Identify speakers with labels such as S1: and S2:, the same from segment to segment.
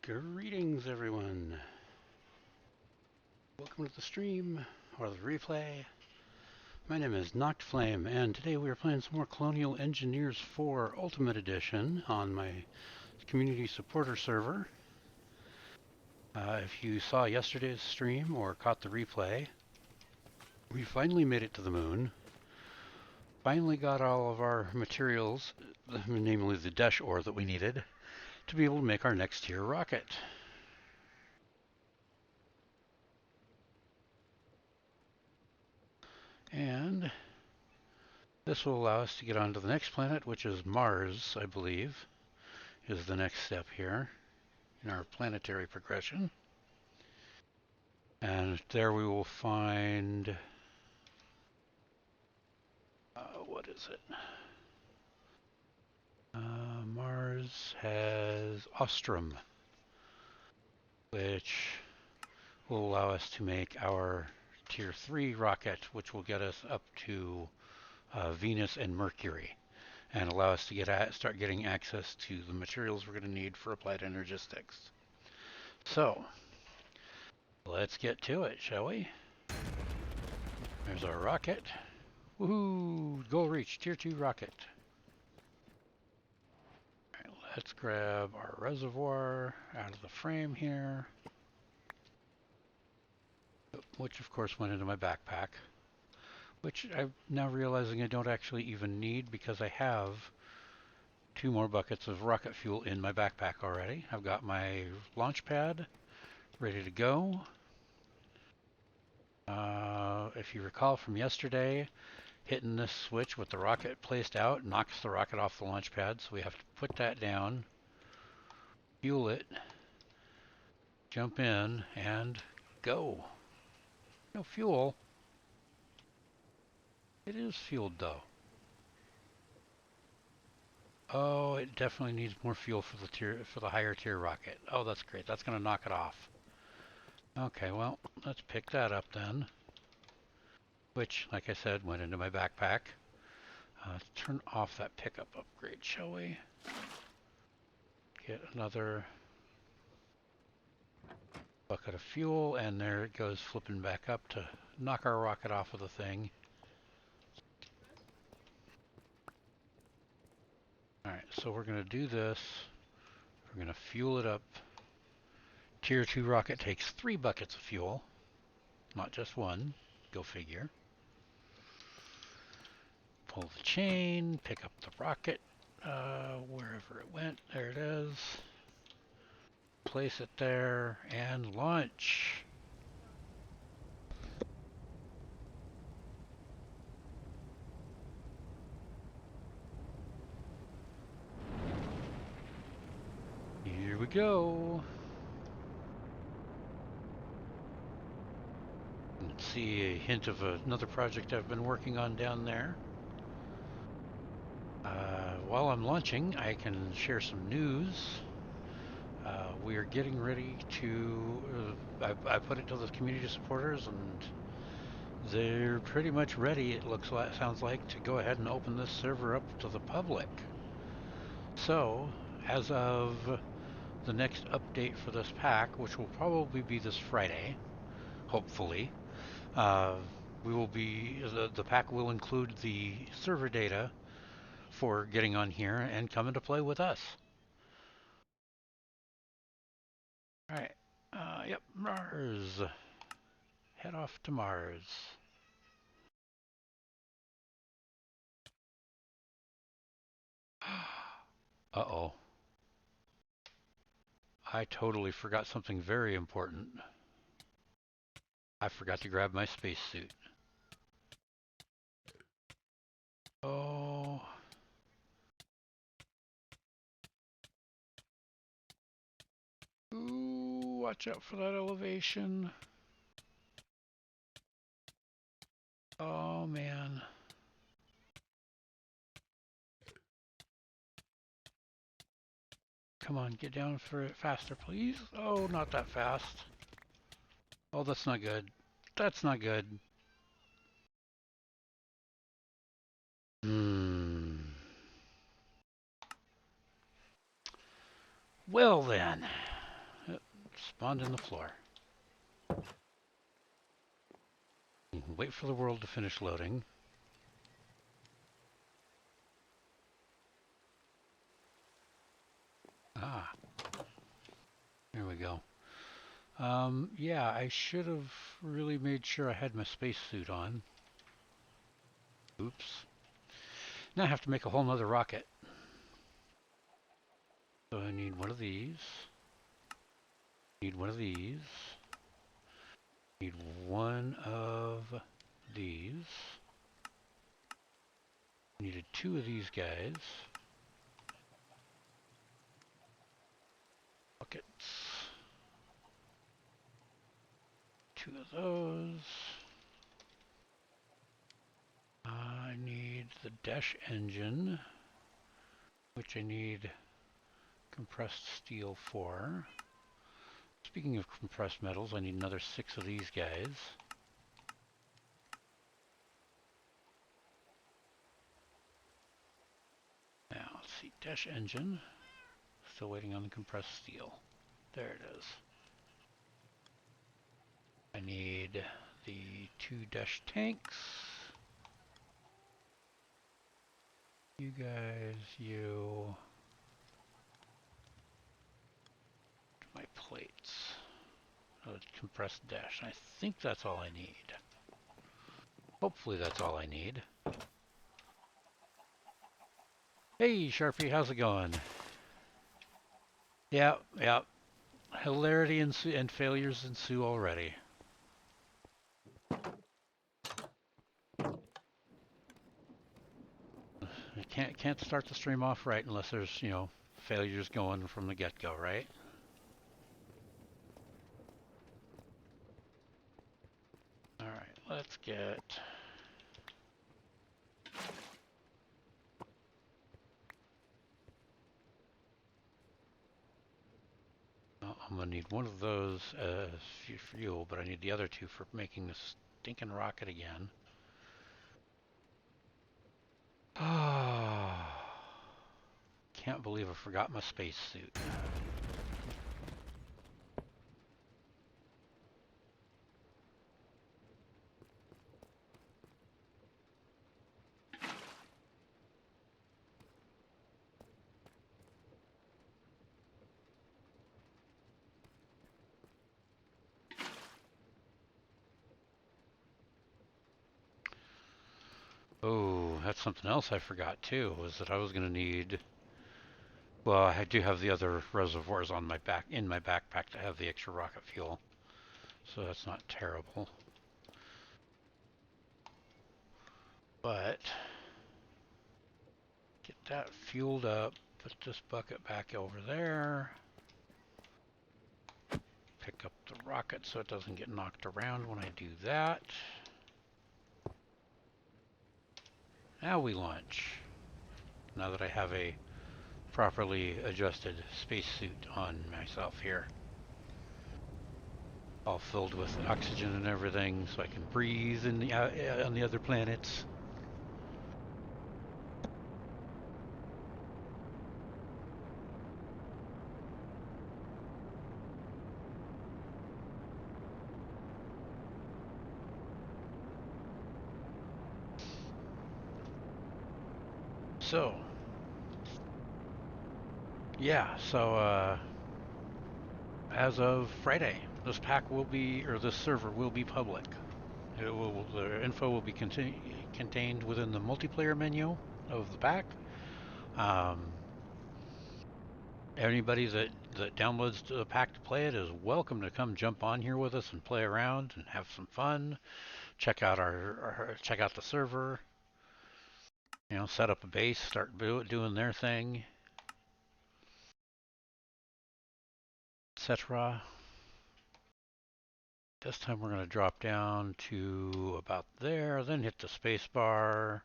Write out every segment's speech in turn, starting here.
S1: Greetings, everyone. Welcome to the stream, or the replay. My name is Noctflame, and today we are playing some more Colonial Engineers 4 Ultimate Edition on my community supporter server. If you saw yesterday's stream or caught the replay, we finally made it to the moon. Finally got all of our materials, namely the Desh ore that we needed, to be able to make our next tier rocket. And this will allow us to get on to the next planet, which is Mars, I believe, is the next step here in our planetary progression. And there we will find, what is it? Mars has Ostrom, which will allow us to make our Tier 3 rocket, which will get us up to Venus and Mercury, and allow us to start getting access to the materials we're going to need for applied energistics. So, let's get to it, shall we? There's our rocket. Woohoo! Goal reached, Tier 2 rocket. Alright, let's grab our reservoir out of the frame here, which of course went into my backpack, which I'm now realizing I don't actually even need because I have 2 more buckets of rocket fuel in my backpack already. I've got my launch pad ready to go. If you recall from yesterday, hitting this switch with the rocket placed out knocks the rocket off the launch pad, so we have to put that down, fuel it, jump in, and go. No fuel. It is fueled though. Oh, it definitely needs more fuel for the higher tier rocket. Oh, that's great. That's going to knock it off. Okay, well, let's pick that up then. Which, like I said, went into my backpack. Turn off that pickup upgrade, shall we? Get another bucket of fuel, and there it goes flipping back up to knock our rocket off of the thing. Alright, so we're going to do this. We're going to fuel it up. Tier 2 rocket takes 3 buckets of fuel, not just one. Go figure. Pull the chain, pick up the rocket, wherever it went. There it is. Place it there, and launch. Here we go. Let's see a hint of another project I've been working on down there. While I'm launching, I can share some news. We are getting ready to, I put it to the community supporters, and they're pretty much ready, it sounds like, to go ahead and open this server up to the public. So, as of the next update for this pack, which will probably be this Friday, hopefully, the pack will include the server data for getting on here and coming to play with us. Alright, yep, Mars. Head off to Mars. Uh-oh. I totally forgot something very important. I forgot to grab my spacesuit. Oh. Ooh, watch out for that elevation. Oh, man. Come on, get down for it faster, please. Oh, not that fast. Oh, that's not good. That's not good. Well then. spawned in the floor. Wait for the world to finish loading. Ah, there we go. Yeah, I should have really made sure I had my spacesuit on. Oops. Now I have to make a whole nother rocket. So I need one of these. Need one of these. Need one of these. Needed two of these guys. Buckets. Two of those. I need the Desh engine, which I need compressed steel for. Speaking of compressed metals, I need another 6 of these guys. Now, let's see, Desh engine. Still waiting on the compressed steel. There it is. I need the 2 Desh tanks. You guys, you. My plates. Compressed Desh. I think that's all I need. Hopefully that's all I need. Hey, Sharpie, how's it going? Yeah, yeah. Hilarity and failures ensue already. I can't start the stream off right unless there's, failures going from the get-go, right? All right, let's get... Oh, I'm gonna need one of those as fuel, but I need the other two for making this stinking rocket again. Ah, can't believe I forgot my spacesuit. Oh, that's something else I forgot too, was that I was gonna need... Well, I do have the other reservoirs on my in my backpack to have the extra rocket fuel, so that's not terrible. But get that fueled up, put this bucket back over there, pick up the rocket so it doesn't get knocked around when I do that. Now we launch. Now that I have a properly adjusted spacesuit on myself here. All filled with oxygen and everything so I can breathe in the, on the other planets. So, yeah, so as of Friday, this pack will be, or this server will be public. The info will be contained within the multiplayer menu of the pack. Um, Anybody that downloads the pack to play it is welcome to come jump on here with us and play around and have some fun. Check out check out the server. Set up a base, start doing their thing, etc. This time we're going to drop down to about there, then hit the space bar.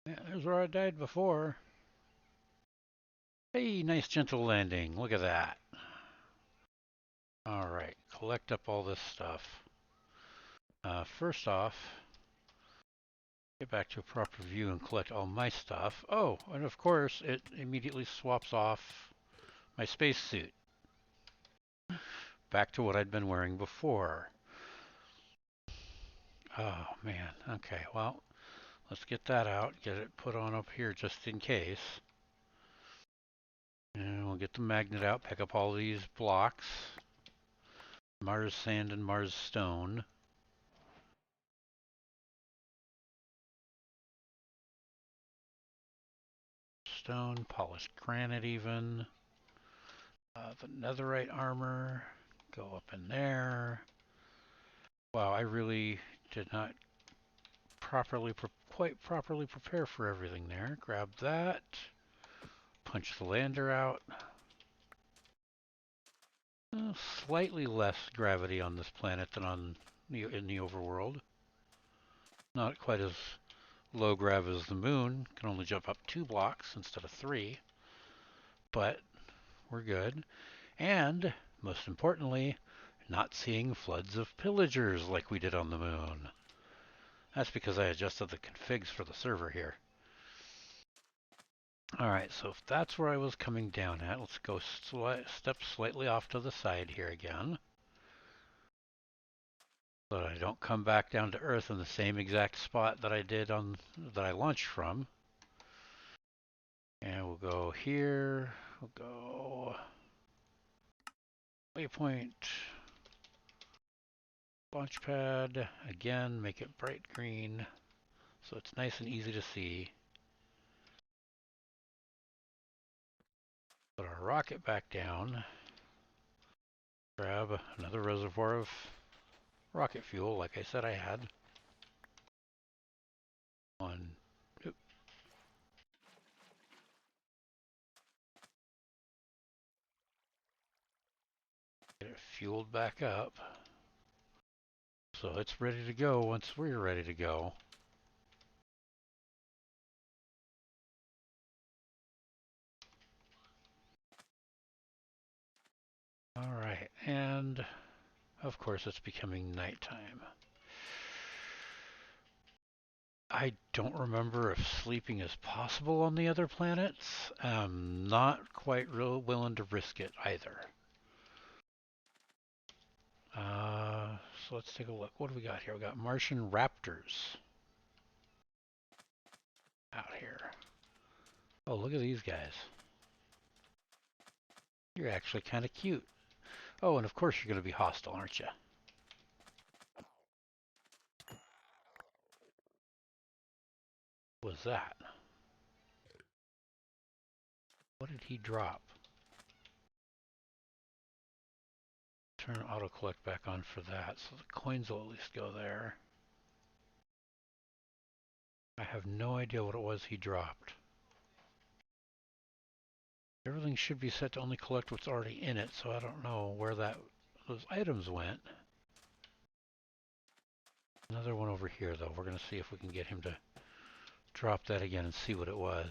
S1: Yeah, there's where I died before. Hey, nice gentle landing. Look at that. All right, collect up all this stuff. First off, Get back to a proper view and collect all my stuff. Oh, and of course, it immediately swaps off my spacesuit. Back to what I'd been wearing before. Oh, man. Okay, well, let's get that out. Get it put on up here just in case. And we'll get the magnet out, pick up all these blocks. Mars sand and Mars stone. Stone, polished granite even. The netherite armor. Go up in there. Wow, I really did not quite properly prepare for everything there. Grab that. Punch the lander out. Slightly less gravity on this planet than in the overworld. Not quite as low grav as the moon. Can only jump up 2 blocks instead of 3. But we're good. And, most importantly, not seeing floods of pillagers like we did on the moon. That's because I adjusted the configs for the server here. Alright, so if that's where I was coming down at, let's go step slightly off to the side here again. So that I don't come back down to Earth in the same exact spot that I launched from. And we'll go here, we'll go waypoint, launch pad, again, make it bright green so it's nice and easy to see. Put our rocket back down, grab another reservoir of rocket fuel like I said I had. One, oop. Get it fueled back up. So it's ready to go once we're ready to go. Alright, and of course it's becoming nighttime. I don't remember if sleeping is possible on the other planets. I'm not quite real willing to risk it either. So let's take a look. What do we got here? We got Martian raptors out here. Oh, look at these guys. You're actually kind of cute. Oh, and of course you're going to be hostile, aren't you? What was that? What did he drop? Turn auto collect back on for that, so the coins will at least go there. I have no idea what it was he dropped. Everything should be set to only collect what's already in it, so I don't know where those items went. Another one over here, though. We're going to see if we can get him to drop that again and see what it was.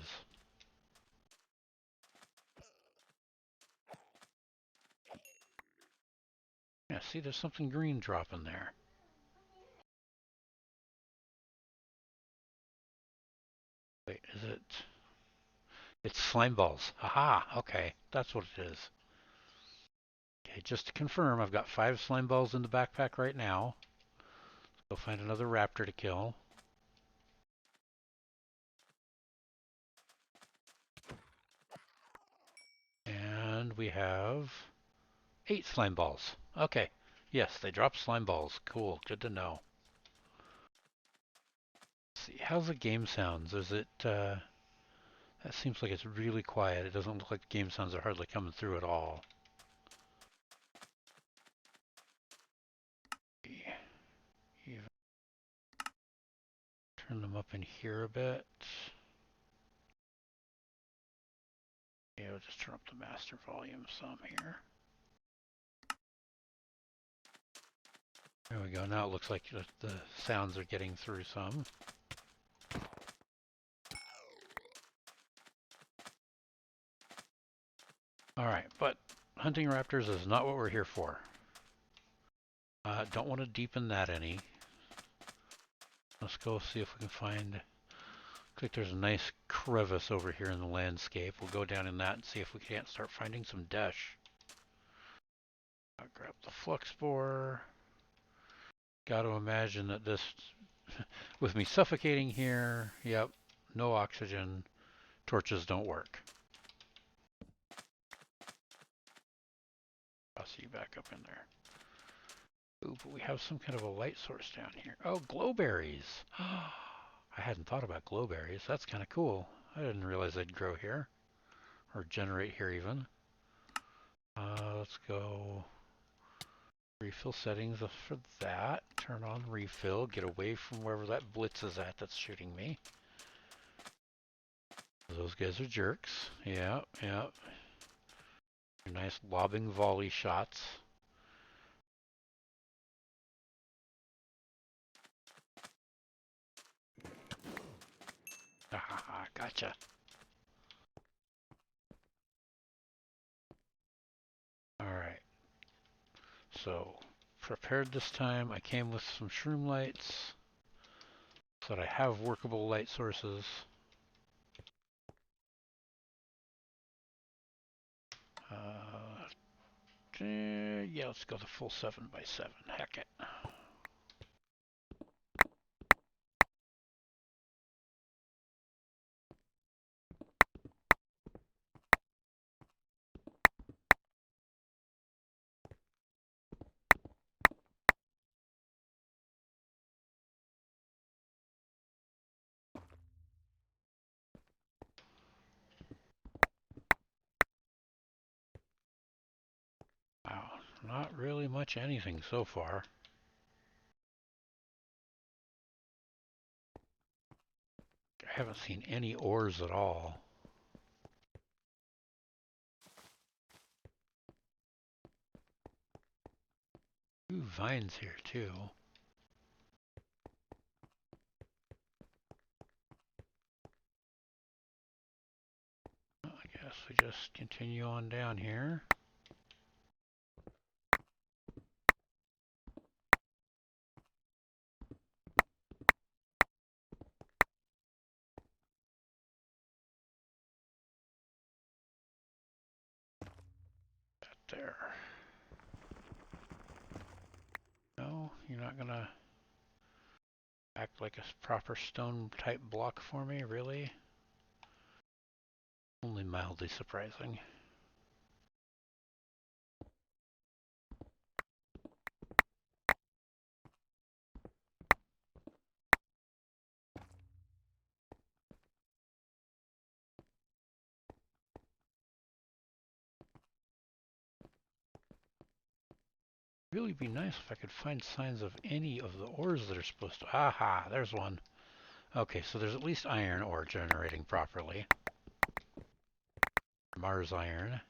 S1: Yeah, see, there's something green dropping there. Wait, is it? It's slime balls. Aha, okay, that's what it is. Okay, just to confirm, I've got 5 slime balls in the backpack right now. Go find another raptor to kill. And we have 8 slime balls. Okay, yes, they drop slime balls. Cool, good to know. Let's see, how's the game sounds? Is it, that seems like it's really quiet. It doesn't look like the game sounds are hardly coming through at all. Even turn them up in here a bit. Yeah, we'll just turn up the master volume some here. There we go. Now it looks like the sounds are getting through some. Alright, but hunting raptors is not what we're here for. Don't want to deepen that any. Let's go see if we can find... Looks like there's a nice crevice over here in the landscape. We'll go down in that and see if we can't start finding some Desh. I'll grab the flux borer. Got to imagine that this, with me suffocating here, yep, no oxygen, torches don't work. I'll see you back up in there. Ooh, but we have some kind of a light source down here. Oh, glowberries. I hadn't thought about glowberries. That's kind of cool. I didn't realize they'd grow here, or generate here even. Let's go refill settings for that. Turn on refill. Get away from wherever that blitz is at that's shooting me. Those guys are jerks. Yeah, yeah. Nice lobbing volley shots. Ah, gotcha. Alright. So, prepared this time. I came with some shroom lights so that I have workable light sources. Yeah, let's go the full 7x7. Heck it. Wow, not really much anything so far. I haven't seen any ores at all. Ooh, vines here too. I guess we just continue on down here. There. No, you're not gonna act like a proper stone type block for me, really? Only mildly surprising. Really be nice if I could find signs of any of the ores that are supposed to... Aha, there's one. Okay, so there's at least iron ore generating properly. Mars iron.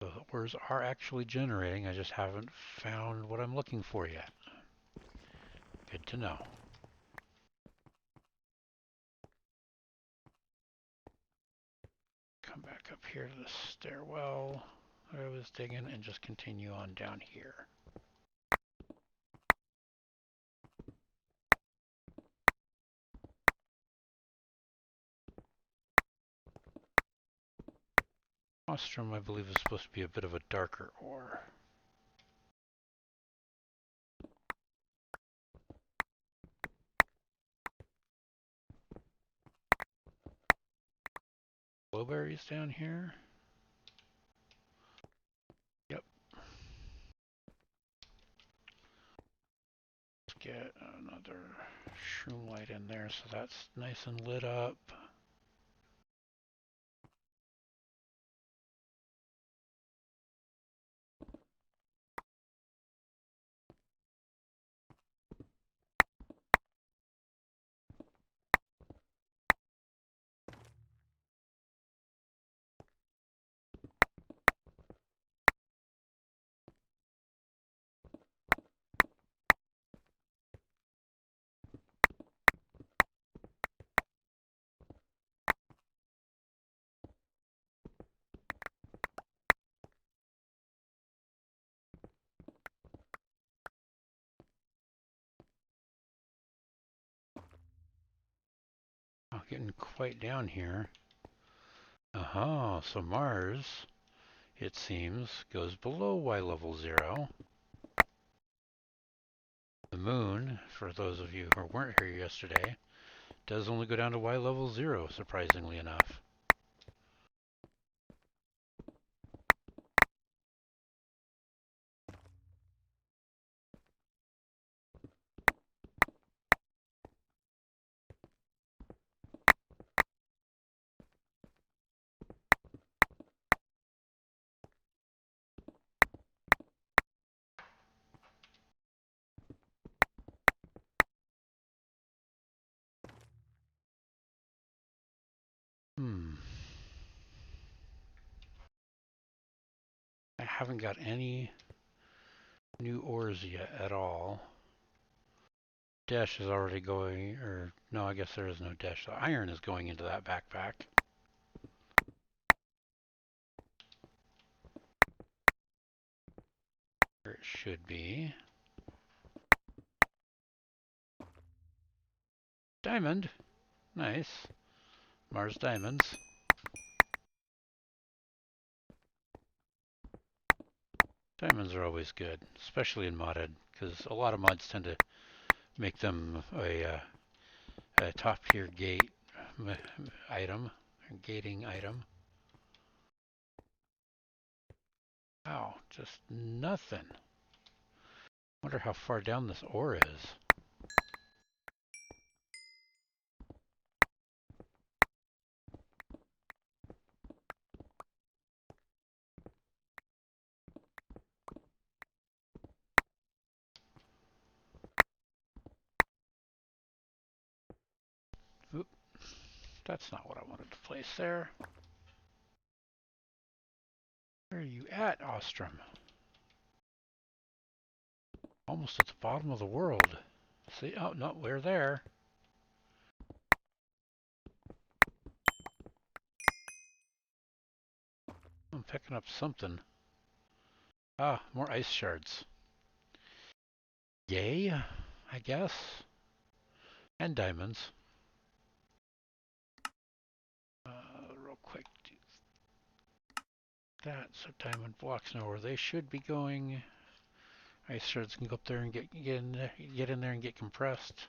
S1: So the ores are actually generating, I just haven't found what I'm looking for yet. Good to know. Come back up here to the stairwell where I was digging and just continue on down here. Ostrom, I believe, is supposed to be a bit of a darker ore. Blueberries down here. Yep. Let's get another shroom light in there so that's nice and lit up. getting quite down here. So Mars, it seems, goes below Y level 0. The moon, for those of you who weren't here yesterday, does only go down to Y level 0, surprisingly enough. I haven't got any new ores yet at all. Desh is already going, or no, I guess there is no Desh. The iron is going into that backpack. There it should be. Diamond. Nice. Mars diamonds. Diamonds are always good, especially in modded, because a lot of mods tend to make them a top tier gate item, gating item. Wow, just nothing. Wonder how far down this ore is. Oop, that's not what I wanted to place there. Where are you at, Ostrom? Almost at the bottom of the world. See? Oh, no, we're there. I'm picking up something. Ah, more ice shards. Yay, I guess. And diamonds. Real quick, do that. So diamond blocks know where they should be going. Ice shards can go up there and get in there and get compressed.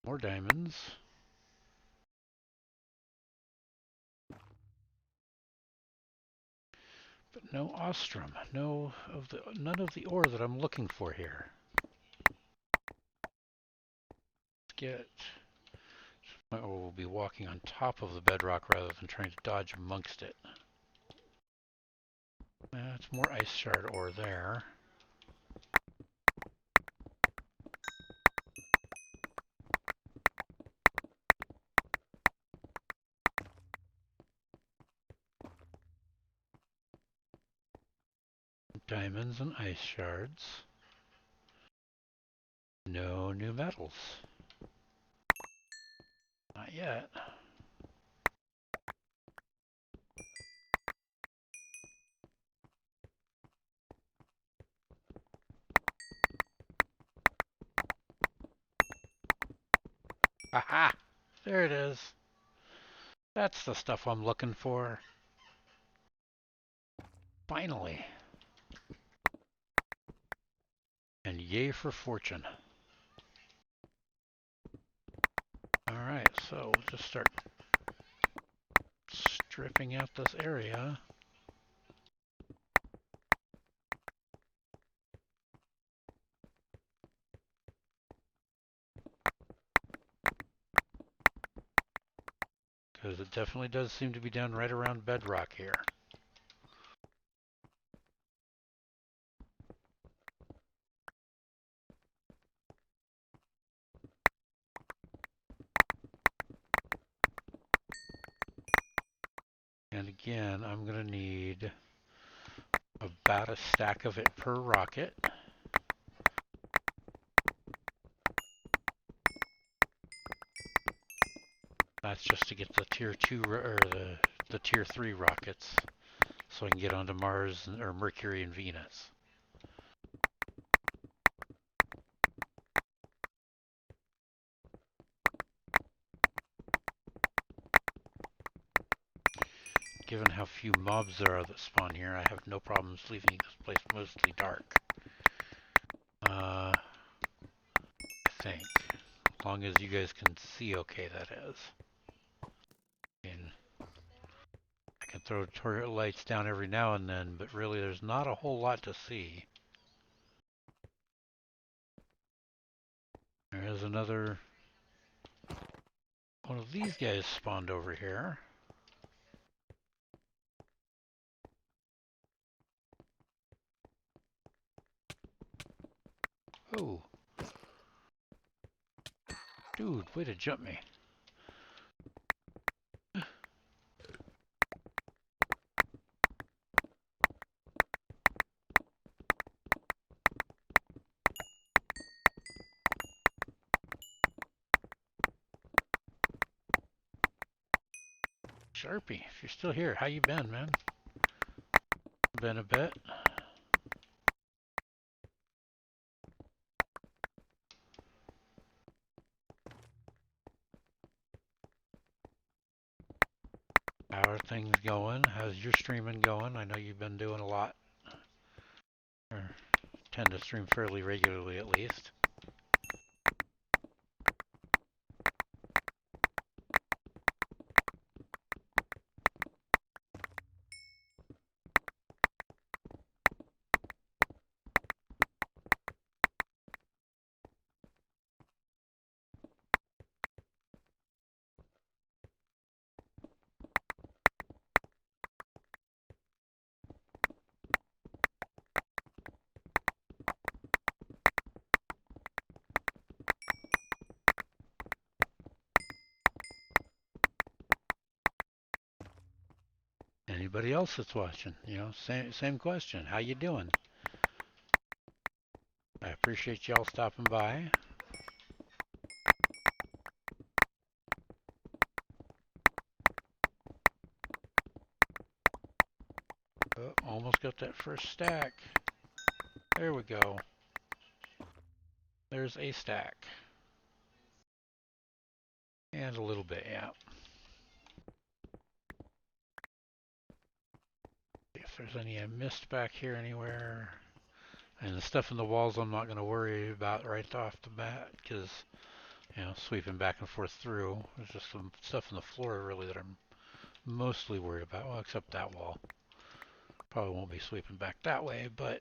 S1: More diamonds. But no ostrom. None of the ore that I'm looking for here. Let's get. We'll be walking on top of the bedrock rather than trying to dodge amongst it. That's more ice shard ore there. Diamonds and ice shards. No new metals. Not yet. Aha! There it is. That's the stuff I'm looking for. Finally. And yay for fortune. Alright, so we'll just start stripping out this area. Because it definitely does seem to be down right around bedrock here. And again, I'm going to need about a stack of it per rocket. That's just to get the tier 2 or the the Tier 3 rockets so I can get onto Mars or Mercury and Venus. Given how few mobs there are that spawn here, I have no problems leaving this place mostly dark. I think. As long as you guys can see okay, that is. And I can throw turret lights down every now and then, but really there's not a whole lot to see. There is another one of these guys spawned over here. Oh. Dude, way to jump me. Sharpie, if you're still here, how you been, man? Been a bit. How are things going? How's your streaming going? I know you've been doing a lot. Or tend to stream fairly regularly at least. Anybody else that's watching, same question. How you doing? I appreciate y'all stopping by. Oh, almost got that first stack. There we go. There's a stack. And a little bit, yeah. If there's any I missed back here anywhere. And the stuff in the walls I'm not going to worry about right off the bat because, sweeping back and forth through. There's just some stuff on the floor really that I'm mostly worried about. Well, except that wall. Probably won't be sweeping back that way, but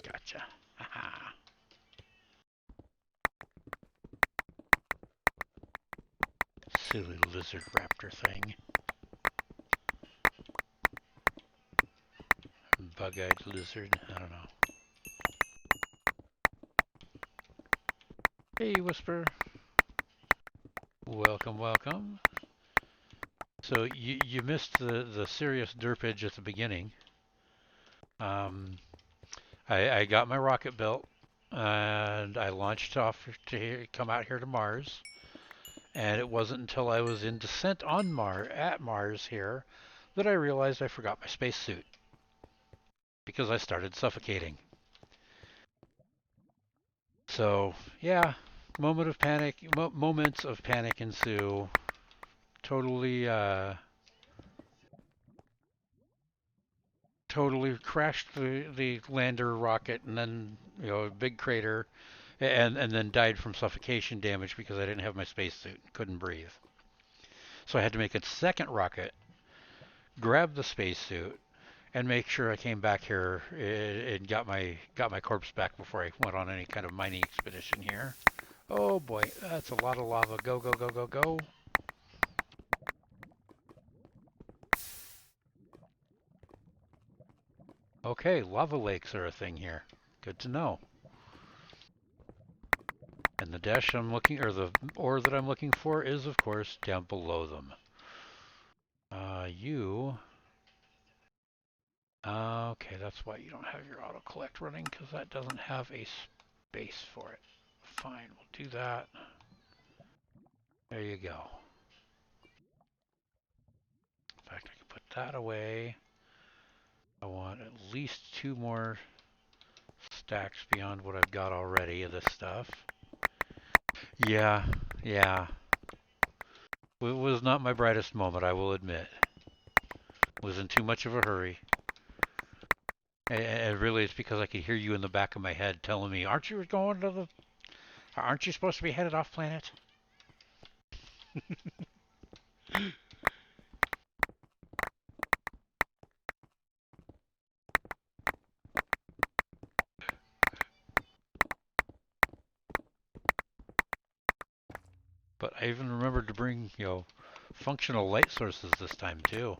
S1: gotcha. Haha. Silly lizard raptor thing. Bug-eyed lizard. I don't know. Hey, Whisper. Welcome, welcome. So you missed the serious derpage at the beginning. I got my rocket built and I launched off to come out here to Mars. And it wasn't until I was in descent on Mars here that I realized I forgot my spacesuit because I started suffocating. So yeah, moments of panic ensue. Totally, totally crashed the lander rocket and then a big crater, and then died from suffocation damage because I didn't have my spacesuit, couldn't breathe. So I had to make a second rocket, grab the spacesuit, and make sure I came back here and got my corpse back before I went on any kind of mining expedition here. Oh boy, that's a lot of lava. Go, go, go, go, go. Okay, lava lakes are a thing here. Good to know. And the dash I'm looking, or the ore that I'm looking for is, of course, down below them. You... okay, that's why you don't have your auto-collect running, because that doesn't have a space for it. Fine, we'll do that. There you go. In fact, I can put that away. I want at least 2 more stacks beyond what I've got already of this stuff. Yeah, yeah. It was not my brightest moment, I will admit. Was in too much of a hurry. And really, it's because I could hear you in the back of my head telling me, "Aren't you going to the? Aren't you supposed to be headed off planet?" But I even remembered to bring, functional light sources this time too.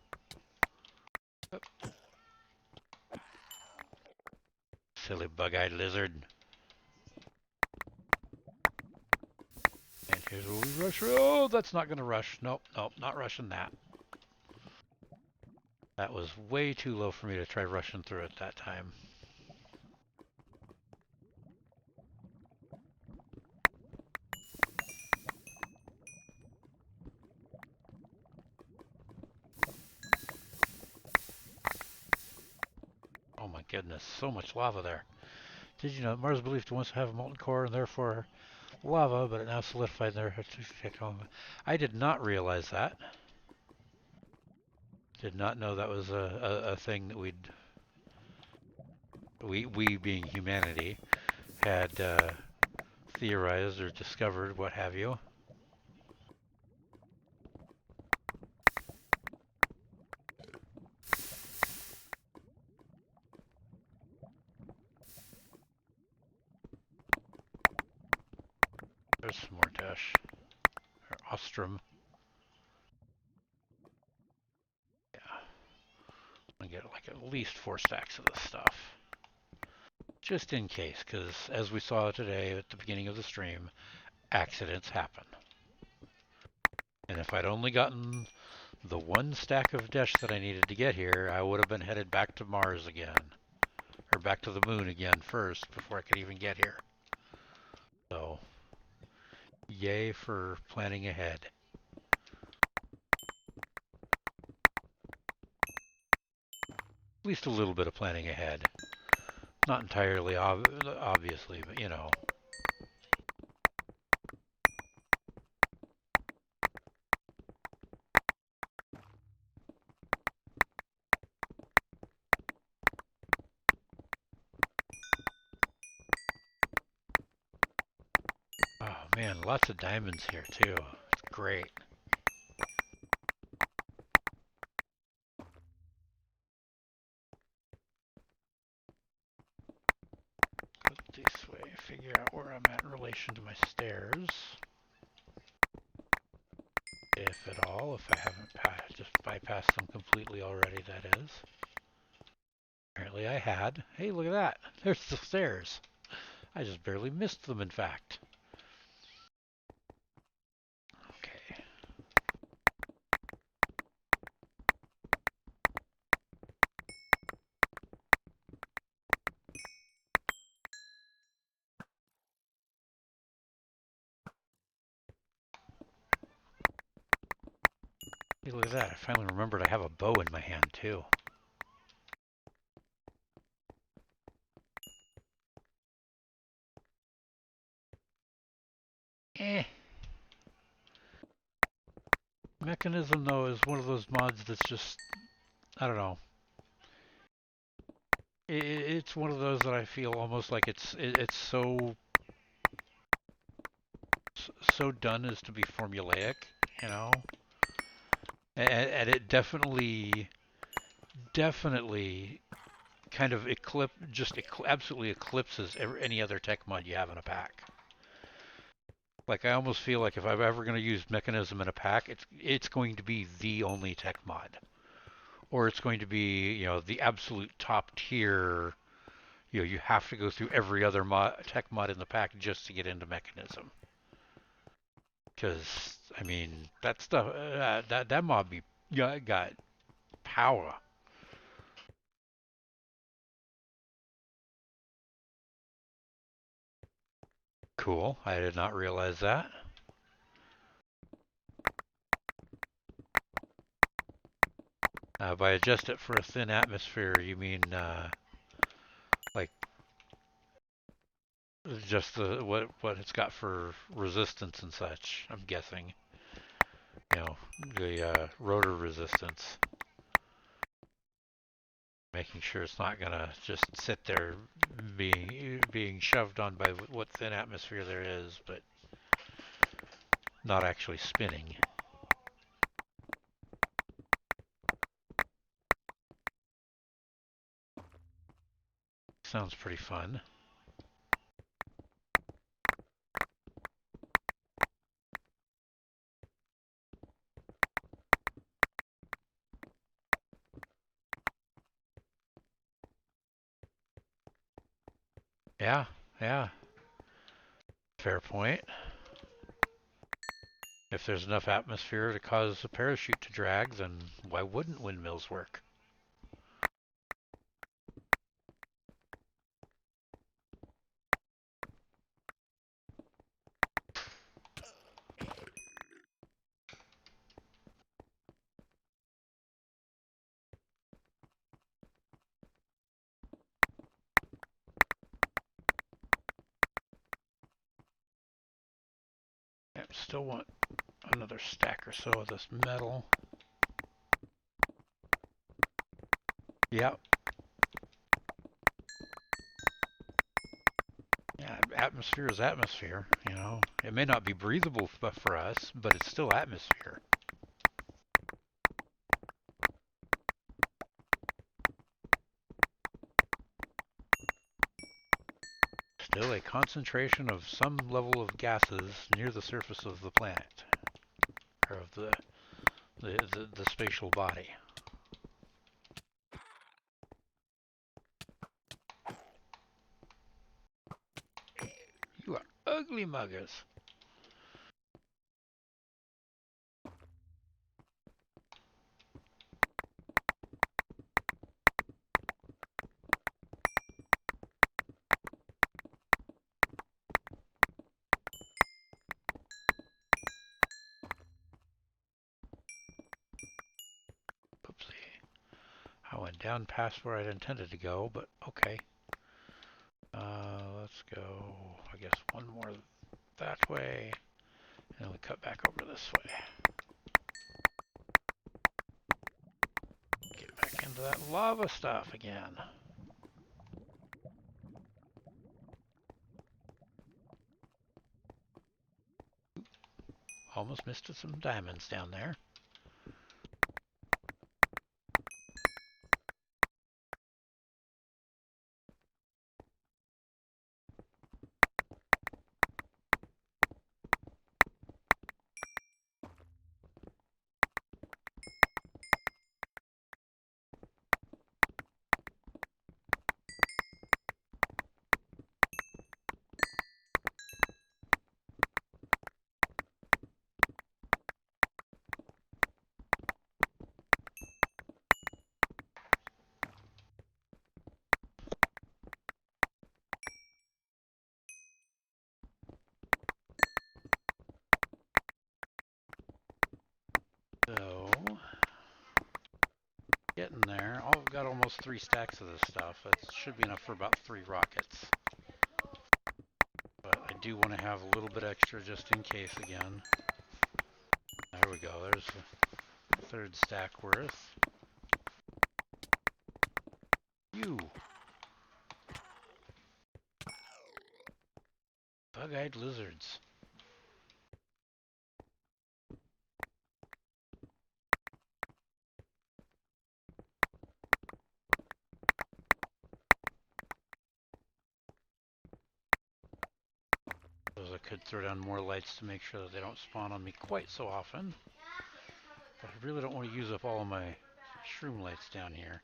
S1: Silly bug-eyed lizard. And here's where we rush. Oh, that's not going to rush. Nope, nope, not rushing that. That was way too low for me to try rushing through it that time. Oh my goodness, so much lava there. Did you know Mars believed to once have a molten core and therefore lava, but it now solidified there. I did not realize that. Did not know that was a thing that we being humanity had theorized or discovered, what have you. There's some more Desh or Ostrom. Yeah, I'm gonna get like at least 4 stacks of this stuff, just in case, because as we saw today at the beginning of the stream, accidents happen. And if I'd only gotten the 1 stack of Desh that I needed to get here, I would have been headed back to Mars again. Or back to the moon again first before I could even get here. So, yay for planning ahead. At least a little bit of planning ahead. Not entirely obviously, but you know. Oh man, lots of diamonds here too. It's great. Go this way, figure out where I'm at in relation to my stairs. If at all, if I haven't just bypassed them completely already, that is. Apparently I had. Hey, look at that. There's the stairs. I just barely missed them, in fact. Okay. Hey, look at that. I finally remembered I have a bow in my hand, too. Eh. Mechanism, though, is one of those mods that's just, I don't know. It's one of those that I feel almost like it's so done as to be formulaic, you know? And it definitely definitely kind of absolutely eclipses any other tech mod you have in a pack. Like I almost feel like if I'm ever going to use mechanism in a pack, it's going to be the only tech mod, or it's going to be the absolute top tier. You have to go through every other tech mod in the pack just to get into mechanism. Because I mean that stuff that mod got power. Cool. I did not realize that. By adjust it for a thin atmosphere, you mean like just what it's got for resistance and such. I'm guessing. You know, the rotor resistance, making sure it's not gonna just sit there being shoved on by what thin atmosphere there is, but not actually spinning. Sounds pretty fun. Yeah, yeah. Fair point. If there's enough atmosphere to cause a parachute to drag, then why wouldn't windmills work? I still want another stack or so of this metal. Yep. Yeah, atmosphere is atmosphere, you know. It may not be breathable for us, but it's still atmosphere. Still a concentration of some level of gases near the surface of the planet, or of the spatial body. You are ugly muggers. Oopsie. I went down past where I'd intended to go, but okay. Let's go, I guess, one more that way, and then we cut back over this way. Get back into that lava stuff again. Almost missed some diamonds down there. So, getting there. I've got almost 3 stacks of this stuff. That should be enough for about 3 rockets. But I do want to have a little bit extra just in case again. There we go. There's the 3rd stack worth. You! Bug-eyed lizards. could throw down more lights to make sure that they don't spawn on me quite so often. But I really don't want to use up all of my shroom lights down here.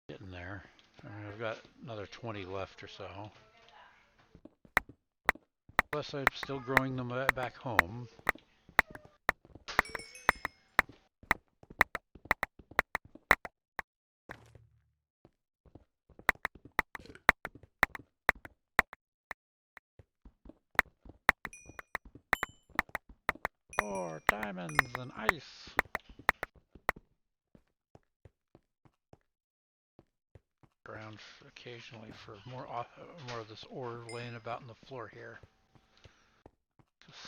S1: Getting there. I mean, I've got another 20 left or so. Plus, I'm still growing them back home. More diamonds and ice. Around occasionally for more of this ore laying about in the floor here.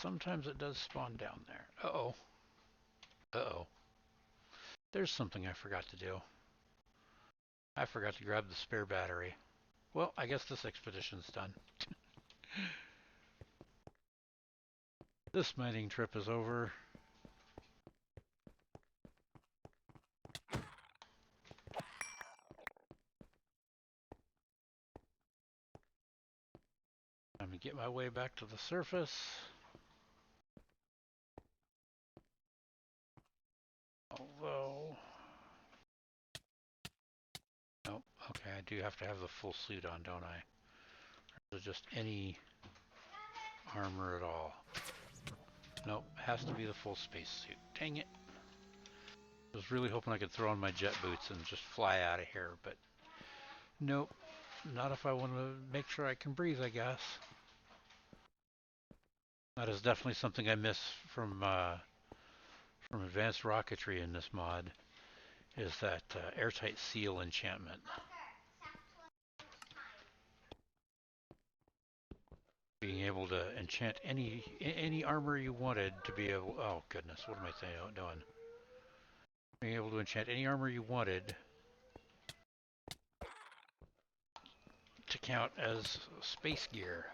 S1: Sometimes it does spawn down there. Uh-oh. Uh-oh. There's something I forgot to do. I forgot to grab the spare battery. Well, I guess this expedition's done. This mining trip is over. Time to get my way back to the surface. Although... Oh, okay, I do have to have the full suit on, don't I? Or just any armor at all? Nope, has to be the full spacesuit. Dang it. I was really hoping I could throw on my jet boots and just fly out of here, but nope. Not if I want to make sure I can breathe, I guess. That is definitely something I miss from advanced rocketry in this mod, is that airtight seal enchantment. Being able to enchant any armor you wanted to be able. Oh goodness, what am I doing? Being able to enchant any armor you wanted to count as space gear.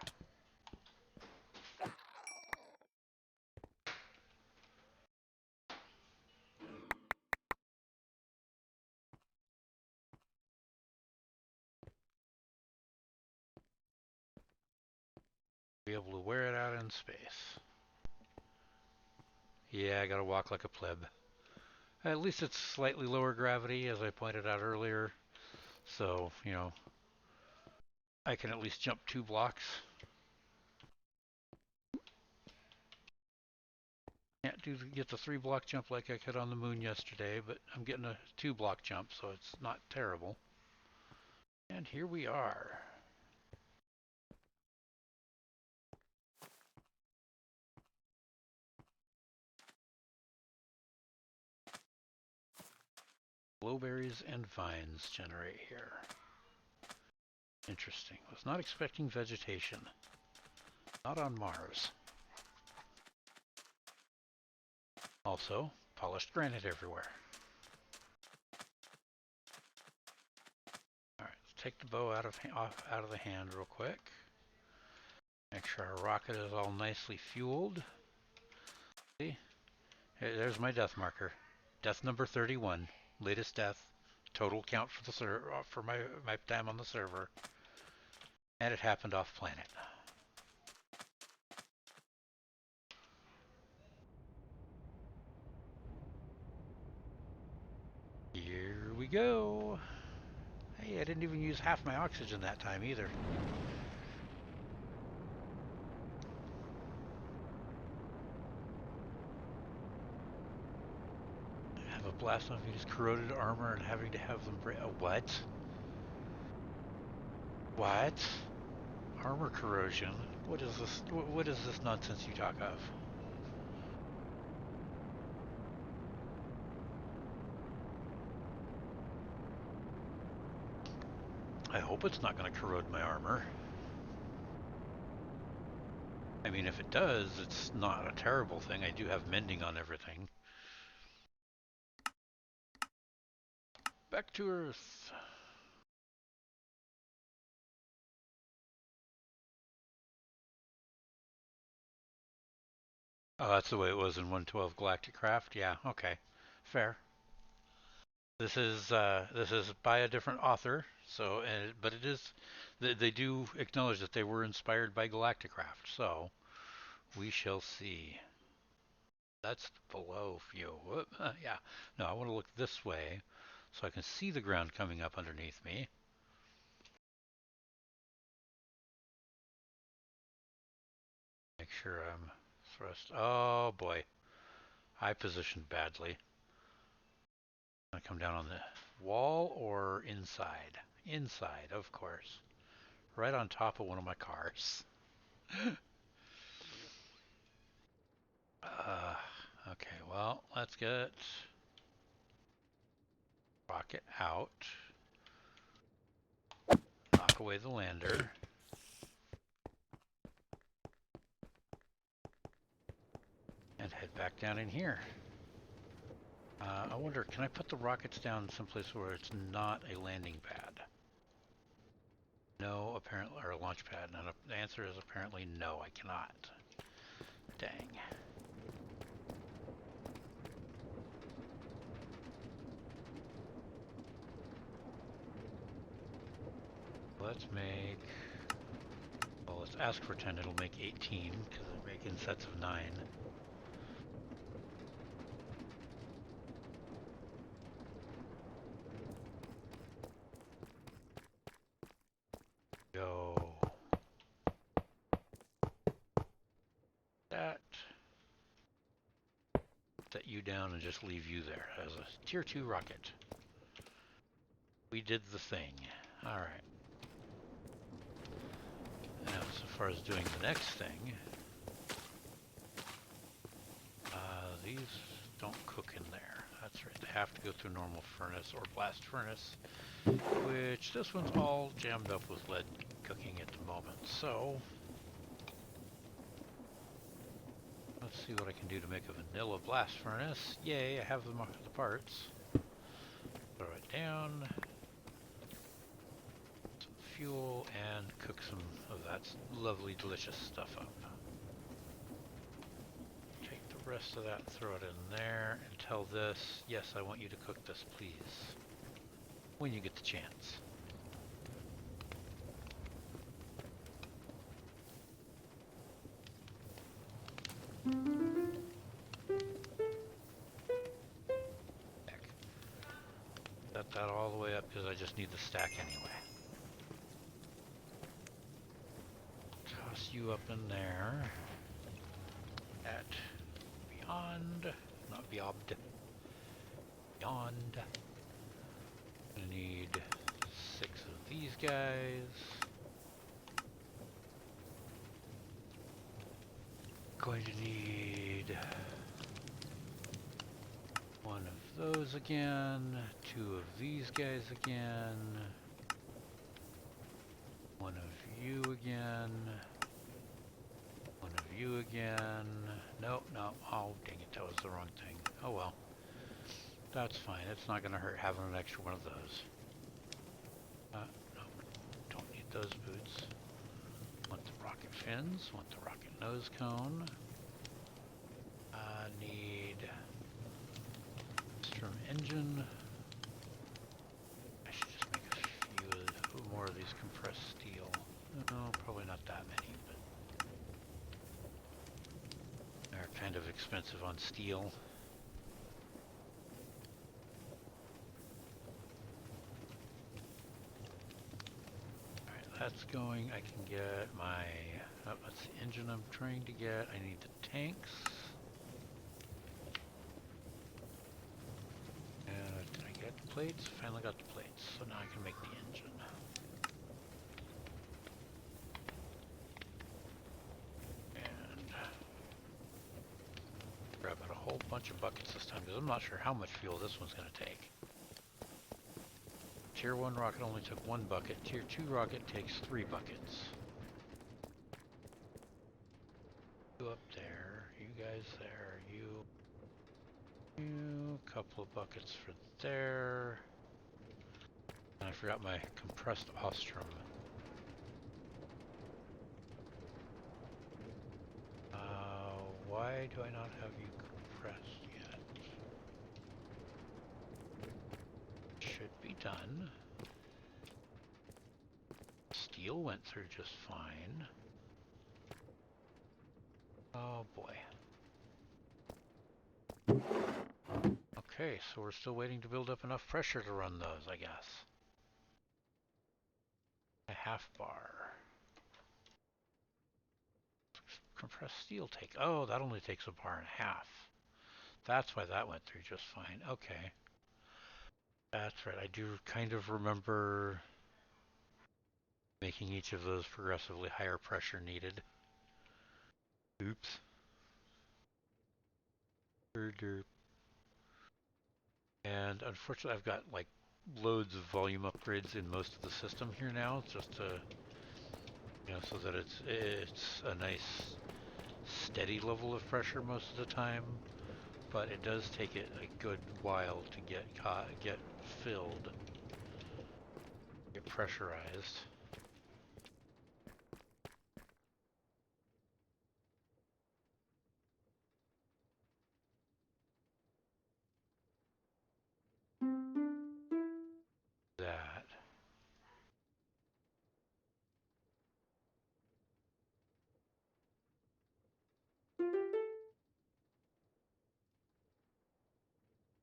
S1: Be able to wear it out in space. Yeah, I gotta walk like a pleb. At least it's slightly lower gravity, as I pointed out earlier. So, you know, I can at least jump 2 blocks. Can't get the 3-block jump like I could on the moon yesterday, but I'm getting a 2-block jump, so it's not terrible. And here we are. Blueberries and vines generate here. Interesting. Was not expecting vegetation. Not on Mars. Also, polished granite everywhere. Alright, let's take the bow out of the hand real quick. Make sure our rocket is all nicely fueled. See? Hey, there's my death marker. Death number 31. Latest death. Total count for the for my time on the server. And it happened off planet. Here we go. Hey, I didn't even use half my oxygen that time either. Have a blast on Venus corroded armor and having to have them break. What? What? Armor corrosion? What is this? What is this nonsense you talk of? I hope it's not going to corrode my armor. I mean, if it does, it's not a terrible thing. I do have mending on everything. Back to Earth. Oh, that's the way it was in 112 Galactic Craft? Yeah, okay. Fair. This is by a different author, so but it is they do acknowledge that they were inspired by Galacticraft, so we shall see. That's below view. Whoop, yeah. No, I want to look this way so I can see the ground coming up underneath me. Make sure I'm thrust. Oh boy, I positioned badly. I come down on the wall or inside? Inside, of course. Right on top of one of my cars. Uh, okay, well, let's get rocket out. Knock away the lander. And head back down in here. I wonder, can I put the rockets down someplace where it's not a landing pad? No, apparently, or a launch pad. And the answer is apparently no, I cannot. Dang. Let's make, well, let's ask for 10. It'll make 18 because they're making sets of 9. Go. That. Set you down and just leave you there as a tier 2 rocket. We did the thing. Alright. Now, so far as doing the next thing, these don't cook in there. That's right, they have to go through normal furnace or blast furnace, which this one's all jammed up with lead cooking at the moment. So, let's see what I can do to make a vanilla blast furnace. Yay, I have the parts. Throw it down. Some fuel and cook some of that lovely, delicious stuff up. The rest of that, throw it in there, and tell this, yes, I want you to cook this, please, when you get the chance. Heck. Set that all the way up because I just need the stack anyway. Toss you up in there. At beyond, not beyond, beyond. Gonna need 6 of these guys. Going to need 1 of those again, 2 of these guys again, 1 of you again, 1 of you again. Nope, no, oh dang it, that was the wrong thing. Oh well. That's fine, it's not gonna hurt having an extra one of those. No, don't need those boots. Want the rocket fins, want the rocket nose cone. Need strum engine. I should just make a few more of these compressed steel. No, probably not that many, but they're kind of expensive on steel. That's going. I can get my, that's the engine I'm trying to get. I need the tanks. And did I get the plates? Finally got the plates. So now I can make the engine. And grab out a whole bunch of buckets this time because I'm not sure how much fuel this one's going to take. Tier 1 rocket only took 1 bucket. Tier 2 rocket takes 3 buckets. You up there, you guys there, you, couple of buckets for there. And I forgot my compressed ostrum. Why do I not have you compressed yet? steel went through just fine. Oh boy. Okay, so we're still waiting to build up enough pressure to run those, I guess. A half bar. Compressed steel take. Oh, that only takes a bar and a half. That's why that went through just fine. Okay. That's right. I do kind of remember making each of those progressively higher pressure needed. Oops. Derp. And unfortunately, I've got like loads of volume upgrades in most of the system here now, just to, so that it's a nice steady level of pressure most of the time. But it does take it a good while to get filled, get pressurized. That.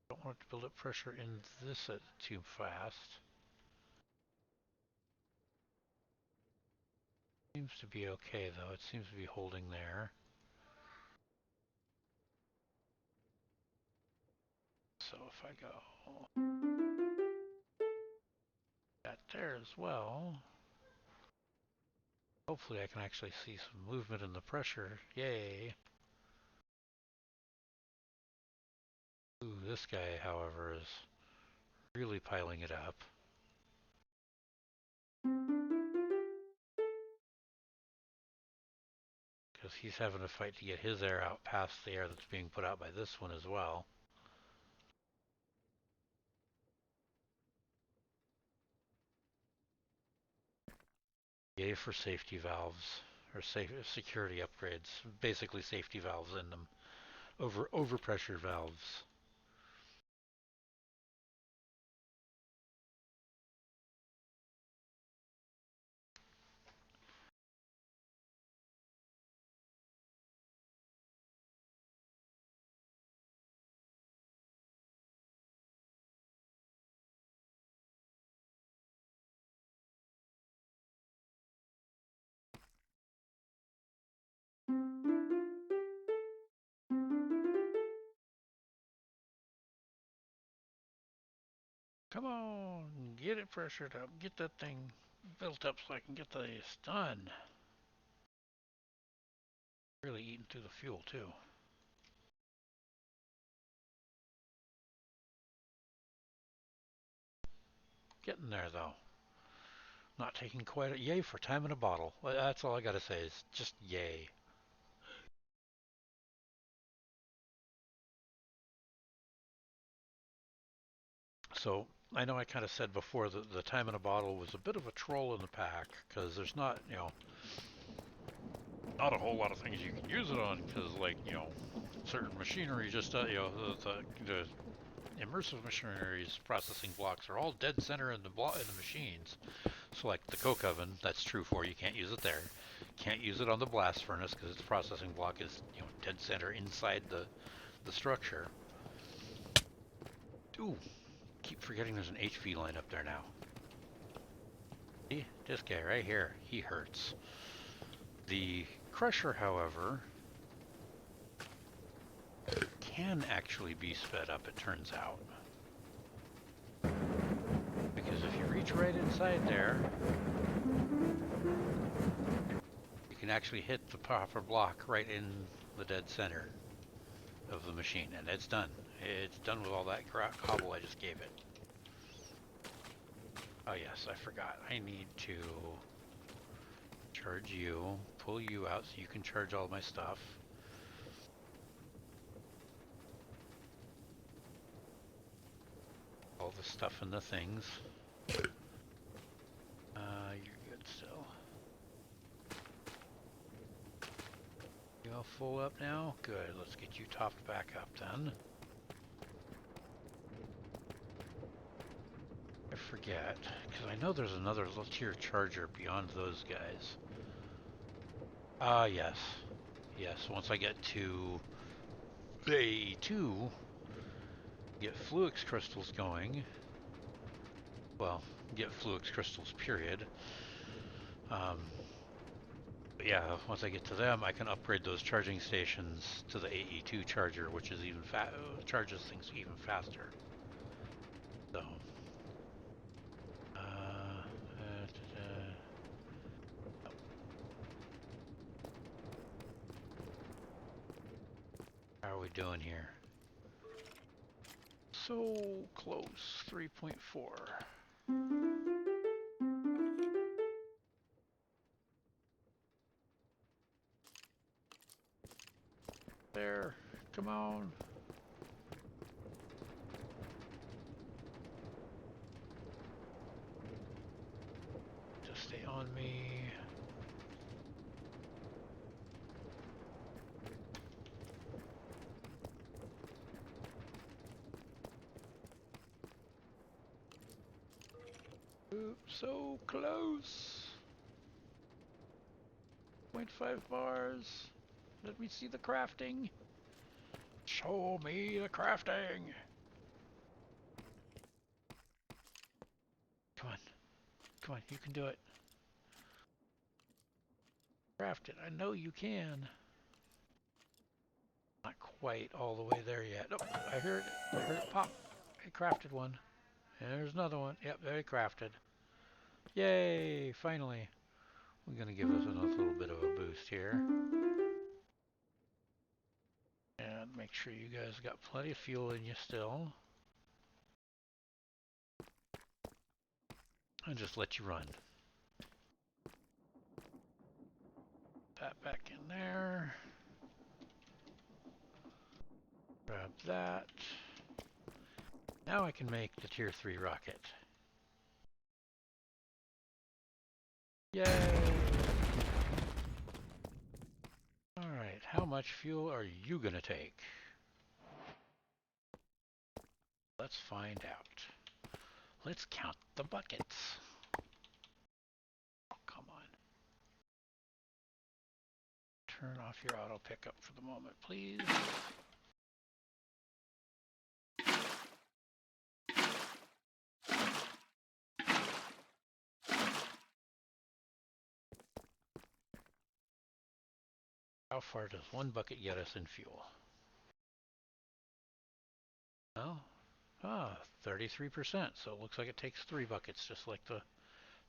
S1: Don't want to build up pressure in this too fast. Seems to be okay though. It seems to be holding there. So if I go that there as well, hopefully I can actually see some movement in the pressure. Yay. Ooh, this guy, however, is really piling it up. Because he's having to fight to get his air out past the air that's being put out by this one as well. Yay for safety valves, or security upgrades. Basically safety valves in them. Overpressure valves. Come on, get it pressured up. Get that thing built up so I can get this done. Really eating through the fuel too. Getting there though. Not taking quite a yay for time in a bottle. That's all I gotta say is just yay. So I know I kind of said before that the time in a bottle was a bit of a troll in the pack because there's not, not a whole lot of things you can use it on because, like, certain machinery just, the immersive machinery's processing blocks are all dead center in the machines. So, like the coke oven, that's true for you can't use it there. Can't use it on the blast furnace because its processing block is, dead center inside the structure. Ooh, keep forgetting there's an HV line up there now. See, this guy right here, he hurts. The crusher, however, can actually be sped up, it turns out. Because if you reach right inside there, you can actually hit the proper block right in the dead center of the machine, and it's done. It's done with all that cobble I just gave it. Oh yes, I forgot. I need to charge you, pull you out so you can charge all my stuff. All the stuff in the things. You're good still. You all full up now? Good, let's get you topped back up then. I forget, because I know there's another tier charger beyond those guys. Ah, yes. Yes, once I get to AE2, get Fluix crystals going. Well, get Fluix crystals, period. Um, but yeah, once I get to them, I can upgrade those charging stations to the AE2 charger, which is even charges things even faster. So, how are we doing here? So close, 3.4. There, come on. Just stay on me. Oops, so close. 0.5 bars. Let me see the crafting. Show me the crafting. Come on. Come on, you can do it. Craft it. I know you can. Not quite all the way there yet. Oh, I heard it. I heard it pop. I crafted one. And there's another one. Yep, very crafted. Yay, finally. We're going to give us another little bit of a boost here. And make sure you guys got plenty of fuel in you still. And just let you run. That back in there. Grab that. Now I can make the tier 3 rocket. Yay! Alright, how much fuel are you gonna take? Let's find out. Let's count the buckets. Oh, come on. Turn off your auto pickup for the moment, please. How far does one bucket get us in fuel? Well, 33%, so it looks like it takes 3 buckets, just like the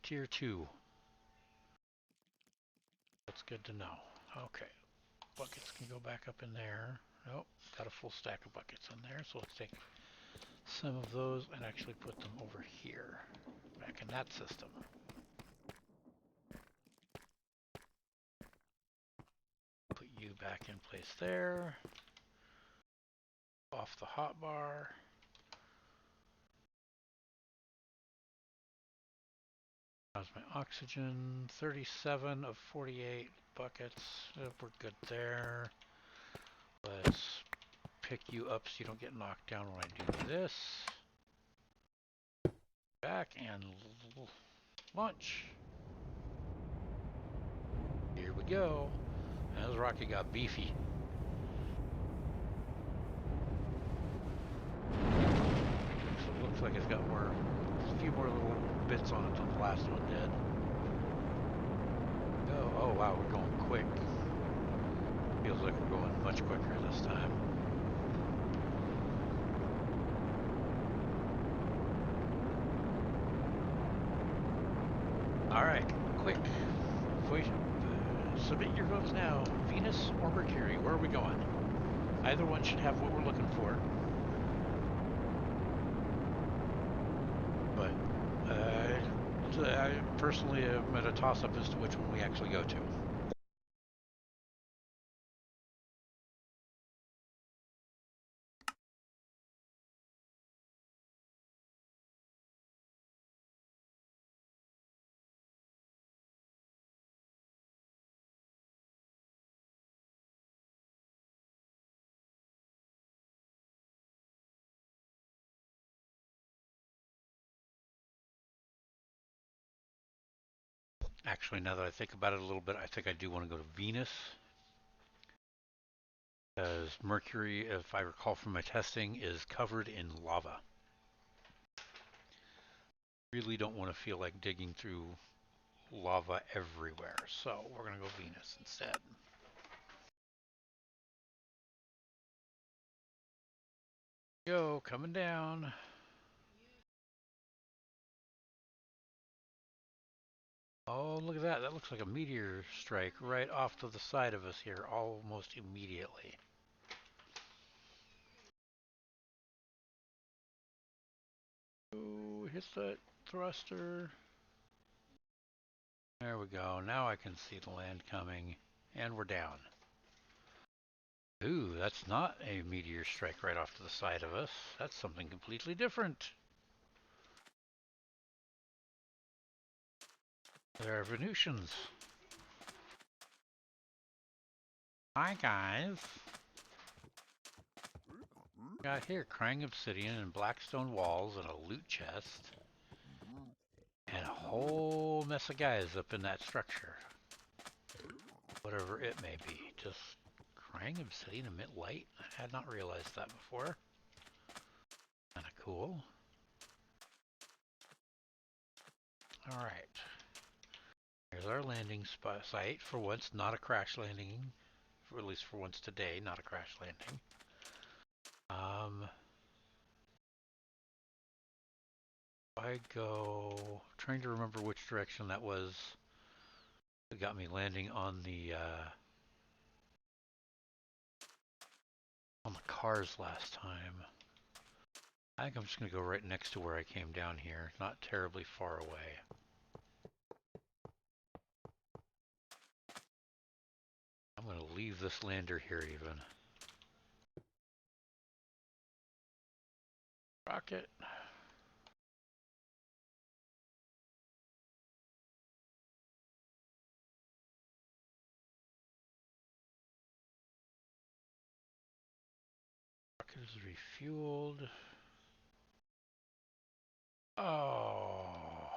S1: tier 2. That's good to know. Okay, buckets can go back up in there. Nope, got a full stack of buckets in there, so let's take some of those and actually put them over here, back in that system. Put you back in place there. Off the hotbar. How's my oxygen? 37 of 48 buckets. We're good there. Let's pick you up so you don't get knocked down when I do this. Back and launch. Here we go. And this rocket got beefy. So it looks like it's got a few more little bits on it than the last one did. Oh wow, we're going quick. Feels like we're going much quicker this time. Alright, quick. Submit your votes now. Venus or Mercury? Where are we going? Either one should have what we're looking for. But I personally am at a toss-up as to which one we actually go to. Actually, now that I think about it a little bit, I think I do want to go to Venus. Because Mercury, if I recall from my testing, is covered in lava. Really don't want to feel like digging through lava everywhere, so we're going to go Venus instead. Yo, coming down. Oh, look at that. That looks like a meteor strike right off to the side of us here almost immediately. Ooh, hit that thruster. There we go. Now I can see the land coming. And we're down. Ooh, that's not a meteor strike right off to the side of us. That's something completely different. There are Venusians. Hi, guys. Got here crying obsidian and blackstone walls and a loot chest. And a whole mess of guys up in that structure. Whatever it may be. Just crying obsidian emit light? I had not realized that before. Kinda cool. Alright. Here's our landing site. For once, not a crash landing. At least for once today, not a crash landing. I go... trying to remember which direction that was. It got me landing on the cars last time. I think I'm just going to go right next to where I came down here, not terribly far away. I'm going to leave this lander here even. Rocket. Rocket is refueled. Oh.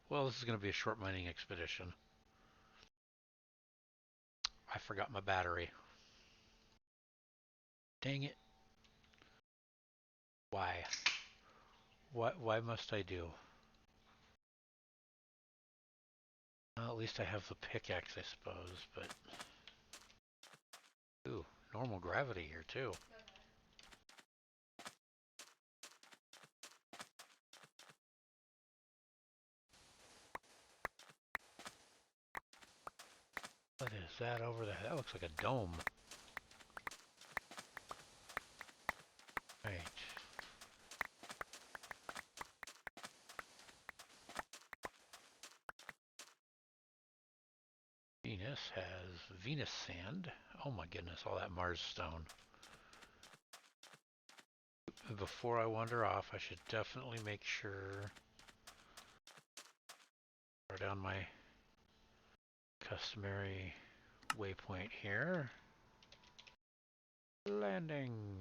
S1: Well, this is going to be a short mining expedition. I forgot my battery. Dang it. Why? Why must I do? Well, at least I have the pickaxe, I suppose, but... Ooh, normal gravity here, too. What is that over there? That looks like a dome. Right. Venus has Venus sand. Oh my goodness, all that Mars stone. Before I wander off, I should definitely make sure... Write down my customary waypoint here. Landing.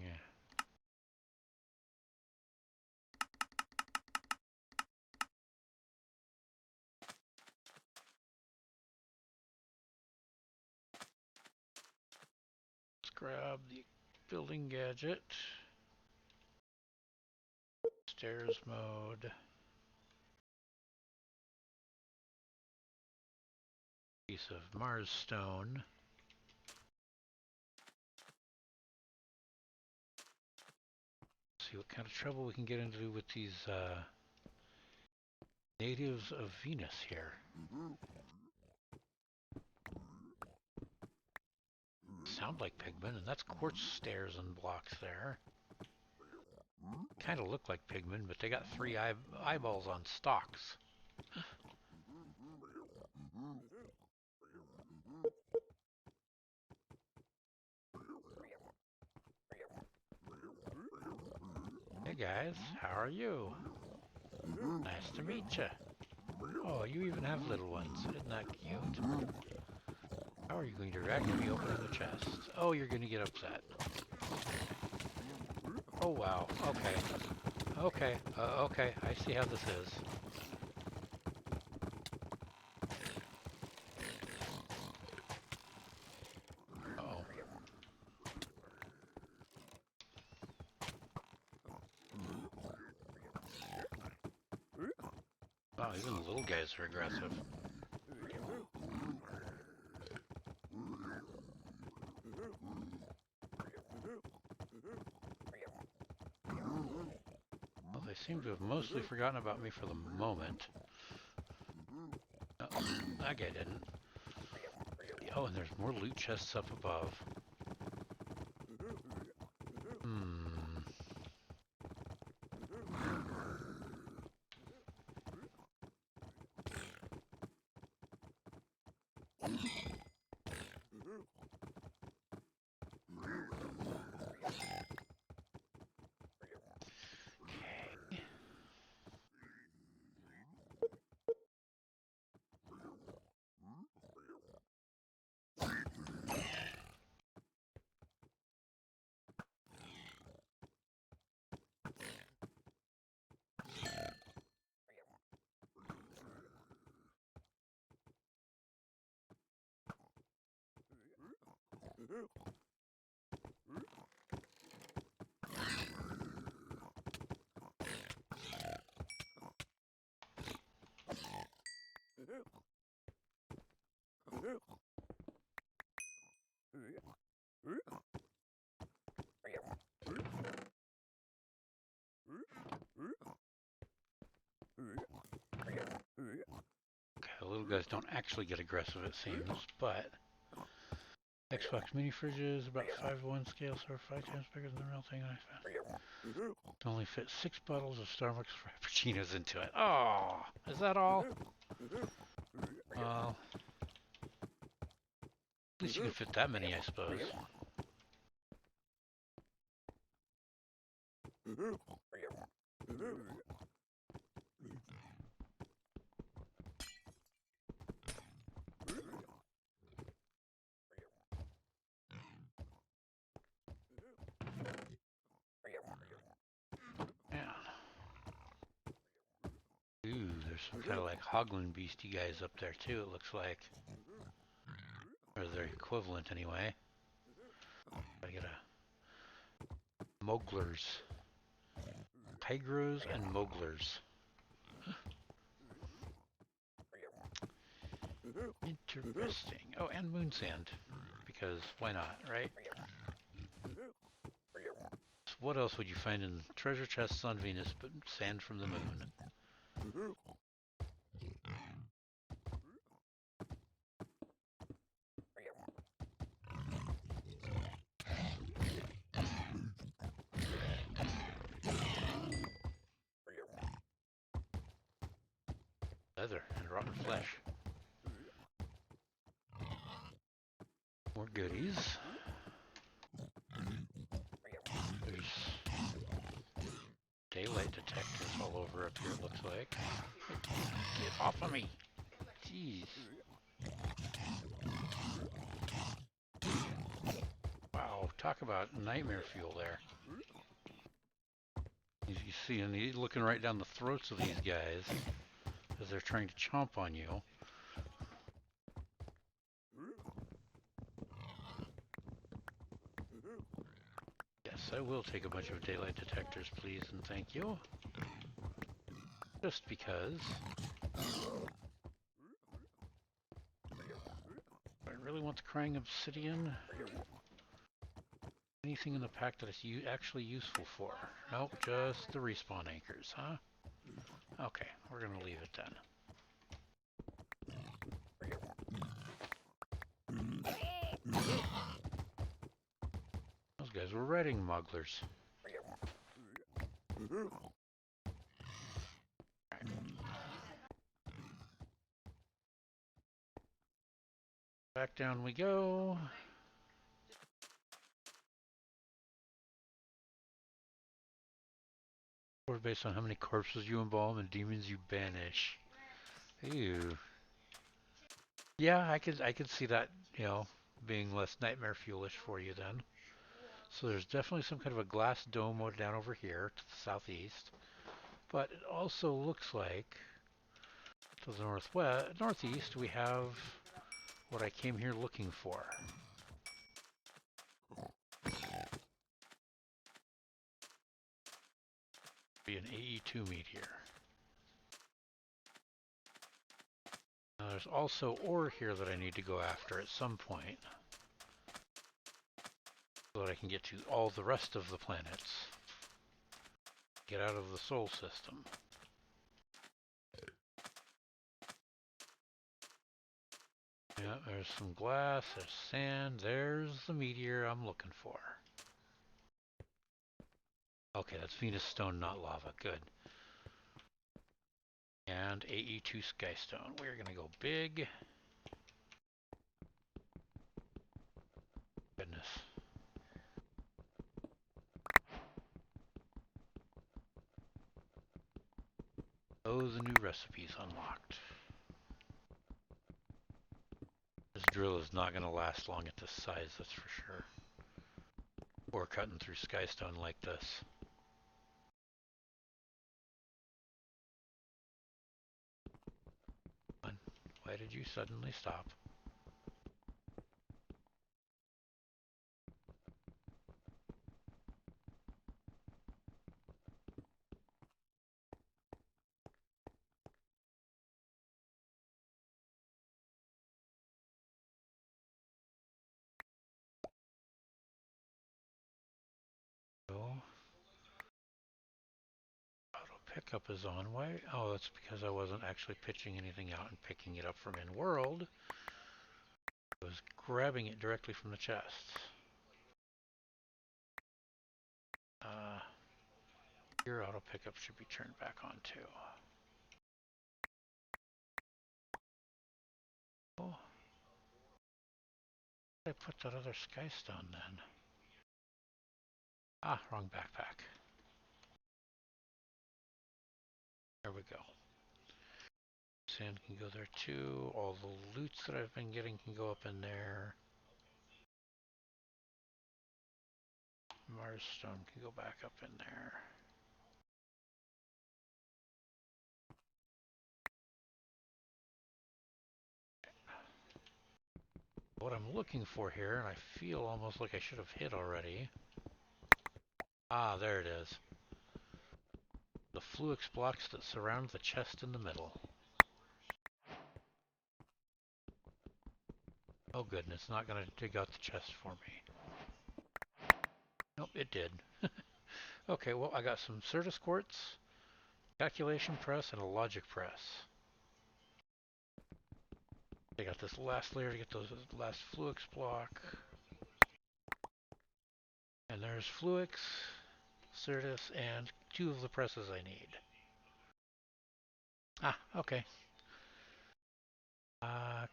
S1: Let's grab the building gadget. Stairs mode. Piece of Mars stone. See what kind of trouble we can get into with these natives of Venus here. Sound like pigmen, and that's quartz stairs and blocks there. Kind of look like pigmen, but they got three eyeballs on stalks. Hey guys, how are you? Nice to meet you. Oh, you even have little ones. Isn't that cute? How are you going to react to me opening the chest? Oh, you're going to get upset. Oh wow, okay. Okay, I see how this is. Wow, even the little guys are aggressive. Well, they seem to have mostly forgotten about me for the moment. Oh, that guy didn't. Oh, and there's more loot chests up above. Hmm. Okay, the little guys don't actually get aggressive, it seems, but Xbox mini fridges, about 5:1 scale, so 5 times bigger than the real thing I found. It only fit 6 bottles of Starbucks Frappuccinos into it. Oh, is that all? Well, at least you can fit that many, I suppose. Yeah. Ooh, there's some kind of like Hoglin beastie guys up there too, it looks like. Or their equivalent anyway. I get a Moglers. Tigers and Moglers. Interesting. Oh, and moon sand. Because why not, right? So what else would you find in treasure chests on Venus but sand from the moon? Leather and rotten flesh. More goodies. There's daylight detectors all over up here, it looks like. Get off of me! Jeez. Wow, talk about nightmare fuel there. As you see, and he's looking right down the throats of these guys as they're trying to chomp on you. Yes, I will take a bunch of daylight detectors, please, and thank you. Just because. I really want the crying obsidian. Anything in the pack that is actually useful for? Nope, just the respawn anchors, huh? Okay, we're gonna leave it then. Those guys were redding mugglers. Back down we go. Or based on how many corpses you embalm and demons you banish. Ew. Yeah, I could see that, you know, being less nightmare fuelish for you then. So there's definitely some kind of a glass dome down over here to the southeast. But it also looks like to the northeast we have what I came here looking for. Be an AE2 meteor. There's also ore here that I need to go after at some point, so that I can get to all the rest of the planets. Get out of the Sol system. Yeah, there's some glass, there's sand, there's the meteor I'm looking for. Okay, that's Venus stone, not lava. Good. And AE2 skystone. We're gonna go big. Goodness. Oh, the new recipe's unlocked. This drill is not gonna last long at this size, that's for sure. Or cutting through skystone like this. Why did you suddenly stop? Oh, auto pickup is on. Why? Oh, that's because I wasn't actually pitching anything out and picking it up from in-world. I was grabbing it directly from the chests. Your auto pickup should be turned back on too. Oh, I put that other skystone then. Ah, wrong backpack. There we go. Sand can go there too. All the loots that I've been getting can go up in there. Mars stone can go back up in there. What I'm looking for here, and I feel almost like I should have hit already. Ah, there it is. The fluix blocks that surround the chest in the middle. Oh goodness, not gonna dig out the chest for me. Nope, it did. Okay, well I got some Certus quartz, calculation press, and a logic press. I got this last layer to get those last fluix block. And there's fluix, Certus, and 2 of the presses I need. Ah, okay.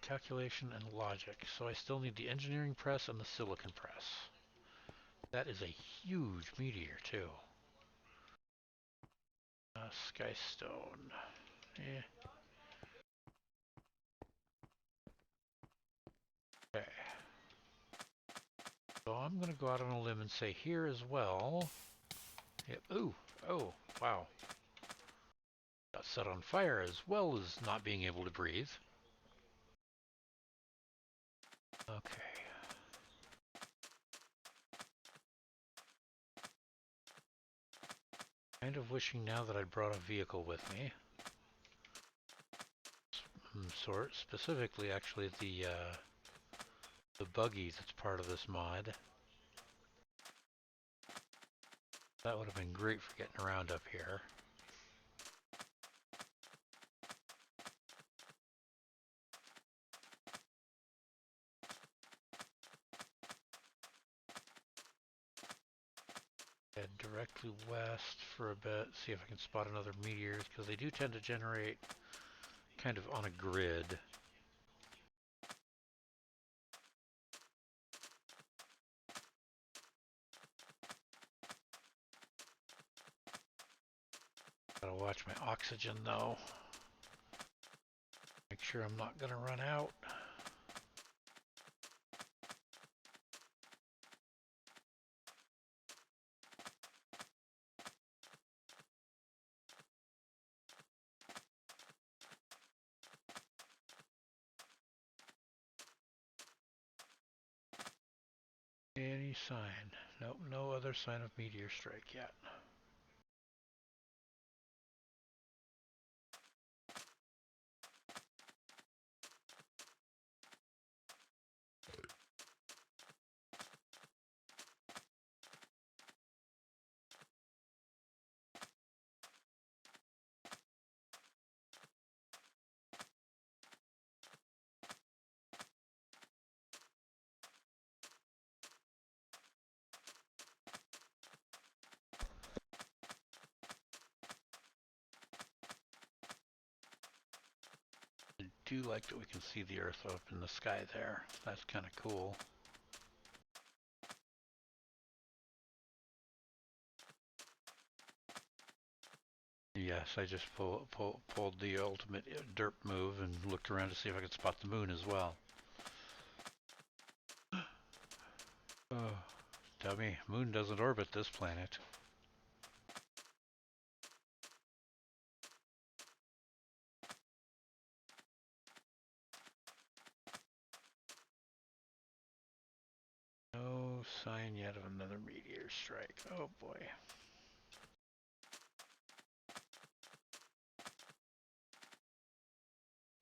S1: Calculation and logic. So I still need the engineering press and the silicon press. That is a huge meteor, too. Skystone. Eh. Okay. So I'm going to go out on a limb and say here as well. Yep. Ooh. Oh, wow. Got set on fire as well as not being able to breathe. Okay. Kind of wishing now that I'd brought a vehicle with me. Sort specifically, actually, the buggy that's part of this mod. That would have been great for getting around up here. Head directly west for a bit, see if I can spot another meteor, because they do tend to generate kind of on a grid. Gotta watch my oxygen though. Make sure I'm not gonna run out. Any sign? Nope, no other sign of meteor strike yet. do like that we can see the Earth up in the sky there. That's kind of cool. Yes, I just pulled the ultimate derp move and looked around to see if I could spot the moon as well. Oh, tell me, moon doesn't orbit this planet. No sign yet of another meteor strike. Oh boy.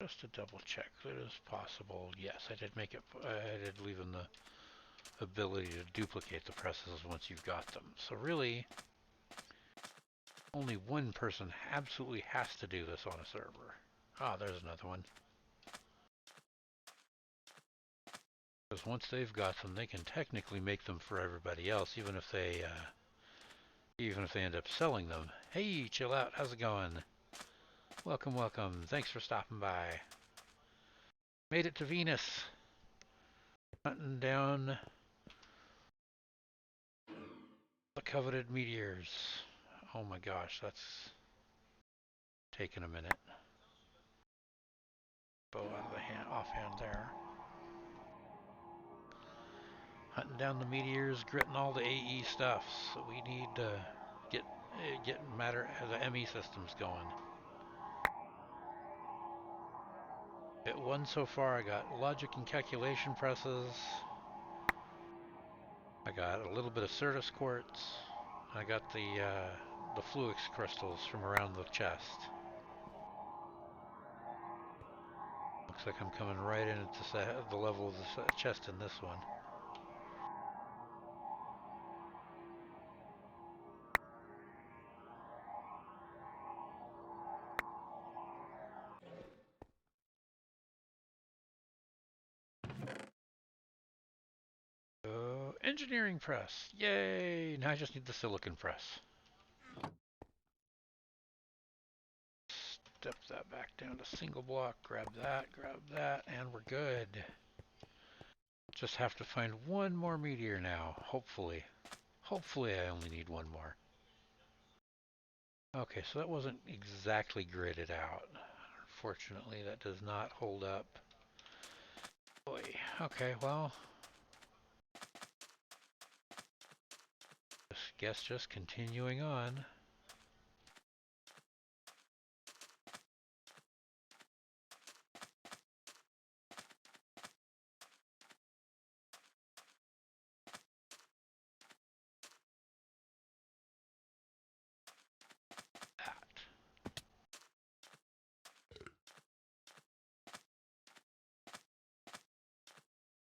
S1: Just to double check that it is possible. Yes, I did make it. I did leave in the ability to duplicate the presses once you've got them. So really, only one person absolutely has to do this on a server. Ah, there's another one. Because once they've got them, they can technically make them for everybody else, even if they end up selling them. Hey, chill out. How's it going? Welcome, welcome. Thanks for stopping by. Made it to Venus. Hunting down the coveted meteors. Oh my gosh, that's taking a minute. Bow out of the hand, offhand there. Hunting down the meteors, gritting all the AE stuff. So we need to get the ME systems going. Hit one so far. I got logic and calculation presses. I got a little bit of Certus quartz. I got the fluix crystals from around the chest. Looks like I'm coming right in at the level of the chest in this one. Engineering press. Yay! Now I just need the silicon press. Step that back down to single block. Grab that, and we're good. Just have to find one more meteor now, hopefully. Hopefully I only need one more. Okay, so that wasn't exactly gridded out. Unfortunately, that does not hold up. Boy, okay, well, guess just continuing on.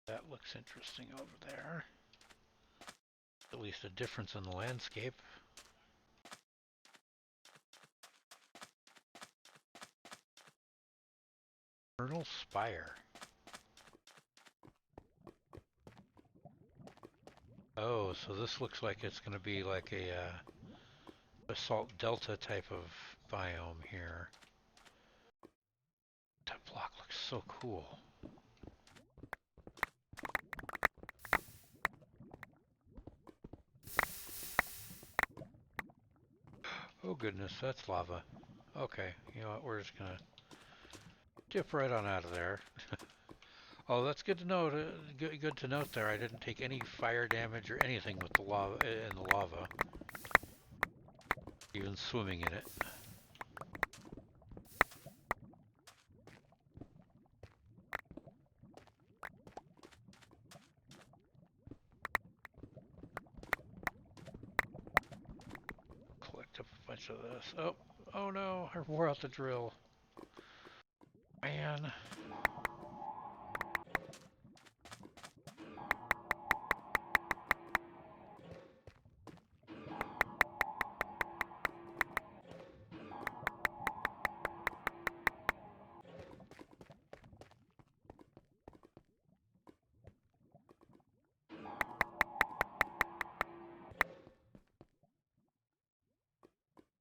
S1: That looks interesting over there. At least a difference in the landscape. Colonel Spire. Oh, so this looks like it's going to be like a basalt delta type of biome here. That block looks so cool. Oh goodness, that's lava. Okay, you know what, we're just gonna dip right on out of there. Oh, that's good to know. Good to note there. I didn't take any fire damage or anything with the lava in the lava, even swimming in it. Collect up a bunch of this. Oh, oh no! I wore out the drill. Man.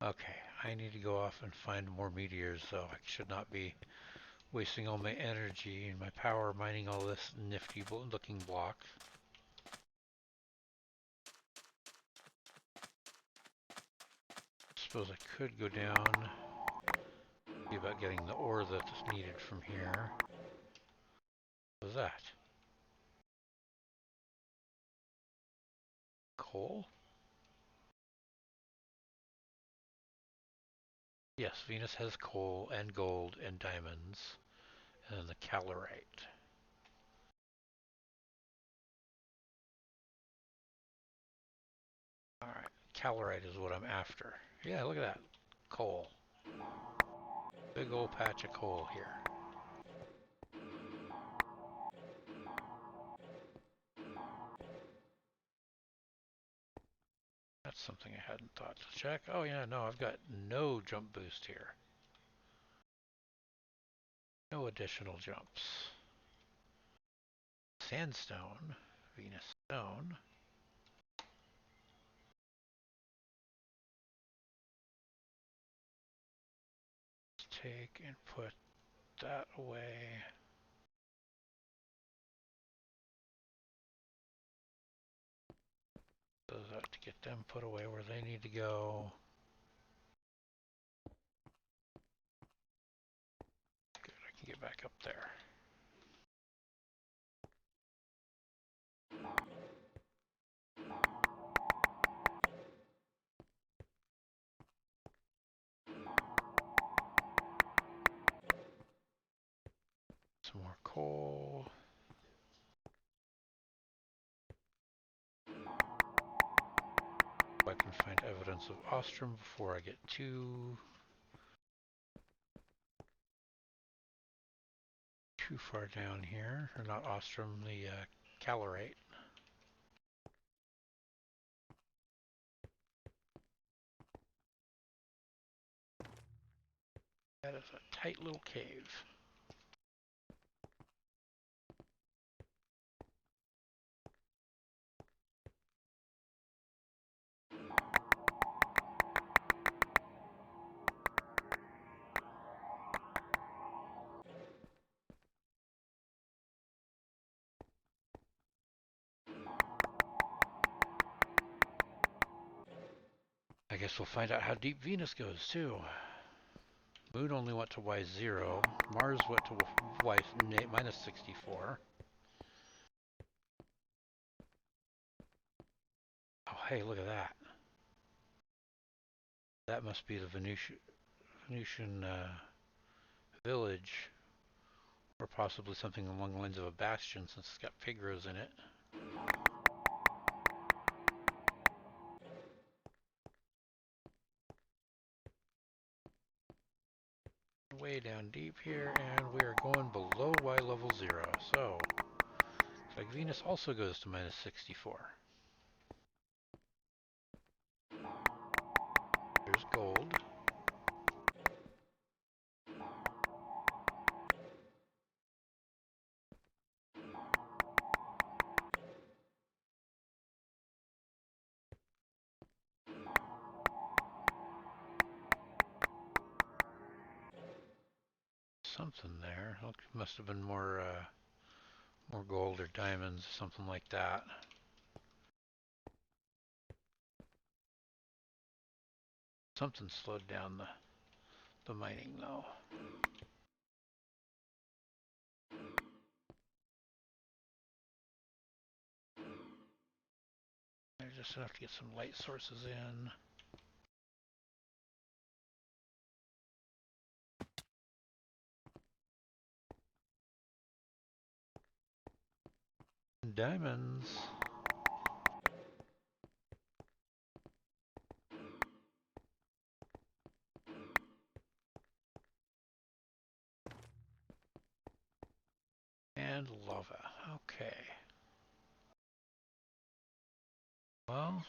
S1: Okay, I need to go off and find more meteors, so I should not be Wasting all my energy and my power mining all this nifty looking block. Suppose I could go down, see about getting the ore that's needed from here. What was that? Coal? Yes, Venus has coal and gold and diamonds, and then the calorite. Alright, calorite is what I'm after. Yeah, look at that. Coal. Big old patch of coal here. That's something I hadn't thought to check. Oh yeah, no, I've got no jump boost here. No additional jumps. Sandstone, Venus stone. Let's take and put that away. Those out to get them put away where they need to go. Good, I can get back up there. Some more coal. I can find evidence of ostrum before I get too far down here. Or not ostrum, the calorite. That is a tight little cave. I guess we'll find out how deep Venus goes too. Moon only went to Y0. Mars went to Y minus 64. Oh, hey, look at that. That must be the Venusian village, or possibly something along the lines of a bastion since it's got pigros in it. Way down deep here, and we are going below Y level 0. So, looks like Venus also goes to minus 64. There's gold. Something there. Look, must have been more gold or diamonds, something like that. Something slowed down the mining though. There's just enough to get some light sources in. Diamonds. And lava. Okay. Well,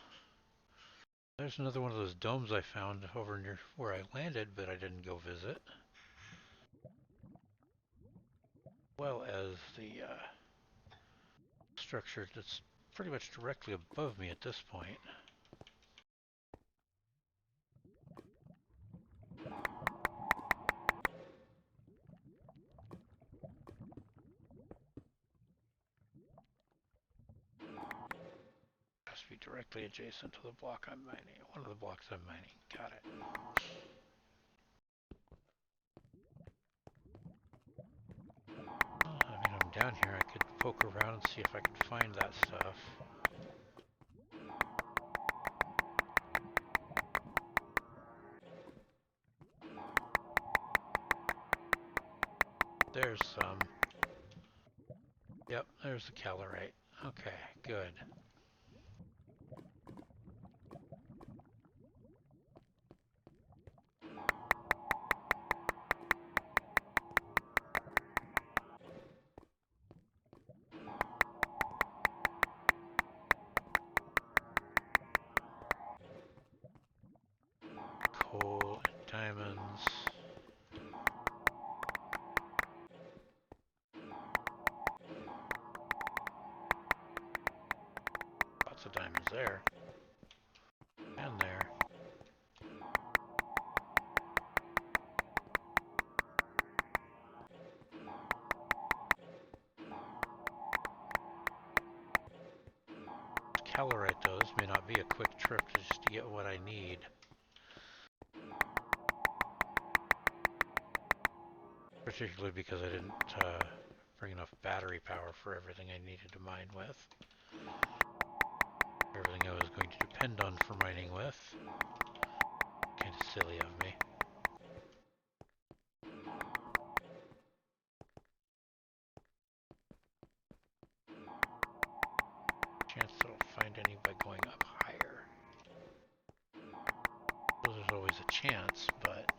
S1: there's another one of those domes I found over near where I landed, but I didn't go visit. Well as the structure that's pretty much directly above me at this point. directly adjacent to the block I'm mining. One of the blocks I'm mining. Got it. Well, I mean, I'm down here. I could poke around and see if I could find that stuff. There's some. Yep, there's the calorite. Okay, good. Coal and diamonds. Lots of diamonds there. And there. Calorite, though, this may not be a quick trip just to get what I need. Particularly because I didn't bring enough battery power for everything I needed to mine with. Everything I was going to depend on for mining with. Kind of silly of me. Chance that I'll find any by going up higher. So there's always a chance, but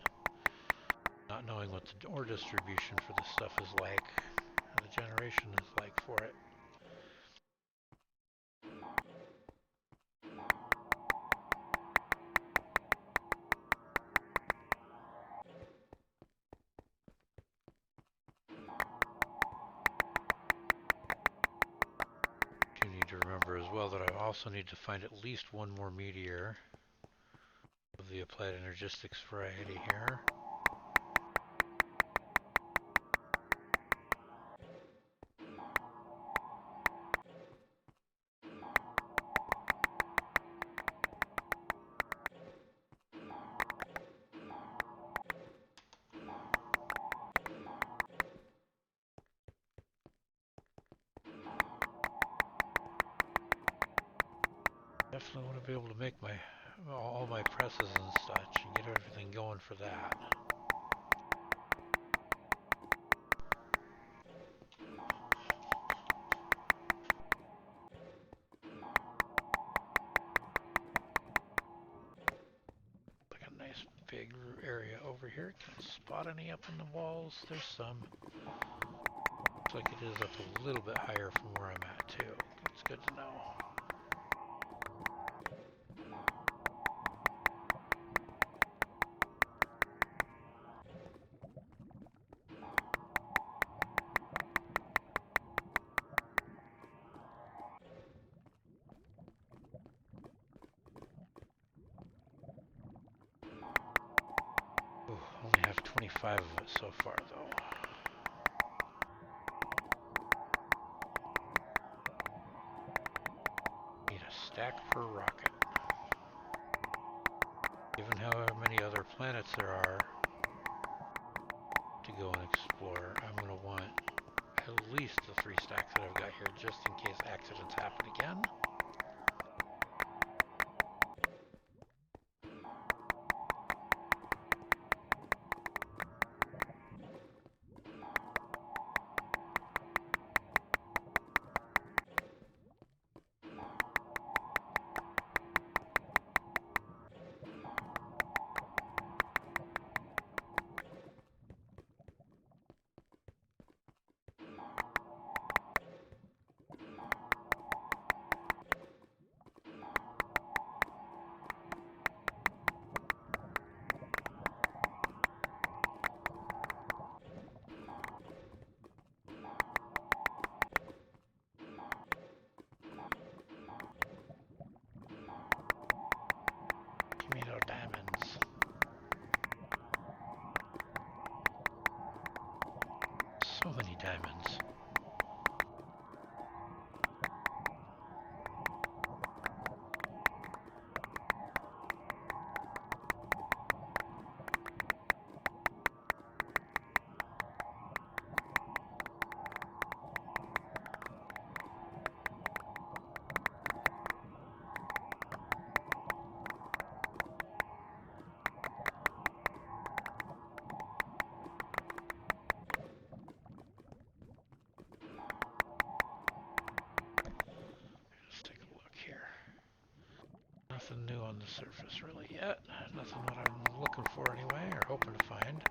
S1: not knowing what the ore distribution for this stuff is like, and the generation is like for it. You need to remember as well that I also need to find at least one more meteor of the applied energistics variety here. Definitely want to be able to make all my presses and such and get everything going for that. Like a nice big area over here. Can I spot any up in the walls? There's some. Looks like it is up a little bit higher from where I'm at too. That's good to know. Ooh, only have 25 of it so far though. Need a stack per rocket. Given how many other planets there are to go and explore, I'm going to want at least the 3 stacks that I've got here just in case accidents happen again. surface really yet. Nothing that I'm looking for anyway, or hoping to find.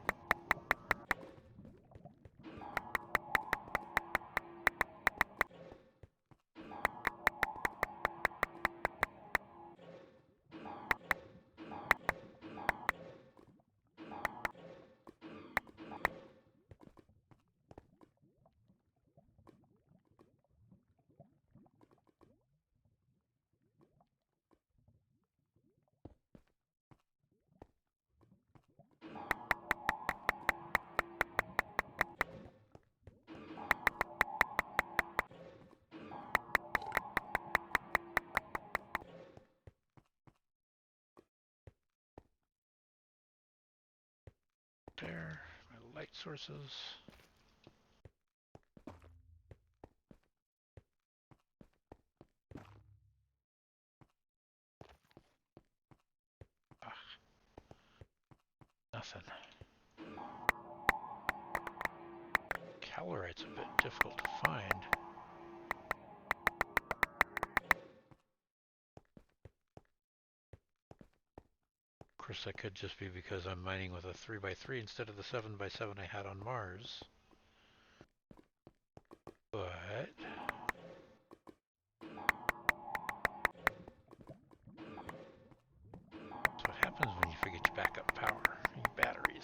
S1: There, my light sources. Ah, nothing. Calorite's a bit difficult to find. Of course, that could just be because I'm mining with a 3x3 instead of the 7x7 I had on Mars. But that's what happens when you forget your backup power, your batteries.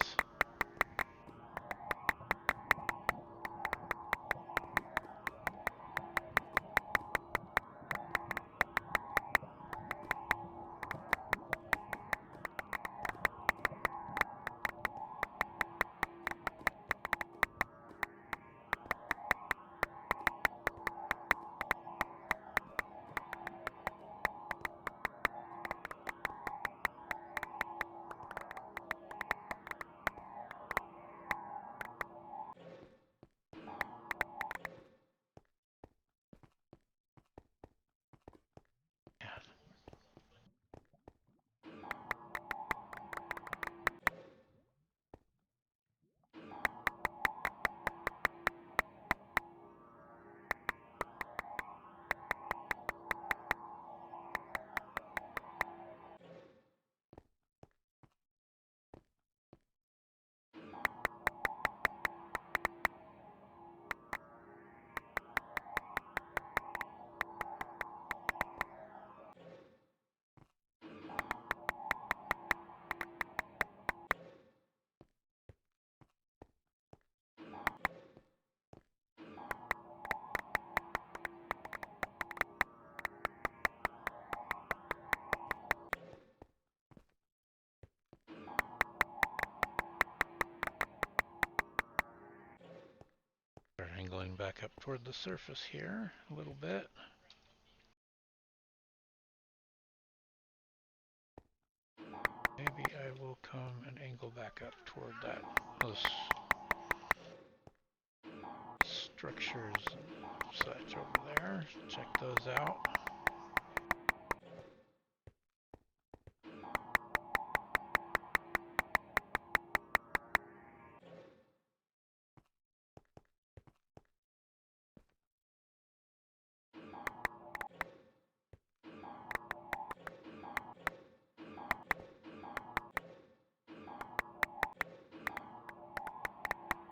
S1: Start angling back up toward the surface here a little bit. Maybe I will come and angle back up toward those structures and such over there. Check those out.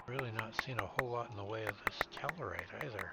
S1: Really not seeing a whole lot in the way of this calorite either.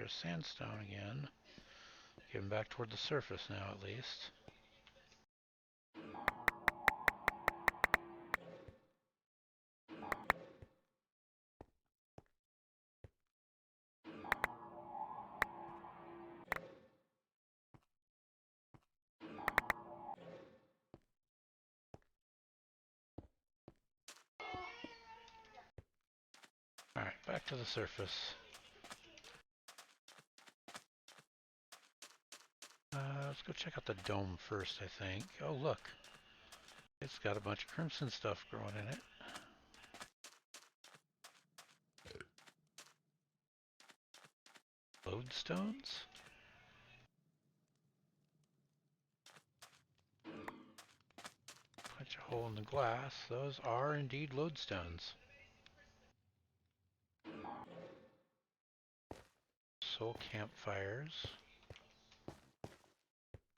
S1: there's sandstone again. Getting back toward the surface now, at least. Alright, back to the surface. Let's go check out the dome first, I think. Oh, look. It's got a bunch of crimson stuff growing in it. Lodestones? Punch a hole in the glass. Those are indeed lodestones. Soul campfires.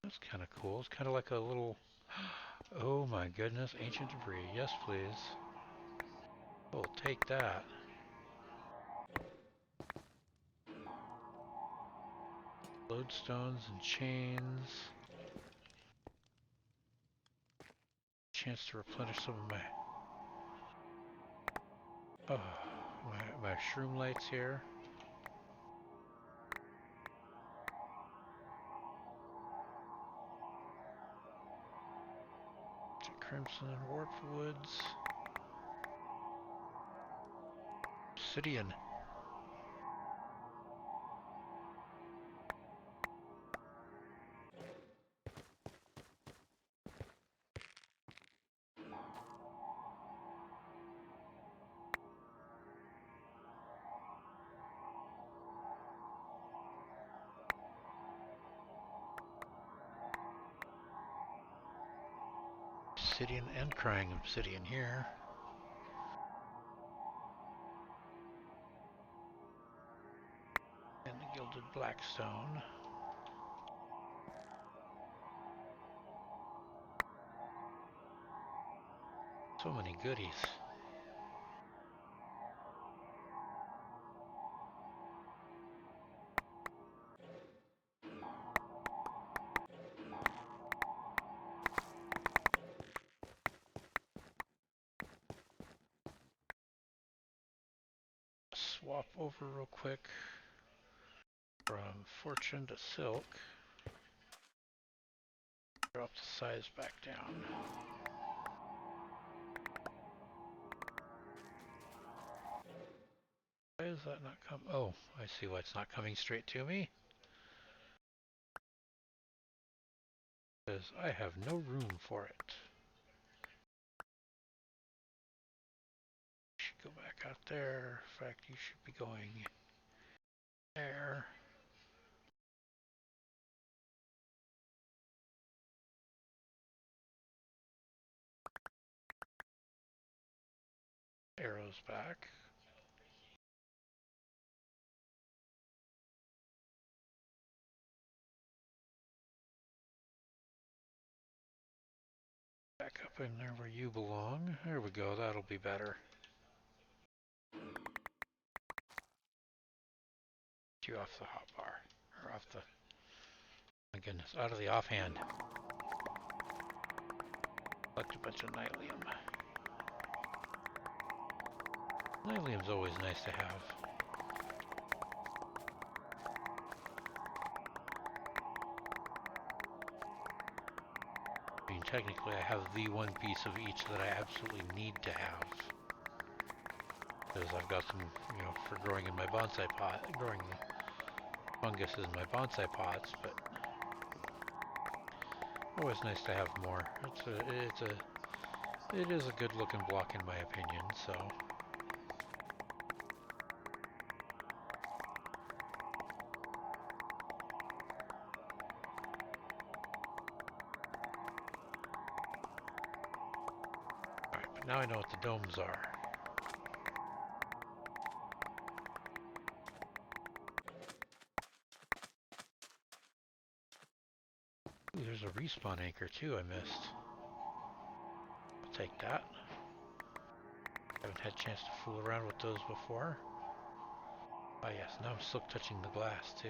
S1: That's kind of cool. It's kind of like a little... Oh my goodness, ancient debris. Yes, please. We'll take that. Lodestones and chains. Chance to replenish some of my... Oh, my shroom lights here. Crimson and warp woods. Obsidian. Obsidian and crying obsidian here. And the gilded blackstone. So many goodies. Swap over real quick from fortune to silk. Drop the size back down. Why is that not come? Oh, I see why it's not coming straight to me. Because I have no room for it. You should go back out there. In fact, you should be going there. Arrows back. Back up in there where you belong. There we go, that'll be better. Get you off the hotbar. Or off the... My goodness, out of the offhand. Collect a bunch of nylium. Nylium's always nice to have. I mean, technically I have the one piece of each that I absolutely need to have. Because I've got some, you know, for growing in my bonsai pot, growing the fungus in my bonsai pots, but always nice to have more. It is a good looking block in my opinion, so. Alright, but now I know what the domes are. Ooh, there's a respawn anchor too I missed. I'll take that. Haven't had a chance to fool around with those before. Ah yes, now I'm still touching the glass too.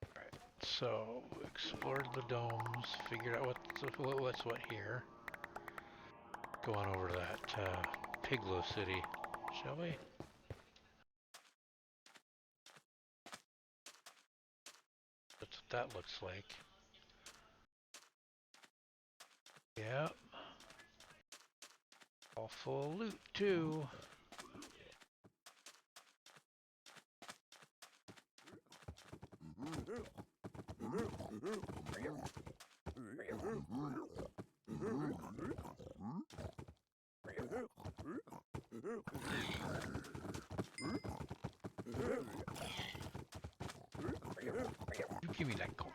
S1: Alright, so explored the domes, figured out what's what here. Go on over to that Piglo City, shall we? That's what that looks like. Yep. All full of loot too. You give me that coin.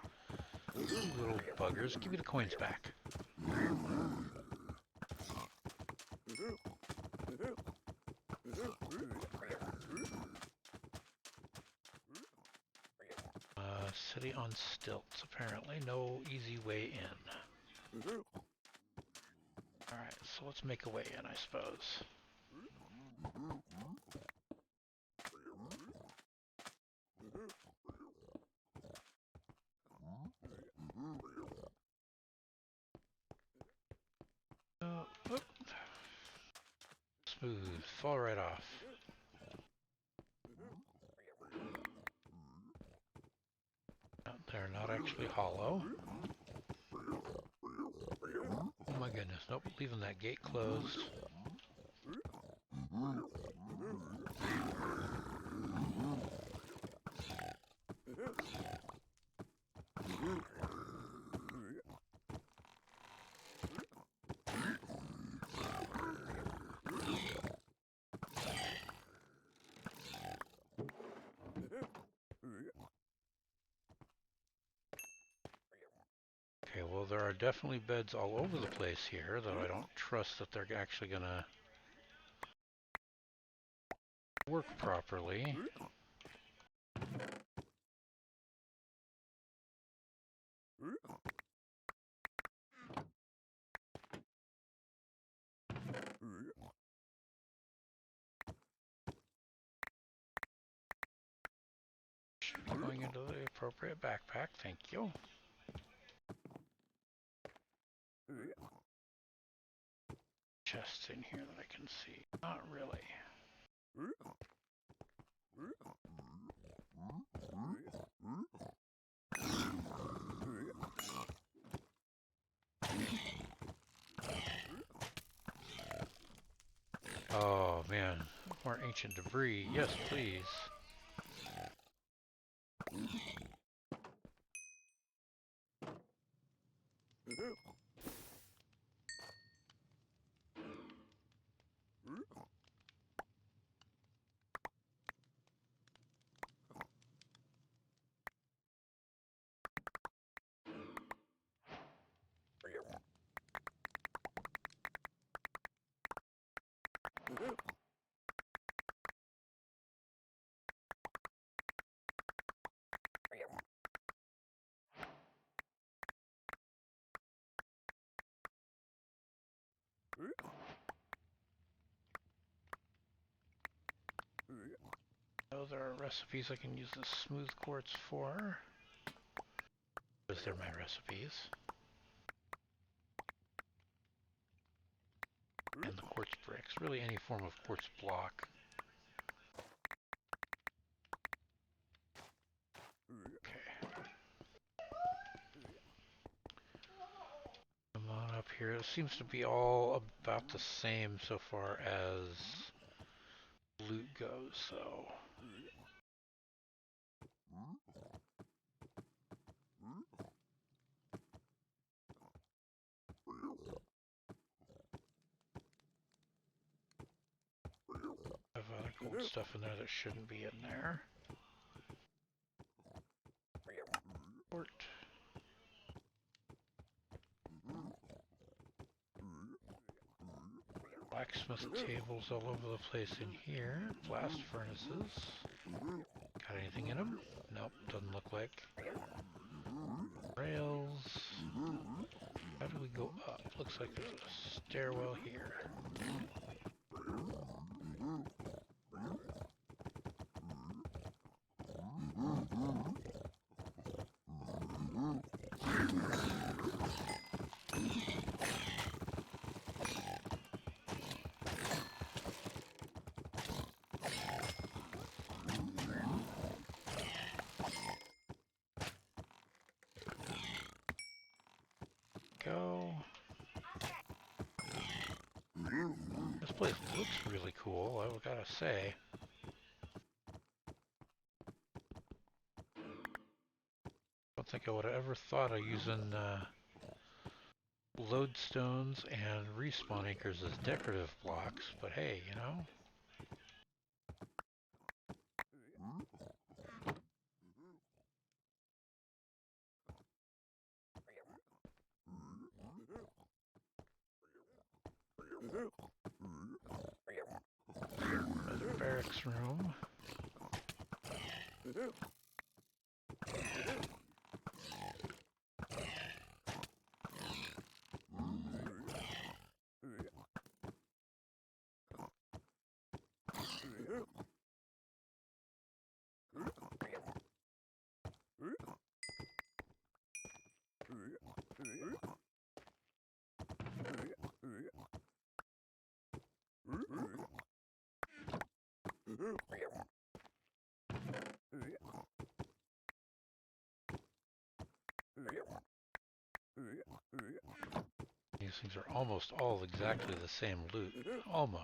S1: Little buggers, give me the coins back. City on stilts, apparently. No easy way in. Alright, so let's make a way in, I suppose. Whoop. Smooth, fall right off. They're not actually hollow. Oh my goodness, nope, leaving that gate closed. Okay, well there are definitely beds all over the place here, though I don't trust that they're actually gonna work properly. Should be going into the appropriate backpack, thank you. Chests in here that I can see. Not really. Oh man, more ancient debris. Yes, please. So there are recipes I can use this smooth quartz for. Because they're my recipes. And the quartz bricks, really any form of quartz block. Okay. Come on up here. It seems to be all about the same so far as loot goes, so... I have other gold stuff in there that shouldn't be in there. Port. Blacksmith tables all over the place in here. Blast furnaces. Got anything in them? Nope, doesn't look like. Rails. looks like there's a stairwell here. Go. This place looks really cool, I gotta say. I don't think I would have ever thought of using lodestones and respawn anchors as decorative blocks, but hey, you know. Another barracks room. These things are almost all exactly the same loot. Almost.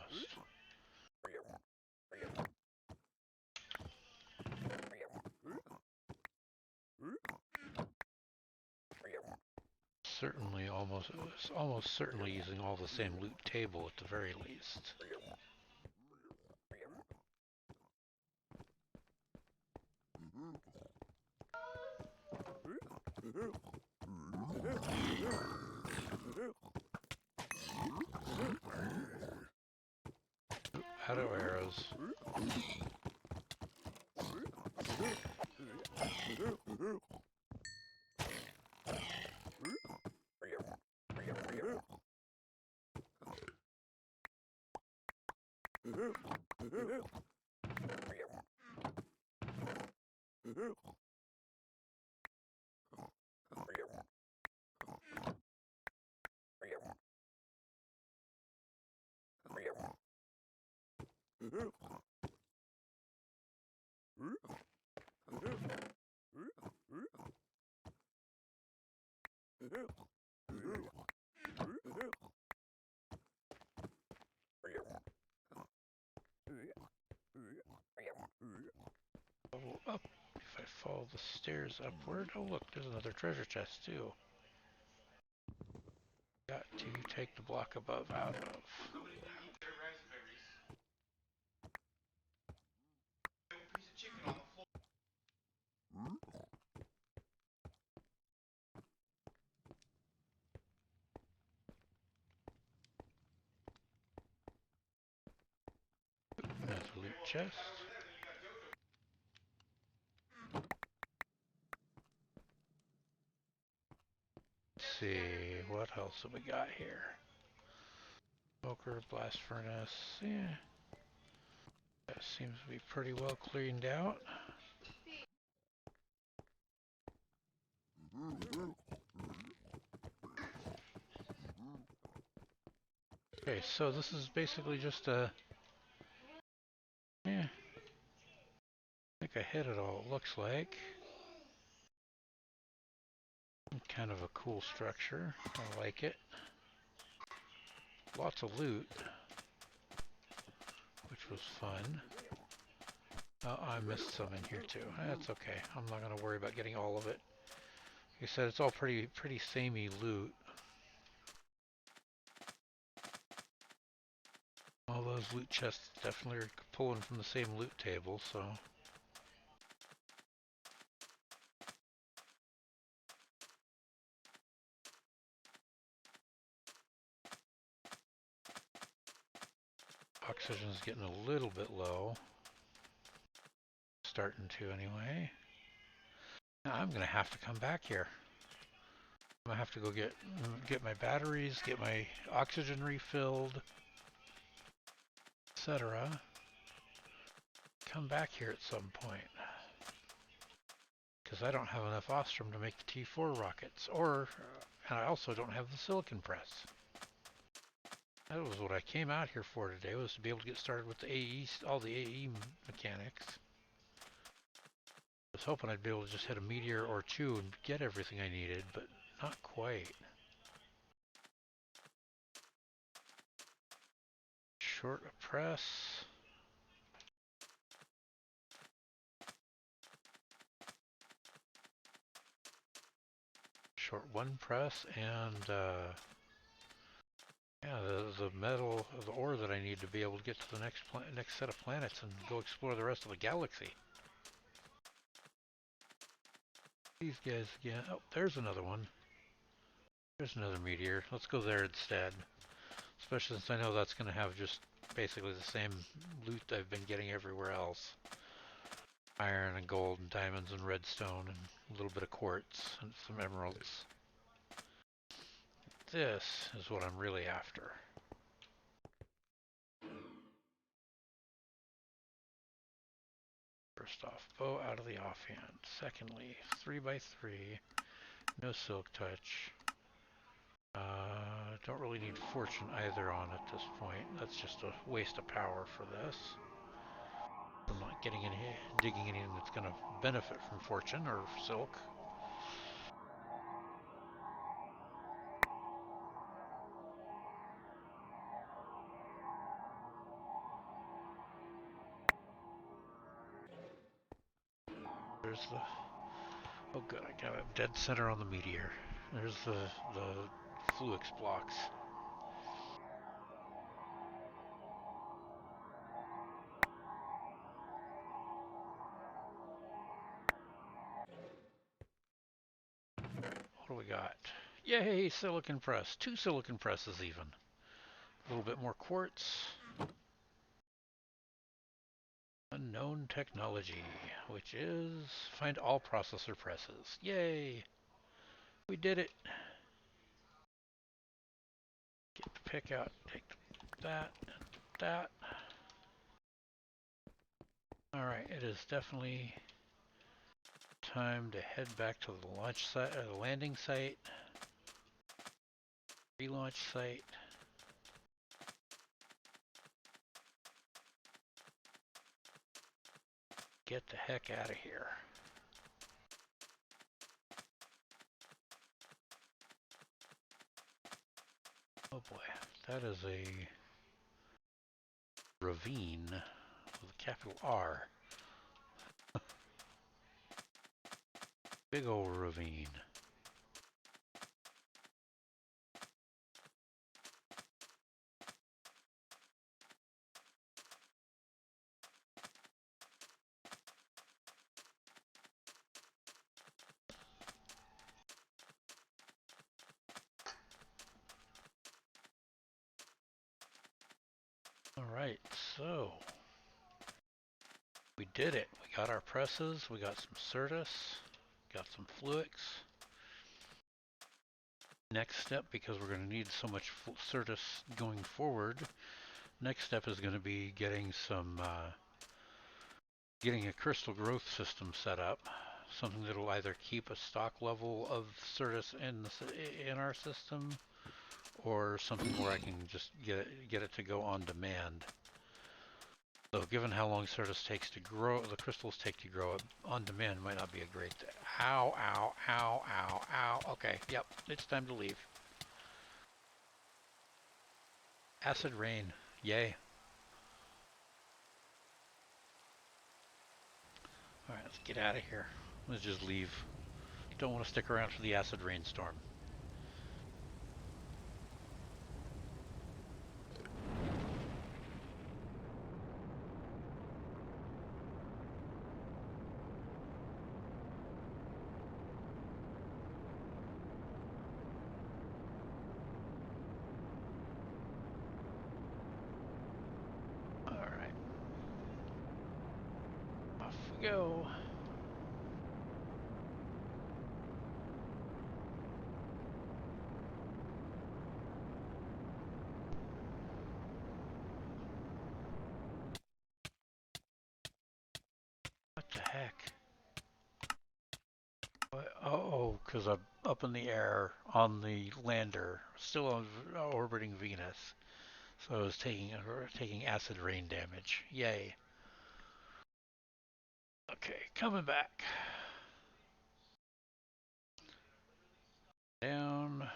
S1: Certainly almost certainly using all the same loot table at the very least. Out of arrows. Level up. If I follow the stairs upward, oh look, there's another treasure chest too. Got to take the block above out of. Another loot chest. Let's see, what else have we got here? Smoker, blast furnace, yeah. That seems to be pretty well cleaned out. Okay, so this is basically just a... yeah. I think I hit it all, it looks like. Kind of a cool structure. I like it. Lots of loot, which was fun. Oh, I missed some in here too. That's okay. I'm not going to worry about getting all of it. Like I said, it's all pretty samey loot. All those loot chests definitely are pulling from the same loot table, so... Oxygen's getting a little bit low. Starting to anyway. Now I'm going to have to come back here. I'm gonna have to go get my batteries, get my oxygen refilled, etc. Come back here at some point. Because I don't have enough ostrom to make the T4 rockets, and I also don't have the silicon press. That was what I came out here for today, was to be able to get started with the AE, all the AE mechanics. I was hoping I'd be able to just hit a meteor or two and get everything I needed, but not quite. Short a press. Short one press, and yeah, the metal, the ore that I need to be able to get to the next set of planets and go explore the rest of the galaxy. These guys again. Oh, there's another one. There's another meteor. Let's go there instead. Especially since I know that's going to have just basically the same loot I've been getting everywhere else. Iron and gold and diamonds and redstone and a little bit of quartz and some emeralds. This is what I'm really after. First off, bow out of the offhand. Secondly, 3x3, no silk touch. Don't really need fortune either on at this point. That's just a waste of power for this. I'm not getting any, digging anything that's going to benefit from fortune or silk. There's the, oh good, I got a dead center on the meteor. There's the fluix blocks. What do we got? Yay, silicon press. 2 silicon presses even. A little bit more quartz. Unknown technology, which is find all processor presses. Yay! We did it. Get the pick out, take that and that. Alright, it is definitely time to head back to the launch site, or the landing site. Relaunch site. Get the heck out of here. Oh boy, that is a ravine with a capital R. Big old ravine. Alright, so we did it. We got our presses, we got some Certus, got some Fluix. Next step, because we're going to need so much Certus going forward, next step is going to be getting getting a crystal growth system set up. Something that will either keep a stock level of Certus in our system, or something where I can just get it to go on demand. So given how long Certus takes to grow, the crystals take to grow, on demand might not be a great thing. Ow, ow, ow, ow, ow. Okay, yep, it's time to leave. Acid rain, yay. Alright, let's get out of here. Let's just leave. Don't want to stick around for the acid rainstorm. Alright. Off we go. What the heck? Oh, because I'm up in the air on the lander, still orbiting Venus. So I was taking acid rain damage. Yay. Okay, coming back. Down.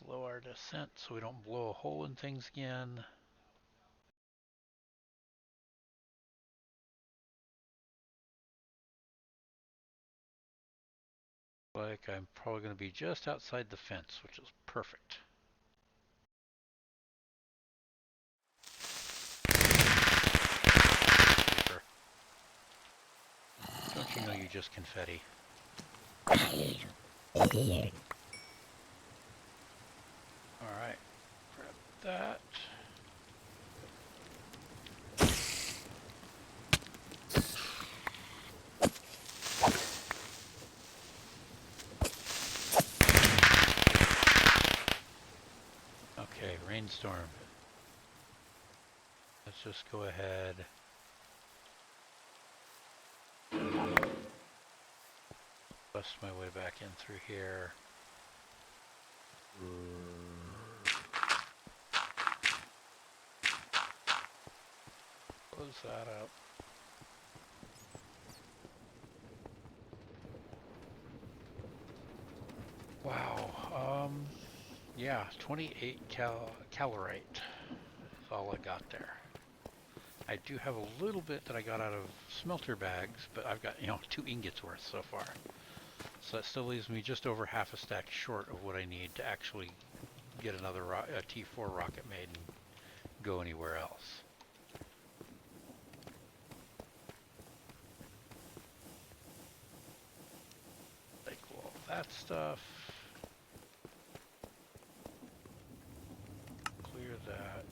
S1: Slow our descent so we don't blow a hole in things again. Like I'm probably going to be just outside the fence, which is perfect. Don't you know you just confetti? Alright, grab that. Okay, rainstorm. Let's just go ahead. Bust my way back in through here. Close that up. Wow. Yeah, 28 calorite is all I got there. I do have a little bit that I got out of smelter bags, but I've got, 2 ingots worth so far. So that still leaves me just over half a stack short of what I need to actually get another T4 rocket made and go anywhere else. Take all that stuff. Clear that.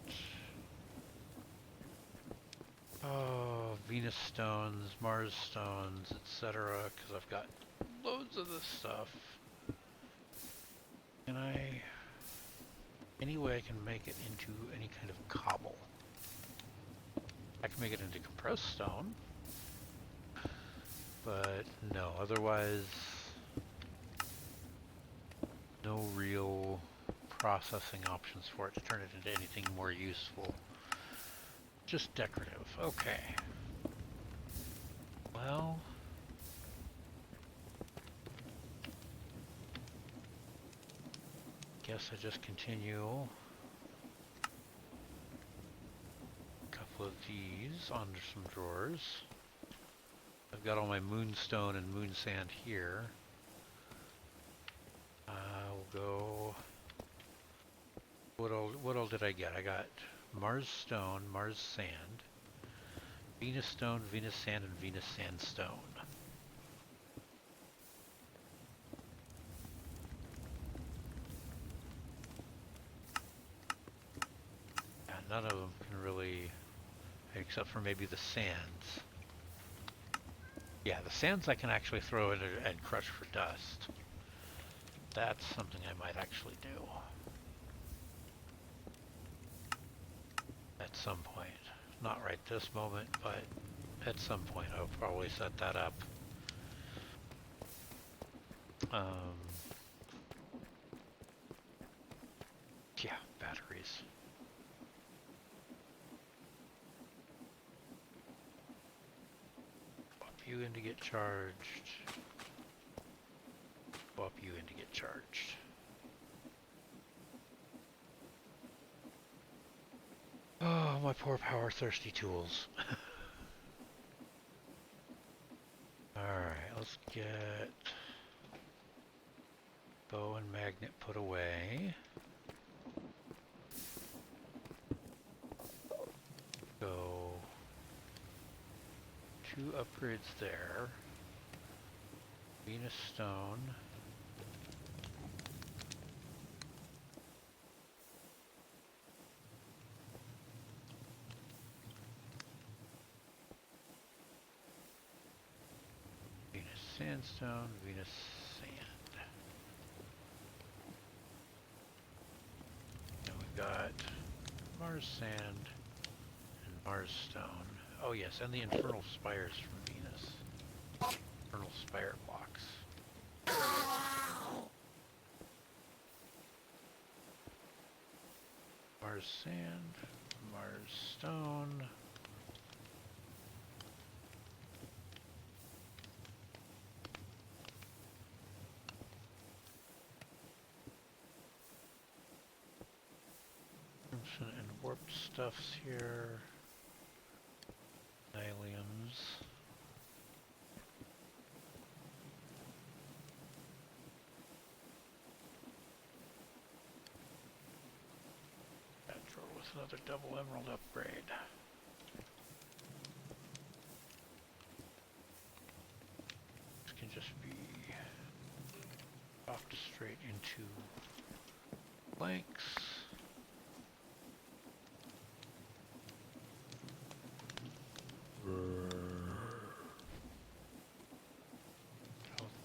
S1: Oh, Venus stones, Mars stones, etc. Because I've got loads of this stuff. Can I... Any way I can make it into any kind of cobble? I can make it into compressed stone. But no, otherwise no real processing options for it to turn it into anything more useful. Just decorative. Okay. Well, guess I just continue a couple of these onto some drawers. I've got all my moonstone and moon sand here. I'll go... What all did I get? I got Mars stone, Mars sand, Venus stone, Venus sand, and Venus sandstone. And none of them can really, except for maybe the sands. Yeah, the sands I can actually throw in and crush for dust. That's something I might actually do. At some point. Not right this moment, but at some point I'll probably set that up. Yeah, batteries. Swap you in to get charged. Swap you in to get charged. Oh, my poor power-thirsty tools. Alright, let's get bow and magnet put away. Go 2 upgrades there. Venus stone. Venus sandstone, Venus sand. And we've got Mars sand, and Mars stone. Oh yes, and the infernal spires from Venus. Infernal spire blocks. Mars sand, Mars stone. And warped stuffs here. Nyliums. Petrol with another double emerald upgrade. This can just be chopped straight into planks.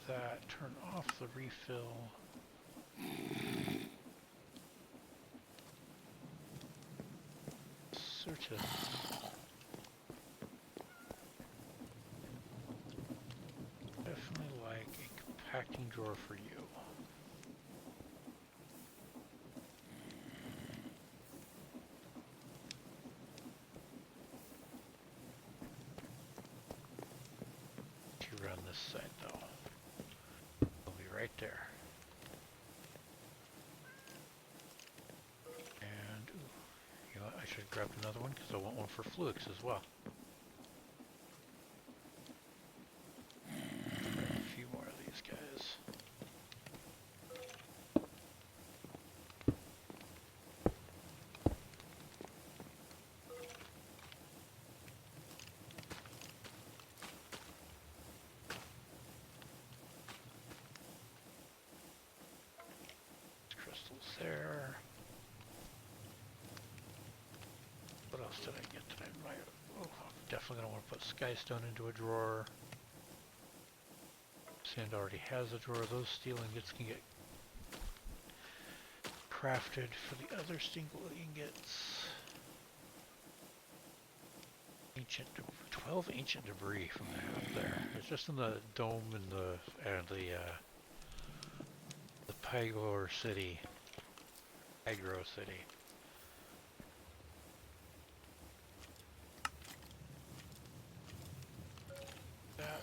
S1: That, turn off the refill. Certain. Definitely like a compacting drawer for you. To run this side though. Right there. And, ooh, you know what, I should have grabbed another one because I want one for Fluix as well. Grab a few more of these guys. There. What else did I get tonight? Oh, definitely gonna want to put Skystone into a drawer. Sand already has a drawer. Those steel ingots can get crafted for the other steel ingots. Ancient 12 ancient debris from up there. It's just in the dome and the Pygor City. Agro City. That.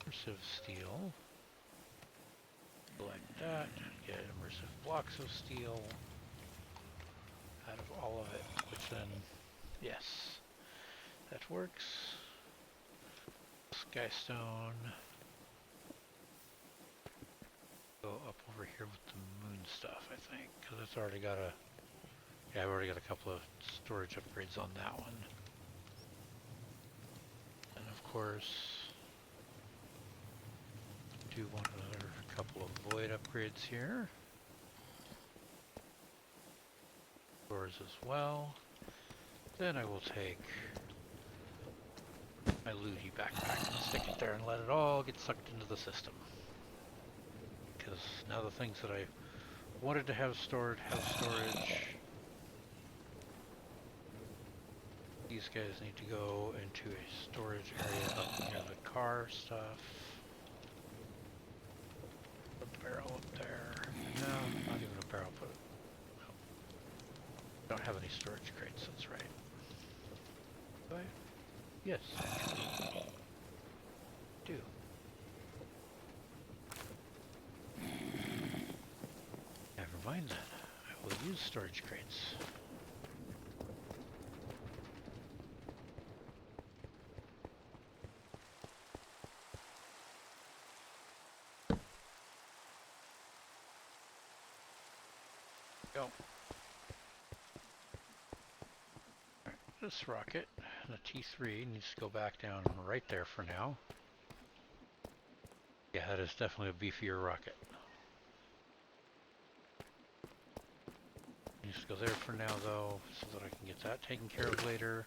S1: Immersive steel. Like that. Get immersive blocks of steel out of all of it, which then, yes, that works. Skystone. Go up over here with the moon stuff, I think, because it's already got a, yeah, I've already got a couple of storage upgrades on that one. And of course, do want another couple of void upgrades here. Doors as well. Then I will take my Looty backpack and stick it there and let it all get sucked into the system. Because now the things that I wanted to have stored have storage. These guys need to go into a storage area up near the car stuff. A barrel up there. No, not even a barrel, but no. Don't have any storage crates, that's right. Do I? Yes. Do. Never mind then. I will use storage crates. Go. Right, this rocket, the T3, needs to go back down right there for now. Yeah, that is definitely a beefier rocket. Needs to go there for now though, so that I can get that taken care of later.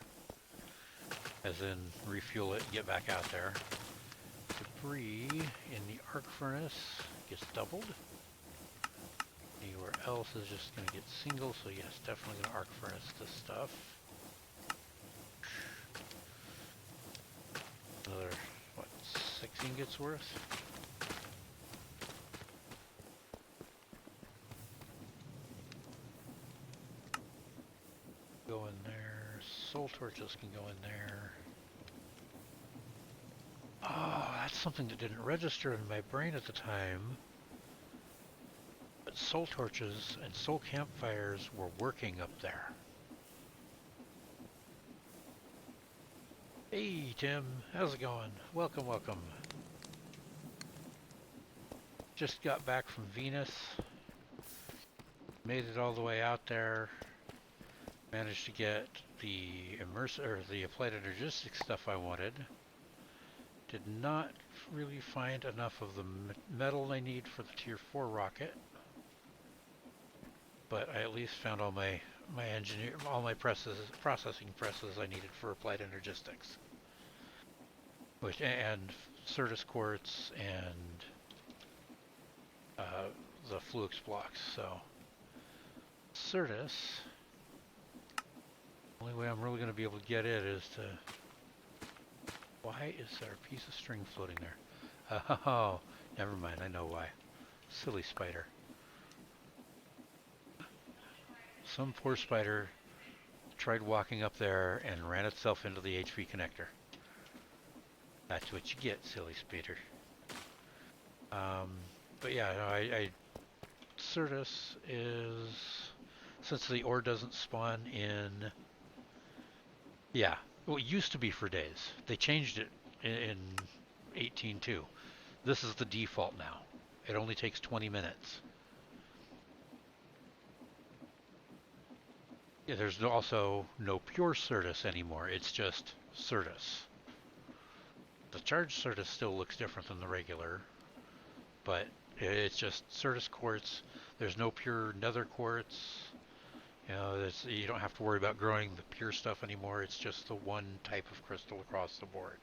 S1: As in, refuel it and get back out there. Debris in the arc furnace gets doubled. else is just going to get single, so yes, definitely going to arc furnace this stuff. Another, what, 6 ingots worth? Go in there. Soul torches can go in there. Oh, that's something that didn't register in my brain at the time. But soul torches and soul campfires were working up there. Hey Tim, how's it going? Welcome, welcome. Just got back from Venus. Made it all the way out there. Managed to get the the applied energistics stuff I wanted. Did not really find enough of the metal I need for the tier 4 rocket. But I at least found all my processing presses I needed for applied energistics. And Certus quartz and the Fluix blocks. So Certus, only way I'm really going to be able to get it is to. Why is there a piece of string floating there? Oh, never mind. I know why. Silly spider. Some poor spider tried walking up there and ran itself into the HV connector. That's what you get, silly spider. But yeah, no, Certus is, since the ore doesn't spawn in, yeah, well, it used to be for days. They changed it in 18.2. This is the default now. It only takes 20 minutes. Yeah, there's also no pure Certus anymore. It's just Certus. The charged Certus still looks different than the regular, but it's just Certus quartz. There's no pure nether quartz. You know, you don't have to worry about growing the pure stuff anymore. It's just the one type of crystal across the board.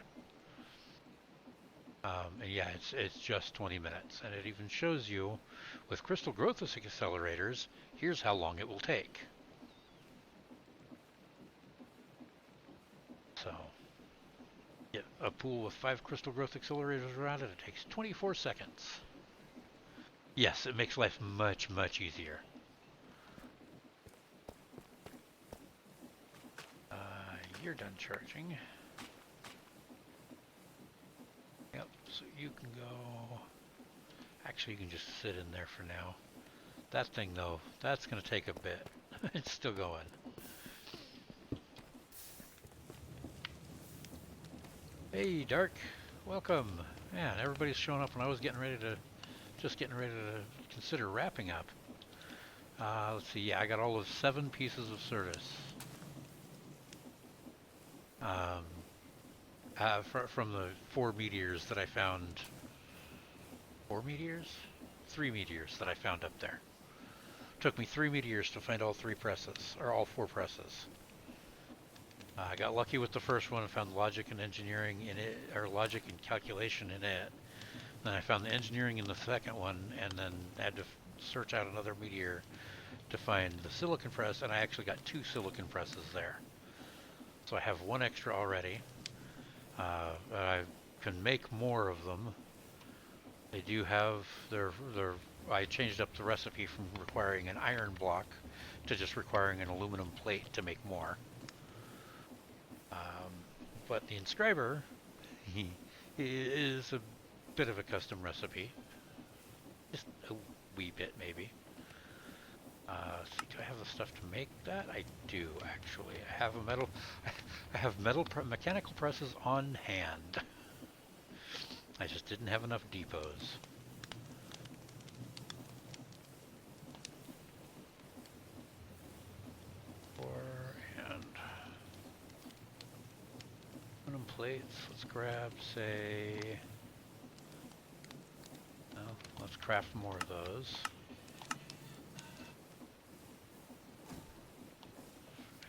S1: And yeah, it's just 20 minutes, and it even shows you with crystal growth accelerators. Here's how long it will take. So, get a pool with 5 crystal growth accelerators around it. It takes 24 seconds. Yes, it makes life much, much easier. You're done charging. Yep, so you can go. Actually, you can just sit in there for now. That thing, though, that's going to take a bit. It's still going. Hey, Dark. Welcome. Man, everybody's showing up when I was just getting ready to consider wrapping up. Let's see. Yeah, I got all of 7 pieces of Certus. From the 4 meteors that I found. 4 meteors? 3 meteors that I found up there. Took me 3 meteors to find all 3 presses, or all 4 presses. I got lucky with the first one and found logic and engineering in it, or logic and calculation in it. Then I found the engineering in the second one, and then had to search out another meteor to find the silicon press, and I actually got 2 silicon presses there. So I have 1 extra already. I can make more of them. They do have I changed up the recipe from requiring an iron block to just requiring an aluminum plate to make more. But the inscriber, he is a bit of a custom recipe. Just a wee bit, maybe. See, do I have the stuff to make that? I do, actually. I have mechanical presses on hand. I just didn't have enough depots. And aluminum plates. Let's grab, say. Well, let's craft more of those.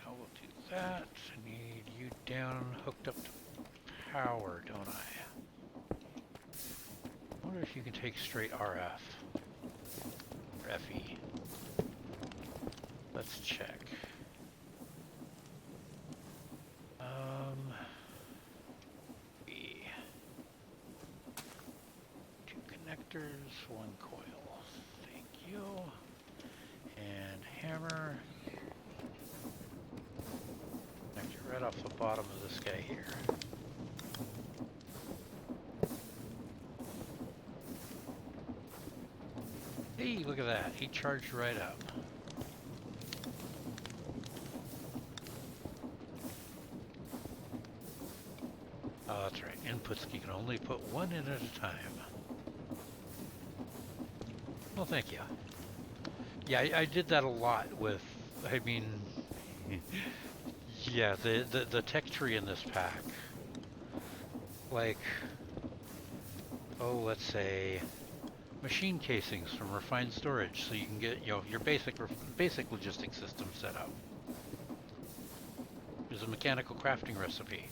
S1: Now we'll do that. I need you down, hooked up to power, don't I? I wonder if you can take straight RF or FE. let's check. B. 2 connectors, 1 coil. Thank you. And hammer. Connect it right off the bottom of this guy here. Hey, look at that. He charged right up. Oh, that's right. Inputs, you can only put one in at a time. Well, thank you. Yeah, I did that a lot with, I mean, yeah, the tech tree in this pack. Like, oh, let's say, machine casings from refined storage, so you can get, you know, your basic logistics system set up. There's a mechanical crafting recipe.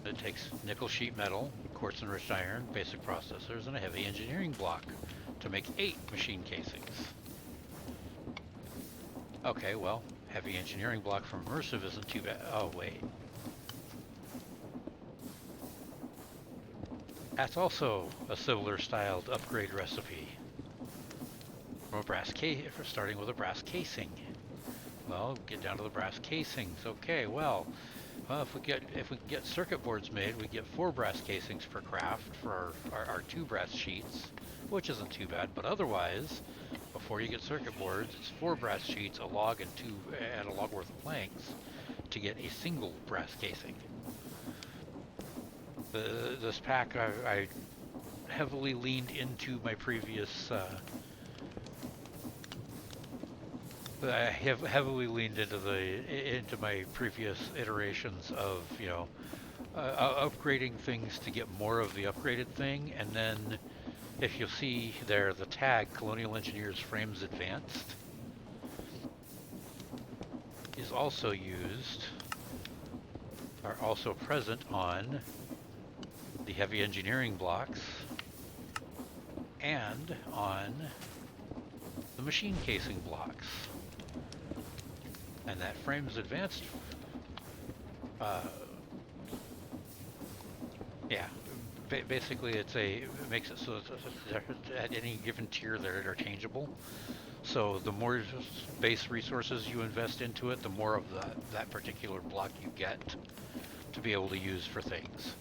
S1: It takes nickel sheet metal, quartz enriched iron, basic processors, and a heavy engineering block to make 8 machine casings. Okay, well, heavy engineering block from immersive isn't too bad. Oh, wait. That's also a similar styled upgrade recipe. From a brass case, starting with a brass casing. Well, get down to the brass casings. Okay, well, if we get circuit boards made, we get 4 brass casings per craft for our 2 brass sheets, which isn't too bad. But otherwise, before you get circuit boards, it's 4 brass sheets, a log, and a log worth of planks to get a single brass casing. This pack, I heavily leaned into my previous. I have heavily leaned into my previous iterations of, you know, upgrading things to get more of the upgraded thing, and then if you'll see there, the tag Colonial Engineers Frames Advanced is also used, are also present on the heavy engineering blocks and on the machine casing blocks. And that Frames Advanced, yeah, basically it makes it so that at any given tier they're interchangeable. So the more base resources you invest into it, the more of that particular block you get to be able to use for things.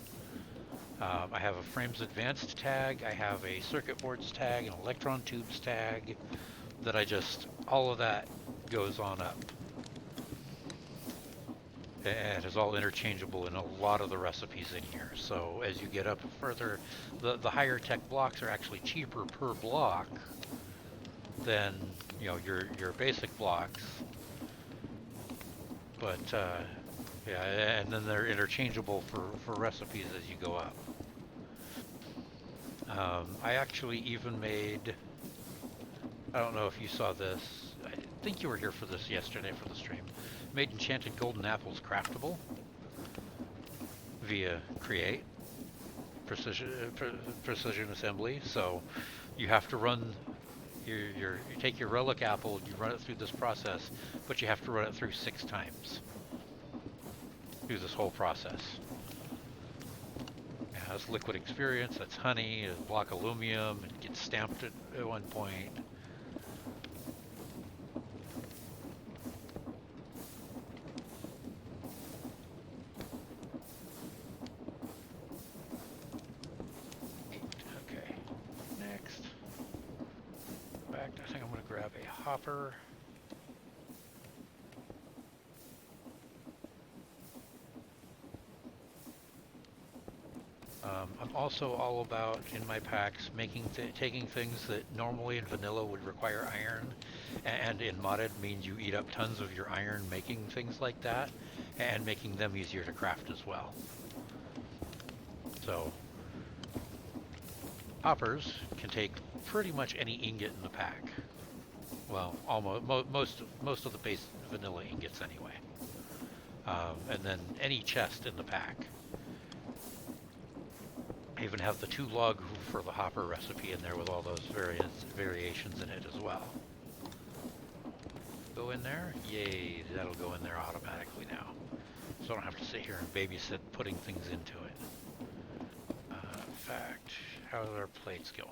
S1: I have a Frames Advanced tag, I have a circuit boards tag, an electron tubes tag, that all of that goes on up. And is all interchangeable in a lot of the recipes in here. So as you get up further, the higher tech blocks are actually cheaper per block than, you know, your basic blocks. But yeah, and then they're interchangeable for recipes as you go up. I actually even made, I don't know if you saw this, I think you were here for this yesterday for the stream, made enchanted golden apples craftable via create precision assembly. So you have to run you take your relic apple, you run it through this process, but you have to run it through 6 times through this whole process. It has liquid experience, that's honey, it's block aluminum, it gets stamped at one point. Okay, next. Back, I think I'm going to grab a hopper. I'm also all about, in my packs, taking things that normally in vanilla would require iron, and in modded means you eat up tons of your iron making things like that, and making them easier to craft as well. So, hoppers can take pretty much any ingot in the pack. Well, almost most of the base vanilla ingots anyway. And then any chest in the pack. I even have the 2 log for the hopper recipe in there with all those variations in it as well. go in there? Yay, that'll go in there automatically now. So I don't have to sit here and babysit putting things into it. In fact, how are our plates going?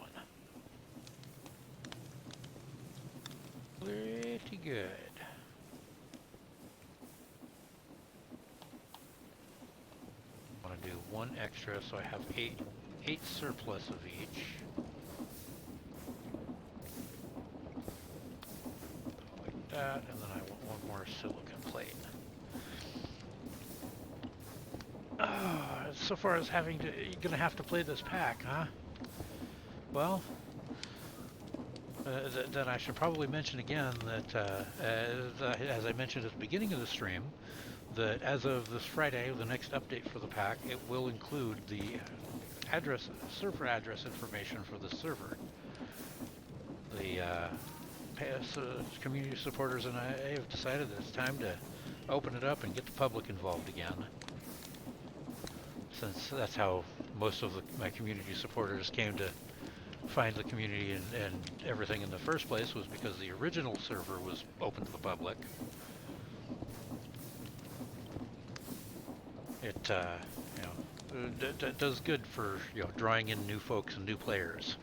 S1: Pretty good. I want to do one extra so I have eight surplus of each. Like that, and then I want one more silicon plate. So far as you're gonna have to play this pack, huh? Well, then I should probably mention again that, as I mentioned at the beginning of the stream, that as of this Friday, the next update for the pack, it will include the server address information for the server. The community supporters and I have decided that it's time to open it up and get the public involved again, since that's how most of my community supporters came to find the community and everything in the first place, was because the original server was open to the public. It does good for drawing in new folks and new players.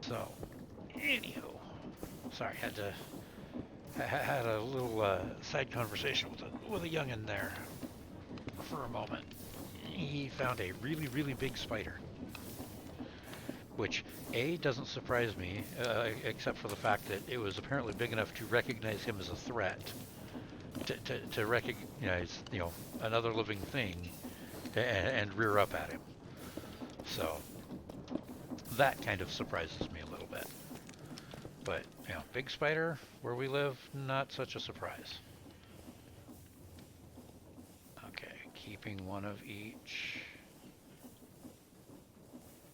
S1: So, anywho, sorry, had a little side conversation with a youngin' there for a moment. He found a really big spider, which doesn't surprise me, except for the fact that it was apparently big enough to recognize him as a threat, to recognize another living thing and rear up at him. So that kind of surprises me a little bit. But, big spider, where we live, not such a surprise. Okay, keeping one of each.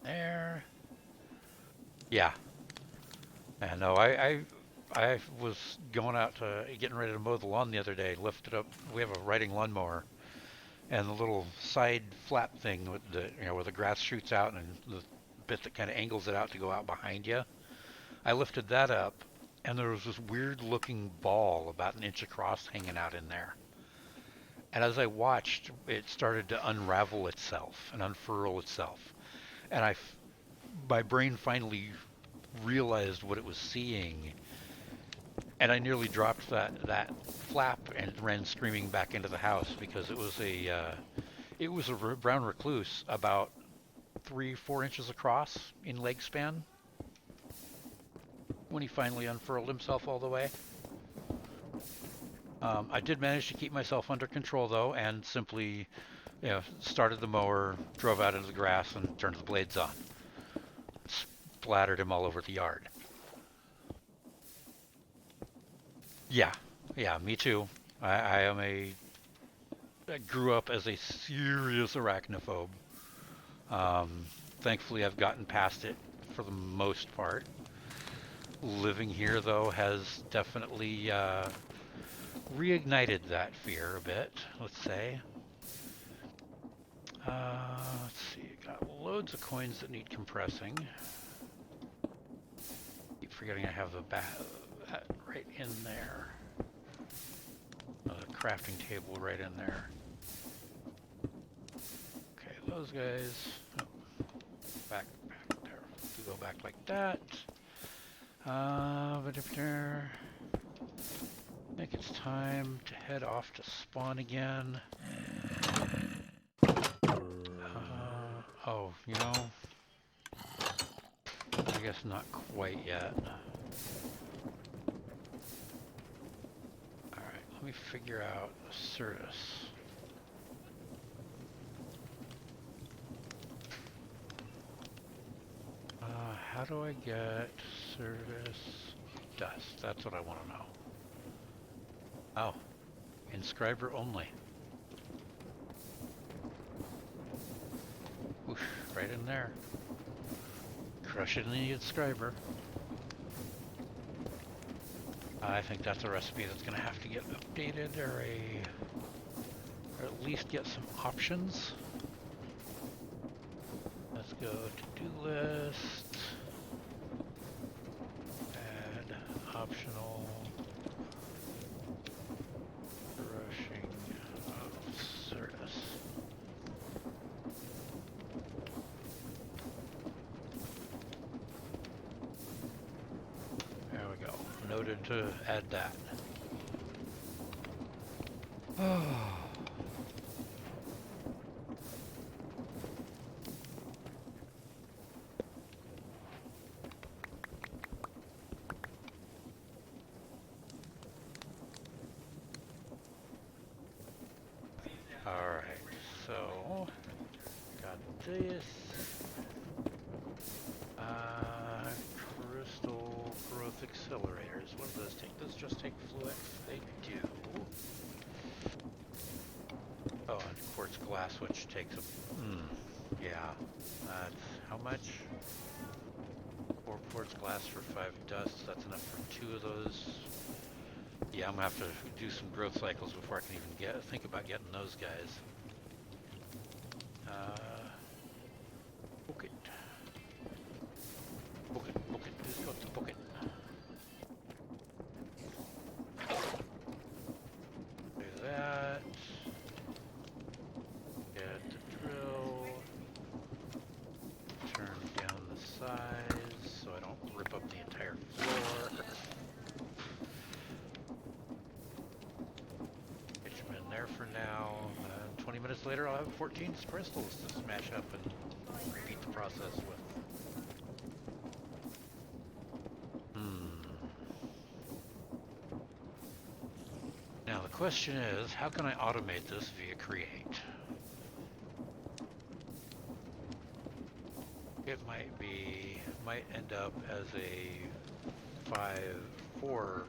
S1: There. Yeah. And no, I was going out getting ready to mow the lawn the other day, lifted up, we have a riding lawnmower, and the little side flap thing with where the grass shoots out and the bit that kind of angles it out to go out behind you. I lifted that up, and there was this weird looking ball about an inch across hanging out in there. And as I watched, it started to unravel itself and unfurl itself. And my brain finally realized what it was seeing, and I nearly dropped that flap and ran screaming back into the house, because it was a brown recluse about 3-4 inches across in leg span when he finally unfurled himself all the way. I did manage to keep myself under control though, and simply started the mower, drove out into the grass, and turned the blades on. Splattered him all over the yard. Yeah, me too. I grew up as a serious arachnophobe. Thankfully, I've gotten past it for the most part. Living here, though, has definitely reignited that fear a bit, let's say. Let's see, got loads of coins that need compressing. Keep forgetting I have the right in there. The crafting table right in there. Okay, those guys. Oh, back there. We go back like that. I think it's time to head off to spawn again. Oh, you know, I guess not quite yet. Alright, let me figure out Certus. How do I get Certus dust? That's what I want to know. Oh, inscriber only. Whoosh, right in there. Crushing the inscriber. I think that's a recipe that's going to have to get updated, or at least get some options. Let's go to-do list. Add optional crushing of Certus. There we go. Noted to add that. Oh. Alright, so got this. Crystal growth accelerators. What do those take? Those just take fluid? They do. Oh, and quartz glass, which takes a... yeah. That's how much? 4 quartz glass for 5 dusts. That's enough for 2 of those. Yeah, I'm gonna have to do some growth cycles before I can even think about getting those guys. Book it. Book it, book it. Just go to book it. Do that. Get the drill. Turn down the size so I don't rip up the entire floor. Get them in there for now. 20 minutes later I'll have 14 crystals to smash up and repeat the process with. Now the question is, how can I automate this via create? It might end up as a 4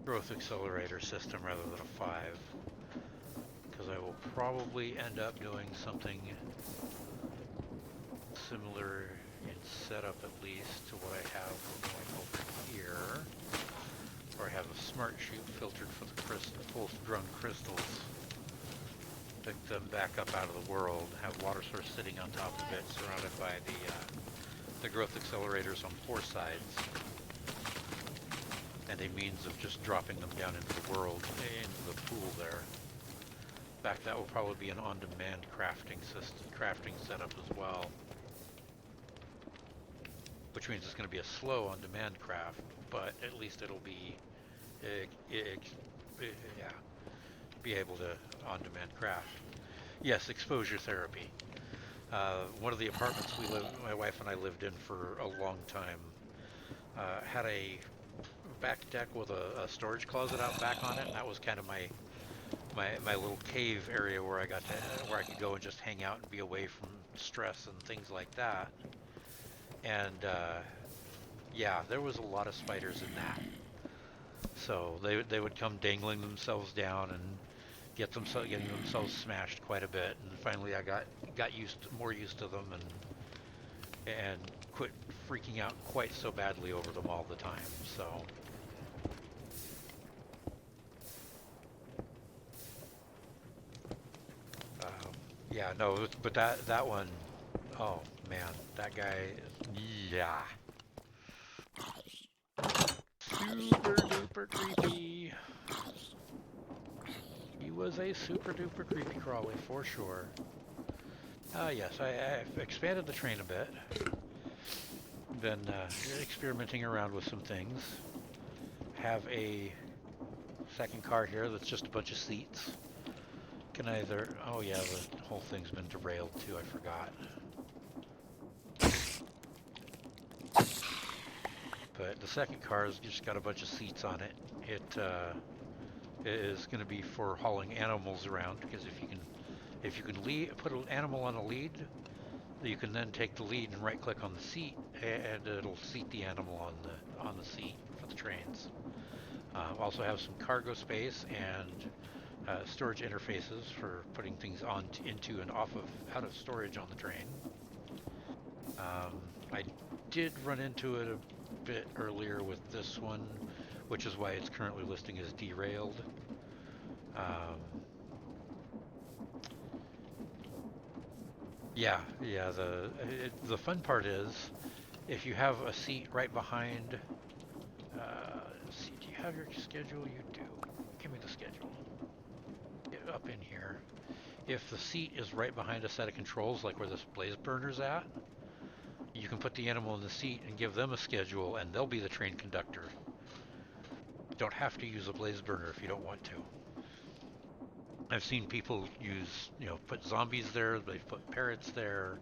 S1: growth accelerator system rather than a 5. Because I will probably end up doing something similar in setup, at least, to what I have going over here. Where I have a smart chute filtered for the full drunk crystals. Pick them back up out of the world, have water source sitting on top of it, surrounded by the growth accelerators on 4 sides, and a means of just dropping them down into the world, into the pool there. In fact, that will probably be an on-demand crafting setup as well, which means it's going to be a slow on-demand craft, but at least it'll be, be able to on-demand craft. Yes, exposure therapy. One of the apartments my wife and I lived in for a long time, had a back deck with a storage closet out back on it, and that was kind of my little cave area where I could go and just hang out and be away from stress and things like that. And yeah, there was a lot of spiders in that. So they would come dangling themselves down and getting themselves smashed quite a bit. And finally, I got more used to them and quit freaking out quite so badly over them all the time. So. Yeah, no, but that one, oh man, that guy, yeah. Super duper creepy. He was a super duper creepy crawly for sure. Yes, I've expanded the train a bit. Been experimenting around with some things. Have a Second car here that's just a bunch of seats. Can either, oh yeah, the whole thing's been derailed too, I forgot. But the second car has just got a bunch of seats on it. It is going to be for hauling animals around because if you can put an animal on a lead, you can then take the lead and right click on the seat and it'll seat the animal on the seat for the trains. Also have some cargo space and storage interfaces for putting things into and off of out of storage on the train. I did run into it a bit earlier with this one, which is why it's currently listing as derailed. Um, yeah. The fun part is if you have a seat right behind. See, do you have your schedule? You do. Give me the schedule. Get up in here. If the seat is right behind a set of controls, like where this blaze burner's at, you can put the animal in the seat and give them a schedule, and they'll be the train conductor. You don't have to use a blaze burner if you don't want to. I've seen people put zombies there. They've put parrots there.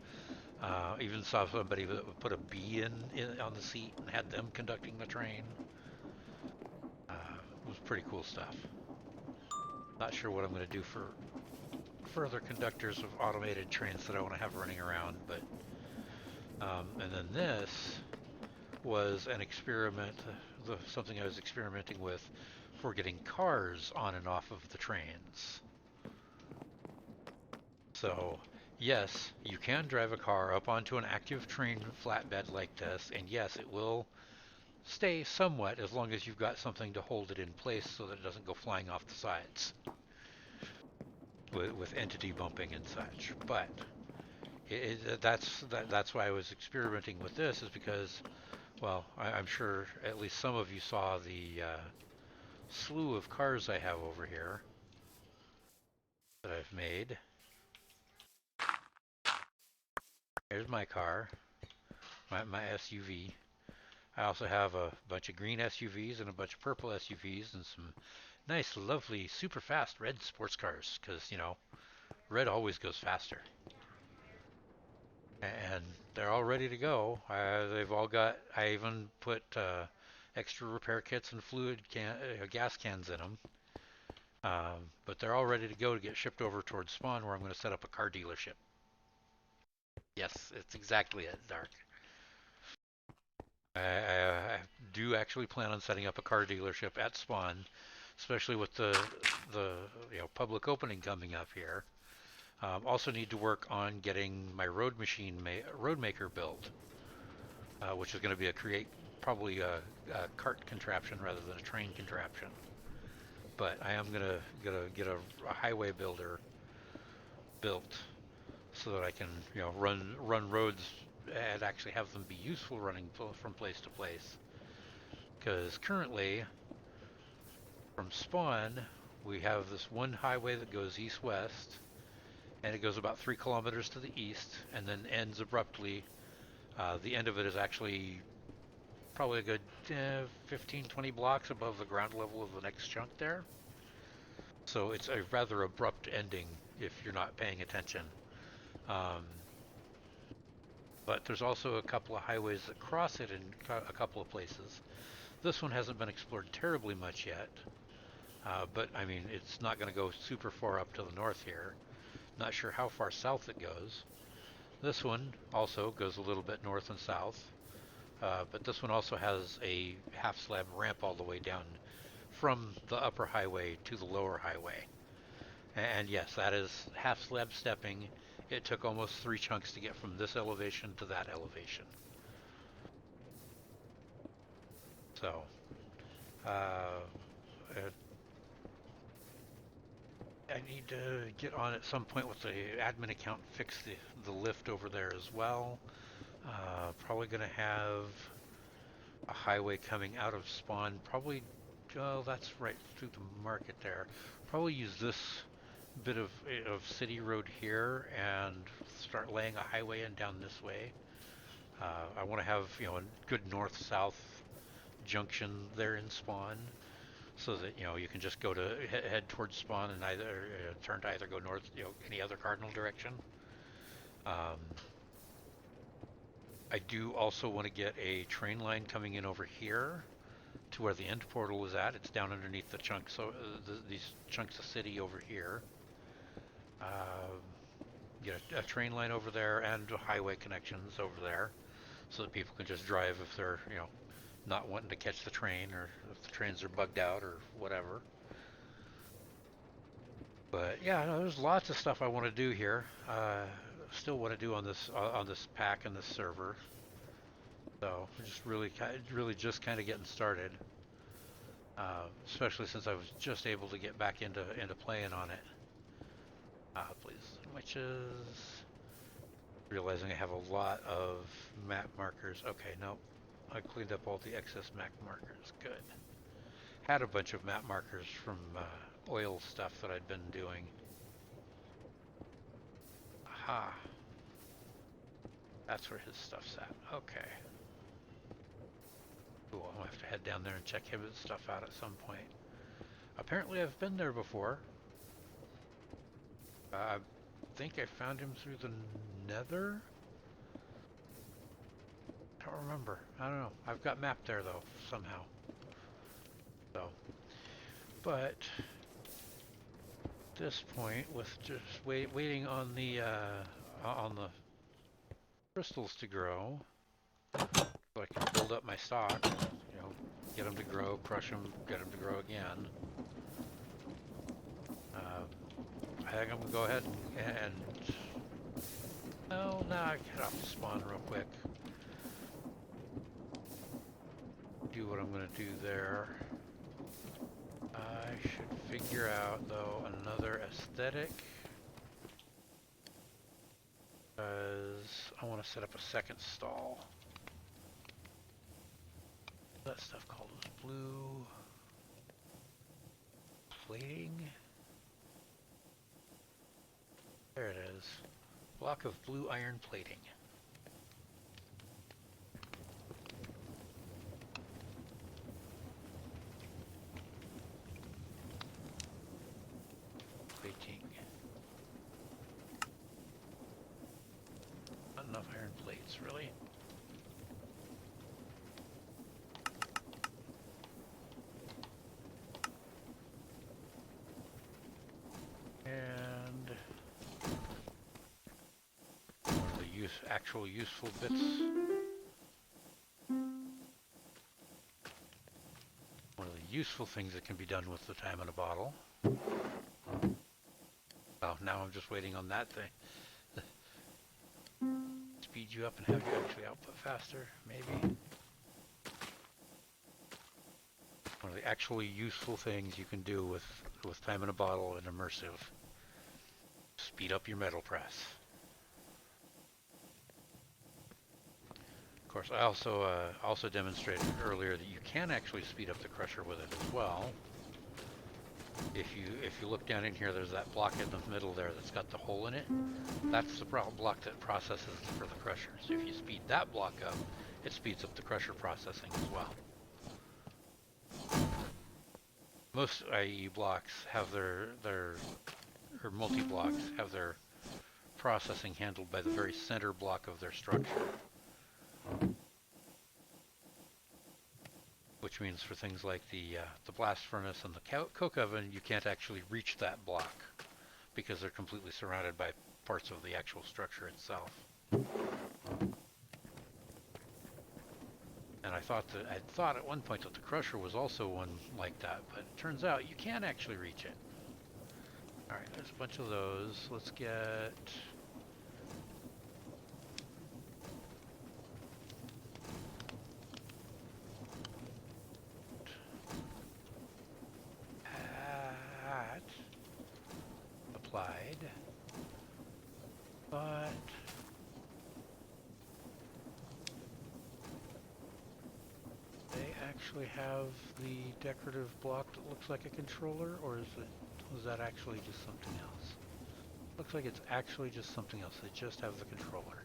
S1: Even saw somebody that would put a bee in on the seat and had them conducting the train. It was pretty cool stuff. Not sure what I'm going to do for further conductors of automated trains that I want to have running around, but and then this was an experiment, something I was experimenting with for getting cars on and off of the trains. So, yes, you can drive a car up onto an active train flatbed like this, and yes, it will stay somewhat as long as you've got something to hold it in place so that it doesn't go flying off the sides with entity bumping and such. But that's why I was experimenting with this is because, well, I'm sure at least some of you saw the slew of cars I have over here that I've made. Here's my car, my SUV. I also have a bunch of green SUVs and a bunch of purple SUVs and some nice, lovely, super fast red sports cars because, red always goes faster. And they're all ready to go. They've all got, I even put extra repair kits and gas cans in them. But they're all ready to go to get shipped over towards Spawn where I'm going to set up a car dealership. Yes, it's exactly it, Dark. I do actually plan on setting up a car dealership at Spawn, especially with the public opening coming up here. Also need to work on getting my road maker built, which is going to be probably a cart contraption rather than a train contraption. But I am gonna get a highway builder built so that I can run roads and actually have them be useful running from place to place. Because currently, from Spawn, we have this one highway that goes east-west, and it goes about 3 kilometers to the east, and then ends abruptly. The end of it is actually probably a good 15, 20 blocks above the ground level of the next chunk there. So it's a rather abrupt ending if you're not paying attention. Um, but there's also a couple of highways that cross it in a couple of places. This one hasn't been explored terribly much yet, but I mean, it's not going to go super far up to the north here. Not sure how far south it goes. This one also goes a little bit north and south, but this one also has a half slab ramp all the way down from the upper highway to the lower highway. And yes, that is half slab stepping. It took almost 3 chunks to get from this elevation to that elevation. So, uh, I need to get on at some point with the admin account, fix the lift over there as well. Probably going to have a highway coming out of Spawn. Probably, oh, that's right through the market there. Probably use this bit of city road here and start laying a highway in down this way. I want to have a good north-south junction there in Spawn, so that you can just go to head towards spawn and either turn to either go north, any other cardinal direction. Um, I do also want to get a train line coming in over here to where the end portal is at. It's down underneath the chunks, so these chunks of city over here. Uh, get a train line over there and highway connections over there, so that people can just drive if they're not wanting to catch the train, or if the trains are bugged out or whatever. But yeah, no, there's lots of stuff I want to do here. Still want to do on this pack and this server. So we're just really just kind of getting started. Especially since I was just able to get back into playing on it. Please, witches. Realizing I have a lot of map markers. Okay, no, I cleaned up all the excess map markers. Good. Had a bunch of map markers from oil stuff that I'd been doing. Aha. That's where his stuff's at. Okay. Cool. I'll have to head down there and check his stuff out at some point. Apparently I've been there before. I think I found him through the nether? I don't remember. I don't know. I've got mapped there though, somehow. So, but at this point, with just waiting on the crystals to grow, so I can build up my stock, get them to grow, crush them, get them to grow again. I think I'm gonna go ahead and no, I get off the spawn real quick. Do what I'm gonna do there. I should figure out though another aesthetic, because I want to set up a second stall. That stuff called blue plating. There it is. Block of blue iron plating. Plating. Not enough iron plates, really. And the actual useful bits. One of the useful things that can be done with the time in a bottle. Oh, now I'm just waiting on that thing. Speed you up and have you actually output faster, maybe. One of the actually useful things you can do with time in a bottle and immersive. Speed up your metal press. Of course, I also demonstrated earlier that you can actually speed up the crusher with it as well. If you look down in here, there's that block in the middle there that's got the hole in it. That's the block that processes for the crusher. So if you speed that block up, it speeds up the crusher processing as well. Most IE blocks have or multi-blocks have their processing handled by the very center block of their structure. Which means for things like the blast furnace and the coke oven, you can't actually reach that block because they're completely surrounded by parts of the actual structure itself. And I thought at one point that the crusher was also one like that, but it turns out you can actually reach it. All right, there's a bunch of those. Let's get that applied, but they actually have the decorative block that looks like a controller, or was that actually just something else? Looks like it's actually just something else. They just have the controller.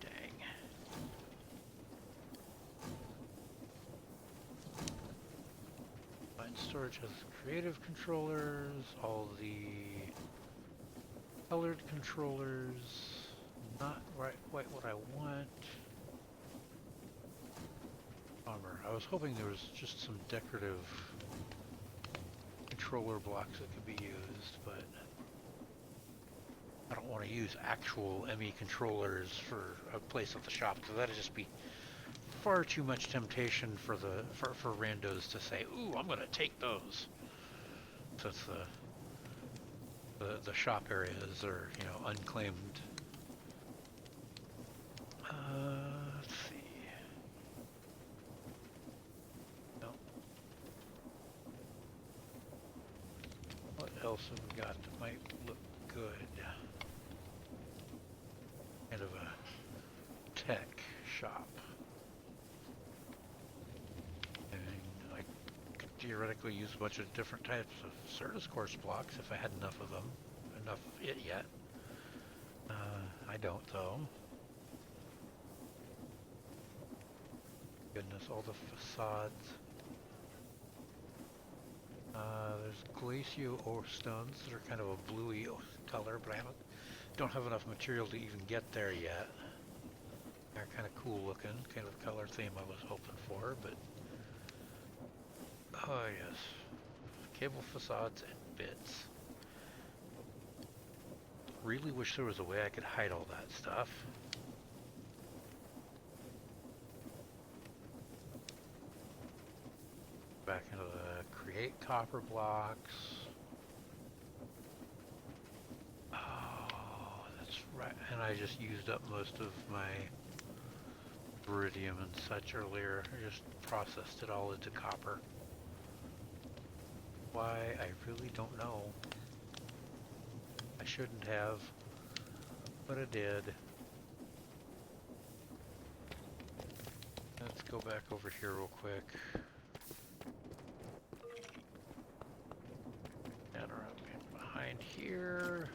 S1: Dang. storage has creative controllers, all the colored controllers, not quite what I want. Bummer. I was hoping there was just some decorative controller blocks that could be used, but I don't want to use actual ME controllers for a place at the shop, because that'd just be far too much temptation for randos to say, "Ooh, I'm gonna take those." Since the shop areas are, you know, unclaimed. Let's see. No. What else have we got that might look good? Kind of a tech shop. And I could theoretically use a bunch of different types of Certus course blocks if I had enough of them. Enough it yet. I don't though. Goodness, all the facades. There's glacial ore stones that are kind of a bluey color, but I don't have enough material to even get there yet. They're kind of cool looking, kind of the color theme I was hoping for, but oh yes, cable facades and bits. Really wish there was a way I could hide all that stuff. Back into the create copper blocks. Oh, that's right. And I just used up most of my iridium and such earlier. I just processed it all into copper. Why, I really don't know. I shouldn't have, but I did. Let's go back over here real quick. And around behind here.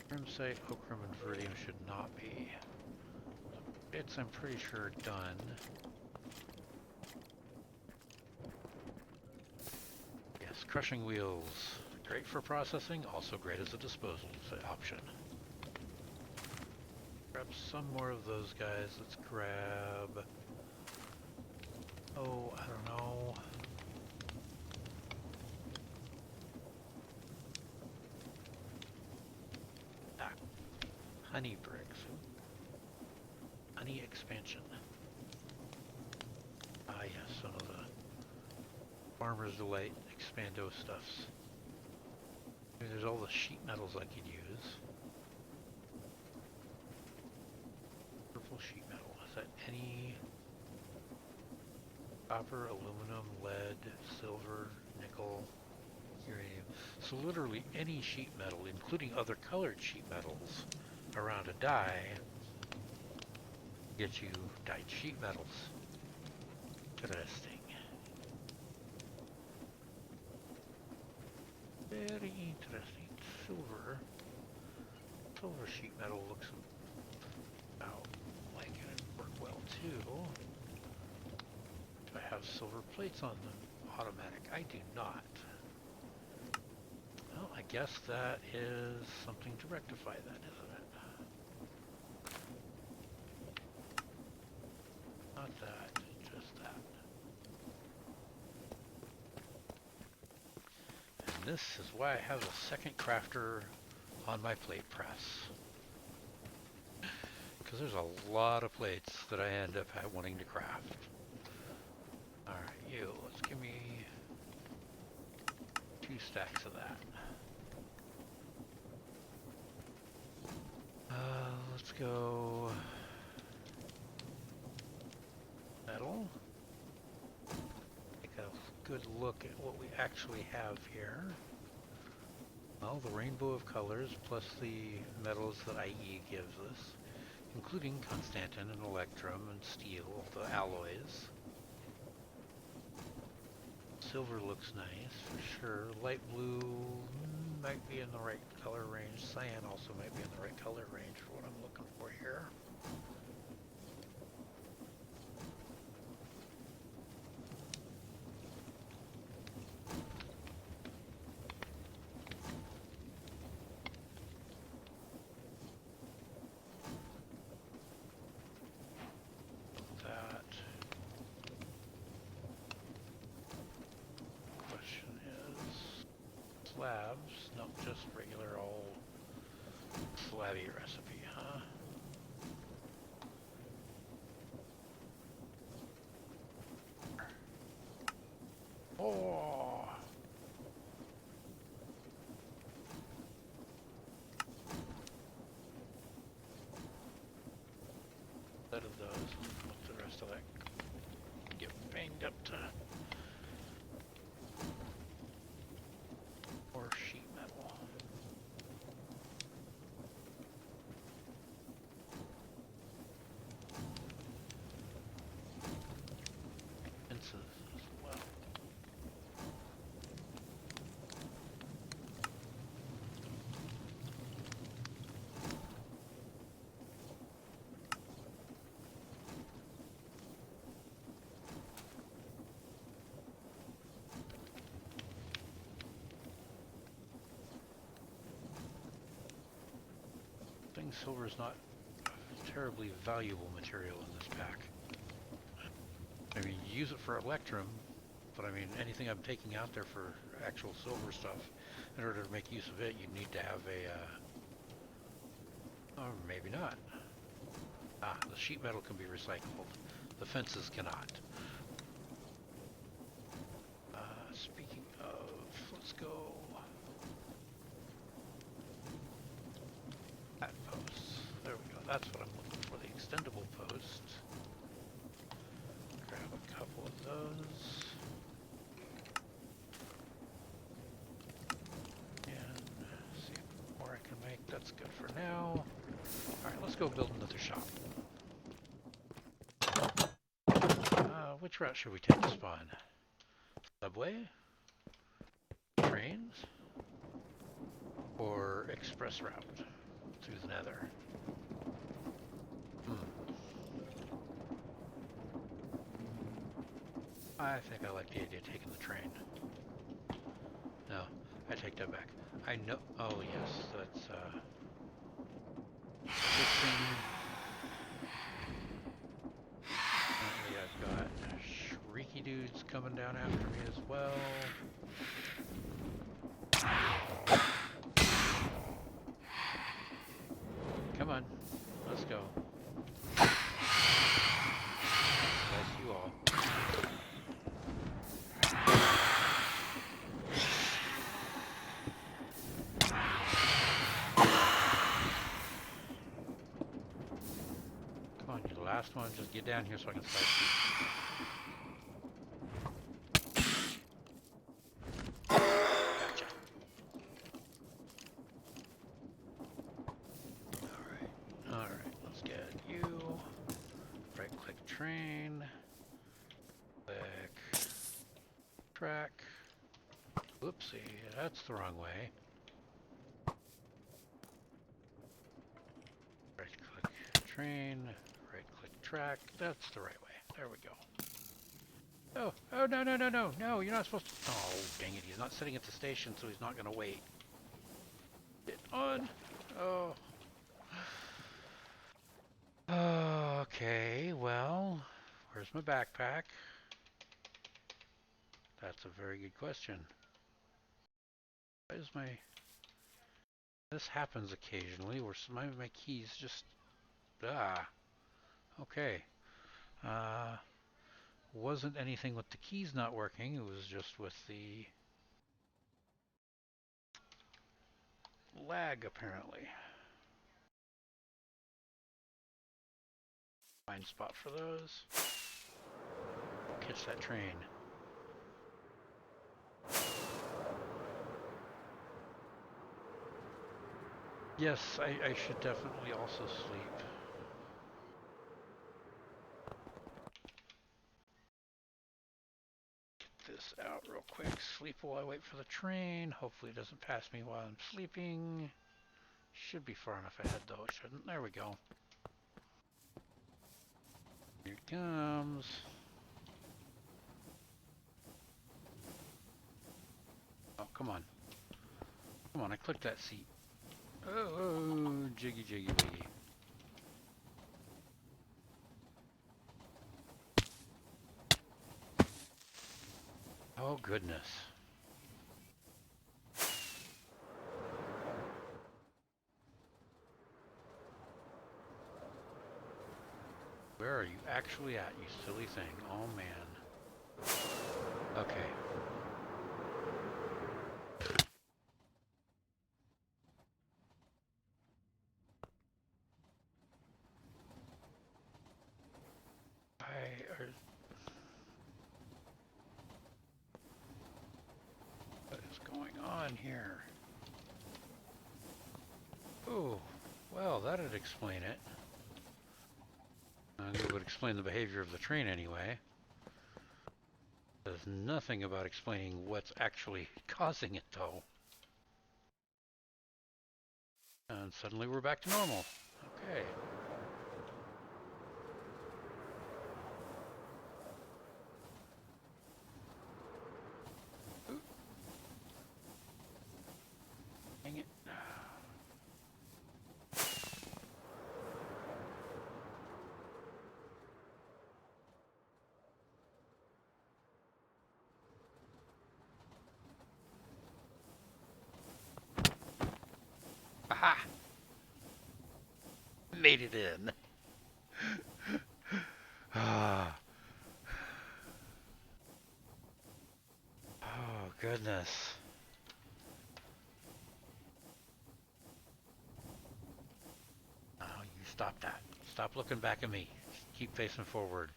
S1: Rimsite, ochre, and veridium should not be. Bits I'm pretty sure done. Yes, crushing wheels. Great for processing, also great as a disposal option. Grab some more of those guys. Let's grab... Oh, I don't know. Ah, honey bricks. Honey expansion. Ah yes, some of the Farmer's Delight Expando stuffs. I mean, there's all the sheet metals I could use. Purple sheet metal. Is that any copper, aluminum, lead, silver, nickel, uranium? So literally any sheet metal, including other colored sheet metals around a die, gets you dyed sheet metals. Interesting. Very interesting. Silver sheet metal looks about like it would work well too. Do I have silver plates on the automatic? I do not. Well, I guess that is something to rectify that, isn't it? Not that, just that. And this is why I have a second crafter on my plate press. Because there's a lot of plates that I end up wanting to craft. Alright, let's give me 2 stacks of that. Let's go metal. Take a good look at what we actually have here. Well, the rainbow of colors plus the metals that IE gives us, including Constantan and Electrum and steel, the alloys. Silver looks nice for sure. Light blue might be in the right color range. Cyan also might be in the right color range for what I'm looking for here. slabs. No, just regular old slabby recipe, huh? Oh! Instead of those, what's the rest of that? Get banged up to or sheet metal. Fences as well. I think silver is not a terribly valuable material in this pack. I mean, you use it for electrum, but I mean, anything I'm taking out there for actual silver stuff, in order to make use of it, you need to have a, or maybe not. Ah, the sheet metal can be recyclable. The fences cannot. Speaking of, let's go. That post. There we go. That's what I'm looking for, the extendable post. Grab a couple of those. And see what more I can make. That's good for now. Alright, let's go build another shop. Which route should we take to spawn? Subway? Trains? Or express route through the nether? I think I like the idea of taking the train. No, I take that back. I know. Oh yes, that's switching. Apparently I've got shrieky dudes coming down after me as well. Come on, let's go. Bless you all. Come on, you're the last one. Just get down here so I can slice you. Gotcha. Alright, let's get you. Right click train. Click track. Whoopsie, that's the wrong way. Right click train, right click track, that's the right way. There we go. Oh, no, no, no, no, no, you're not supposed to. Oh, dang it, he's not sitting at the station, so he's not going to wait. Get on. Oh. Okay, well, where's my backpack? That's a very good question. Why is my... This happens occasionally where some of my keys just... Okay. Wasn't anything with the keys not working, it was just with the lag, apparently. Fine spot for those. Catch that train. Yes, I should definitely also sleep. Get this out real quick. Sleep while I wait for the train. Hopefully it doesn't pass me while I'm sleeping. Should be far enough ahead though, it shouldn't. There we go. Here it comes. Oh, come on. Come on, I clicked that seat. Oh, jiggy jiggy wiggy. Oh, goodness. actually at, you silly thing? Oh man. Okay. What is going on here? Oh, well, that'd explain it. It would explain the behavior of the train anyway. There's nothing about explaining what's actually causing it, though. And suddenly we're back to normal. Okay. Ooh, dang it. Aha! Made it in. Ah. Oh, goodness. Oh, you stop that. Stop looking back at me. Keep facing forward.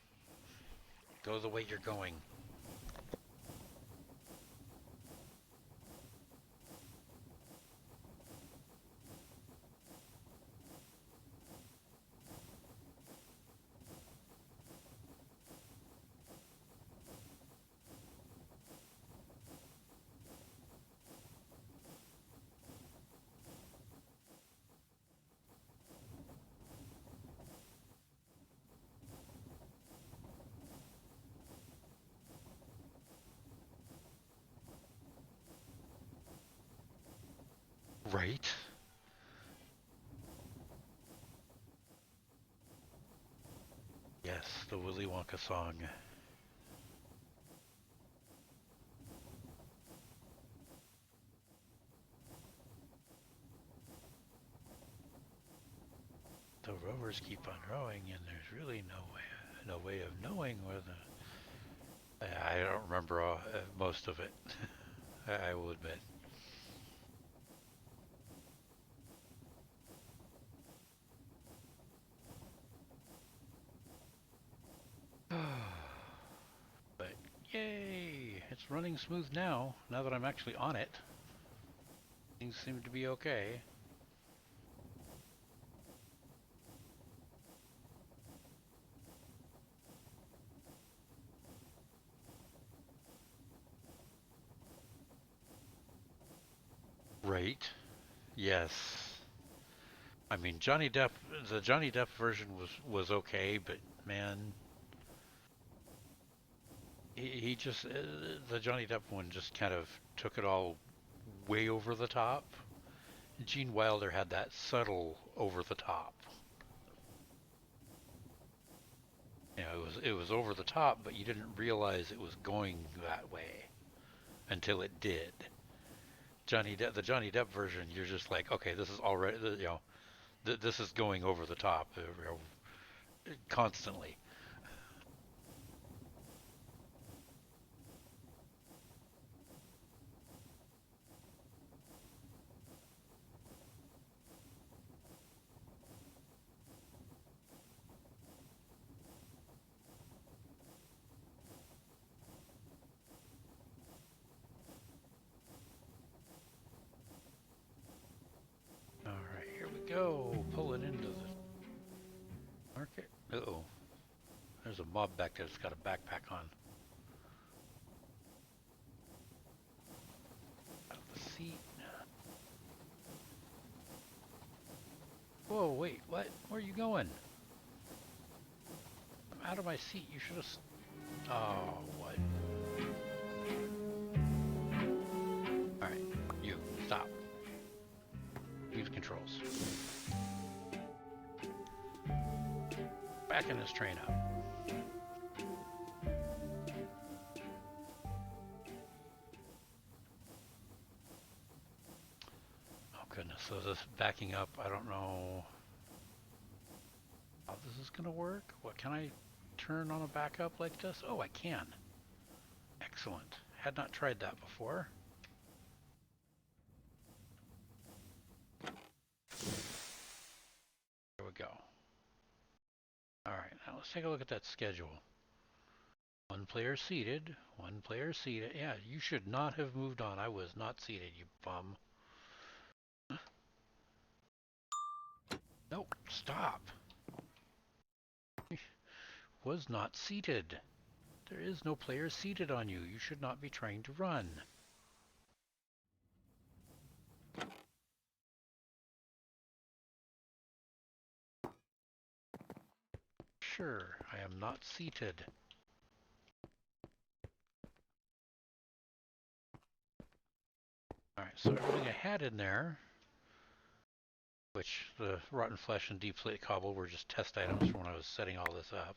S1: Go the way you're going. Right? Yes, the Willy Wonka song. The rowers keep on rowing, and there's really no way of knowing whether. I don't remember most of it. I will admit. But yay! It's running smooth now. Now that I'm actually on it, things seem to be okay. Right? Yes. I mean, the Johnny Depp version was okay, but man, he just the Johnny Depp one just kind of took it all way over the top. Gene Wilder had that subtle over the top. You know, it was over the top, but you didn't realize it was going that way until it did. The Johnny Depp version, you're just like, okay, this is already, this is going over the top, constantly. All right, here we go. Pull it into the market. Uh-oh, there's a mob back there that's got a backpack on. Out of the seat. Whoa, wait, what? Where are you going? I'm out of my seat. You should have. Oh, what? All right, you stop. Use controls. Backing this train up. Oh goodness, so this backing up, I don't know how this is gonna work. What can I turn on a backup like this? Oh, I can. Excellent. Had not tried that before. There we go. Alright, now let's take a look at that schedule. One player seated, one player seated. Yeah, you should not have moved on. I was not seated, you bum. No, stop. Was not seated. There is no player seated on you. You should not be trying to run. Sure, I am not seated. Alright, so everything I had in there, which the rotten flesh and deep slate cobble were just test items from when I was setting all this up.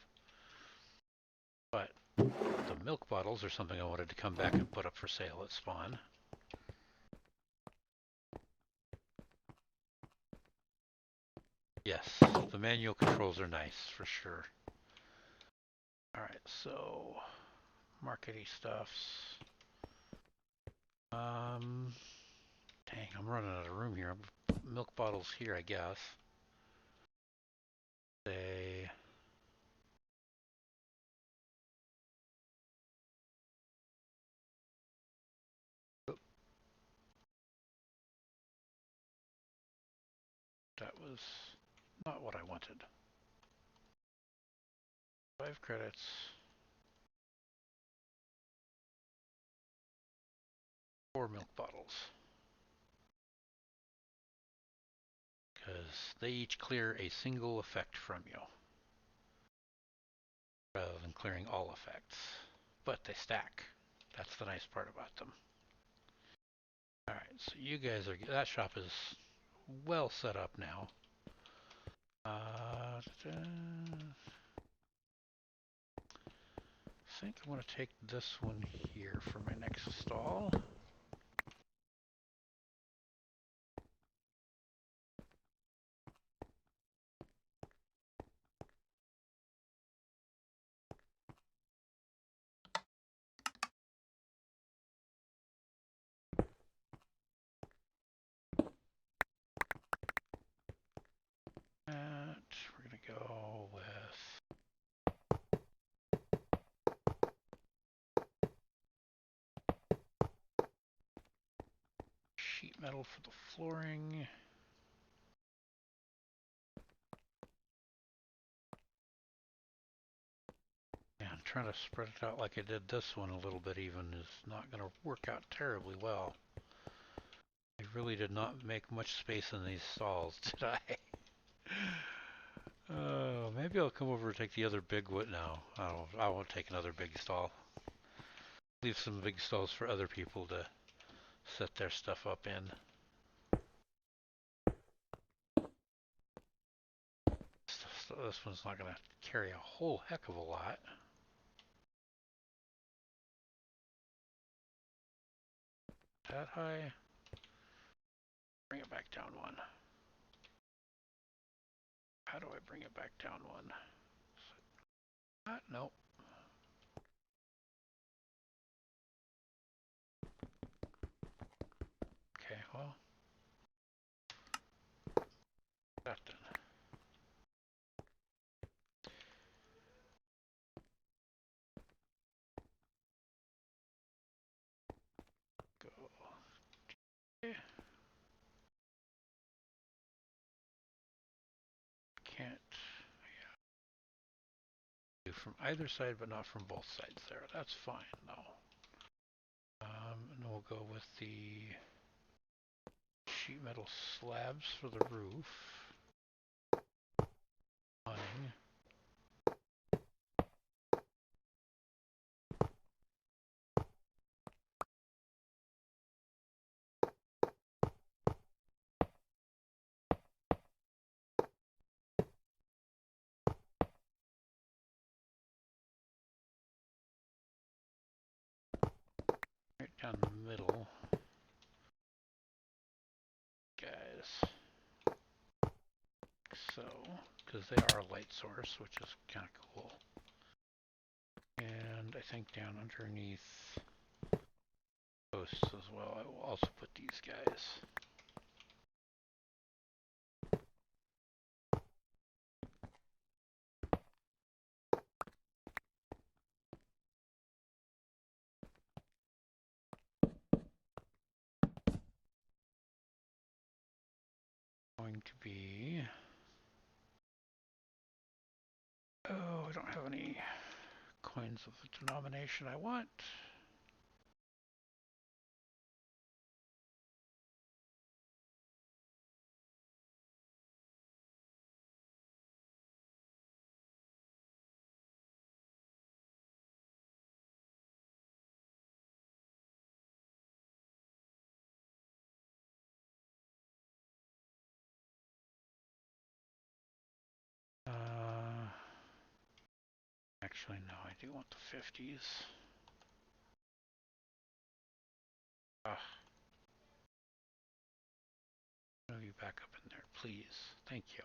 S1: But the milk bottles are something I wanted to come back and put up for sale at spawn. Yes, the manual controls are nice, for sure. Alright, so markety stuffs. Dang, I'm running out of room here. Milk bottles here, I guess. Say, that was not what I wanted. 5 credits. 4 milk bottles. Because they each clear a single effect from you, rather than clearing all effects. But they stack. That's the nice part about them. Alright, so you guys are... That shop is well set up now. I think I'm going to take this one here for my next stall. And we're going to go with sheet metal for the flooring. Yeah, I'm trying to spread it out like I did this one a little bit even is not going to work out terribly well. I really did not make much space in these stalls, did I? Maybe I'll come over and take the other big one. No, I won't take another big stall. Leave some big stalls for other people to set their stuff up in. So this one's not going to carry a whole heck of a lot. That high. Bring it back down one. How do I bring it back down one? Nope. Okay, well, that then. Go. Okay. Can't do from either side, but not from both sides there. That's fine, though. And we'll go with the sheet metal slabs for the roof. Awning. Right down the middle. Guys. So, because they are a light source, which is kind of cool. And I think down underneath posts as well, I will also put these guys. Going to be... Oh, I don't have any coins of the denomination I want. Actually, no, I do want the 50s. Move you back up in there, please. Thank you.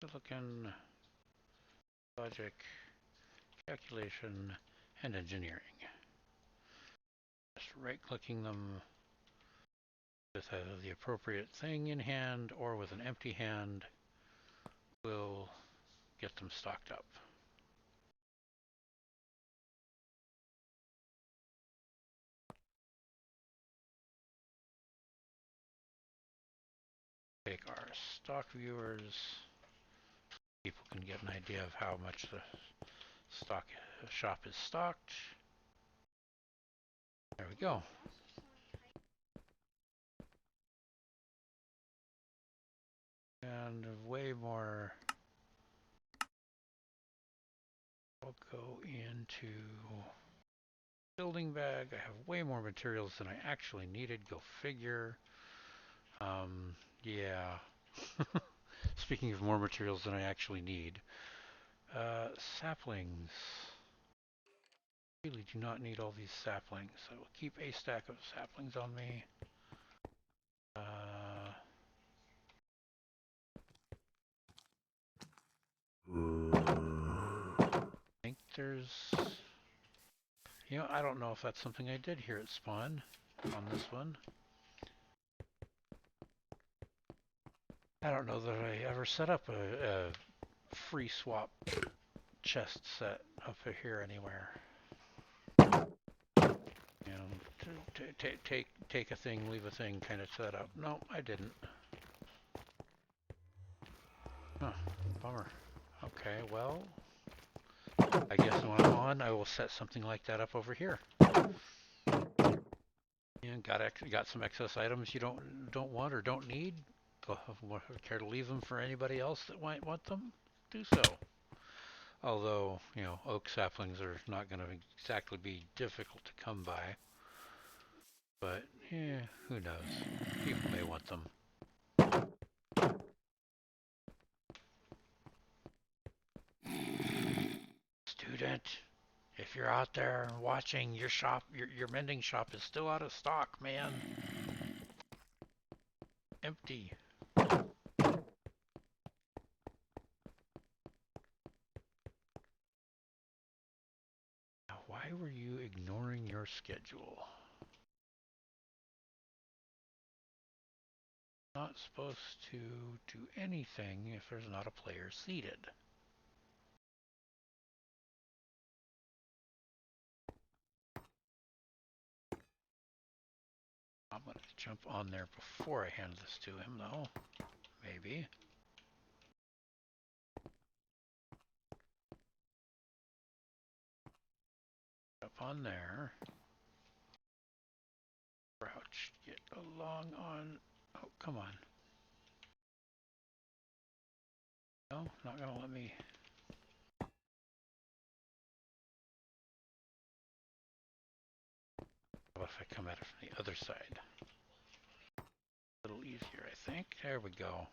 S1: Silicon, logic, calculation, and engineering. Just right-clicking them with either the appropriate thing in hand or with an empty hand will get them stocked up. Take our stock viewers. People can get an idea of how much the stock shop is stocked. There we go. And way more. I'll go into building bag. I have way more materials than I actually needed. Go figure. Yeah. Speaking of more materials than I actually need. Saplings. Really do not need all these saplings. I will keep a stack of saplings on me. I think there's... You know, I don't know if that's something I did here at spawn on this one. I don't know that I ever set up a free swap chest set up here anywhere. You know, take a thing, leave a thing kind of set up. No, I didn't. Huh, bummer. Okay, well, I guess when I'm on, I will set something like that up over here. And got some excess items you don't want or don't need. Care to leave them for anybody else that might want them? Do so. Although, you know, oak saplings are not going to exactly be difficult to come by. But, yeah, who knows? People may want them. Student, if you're out there watching, your shop, your mending shop is still out of stock, man. Empty. Now, why were you ignoring your schedule? Not supposed to do anything if there's not a player seated. I'm going to jump on there before I hand this to him, though. Maybe. Up on there. Crouch. Get along on... Oh, come on. No, not going to let me... How about if I come at it from the other side? A little easier, I think. There we go.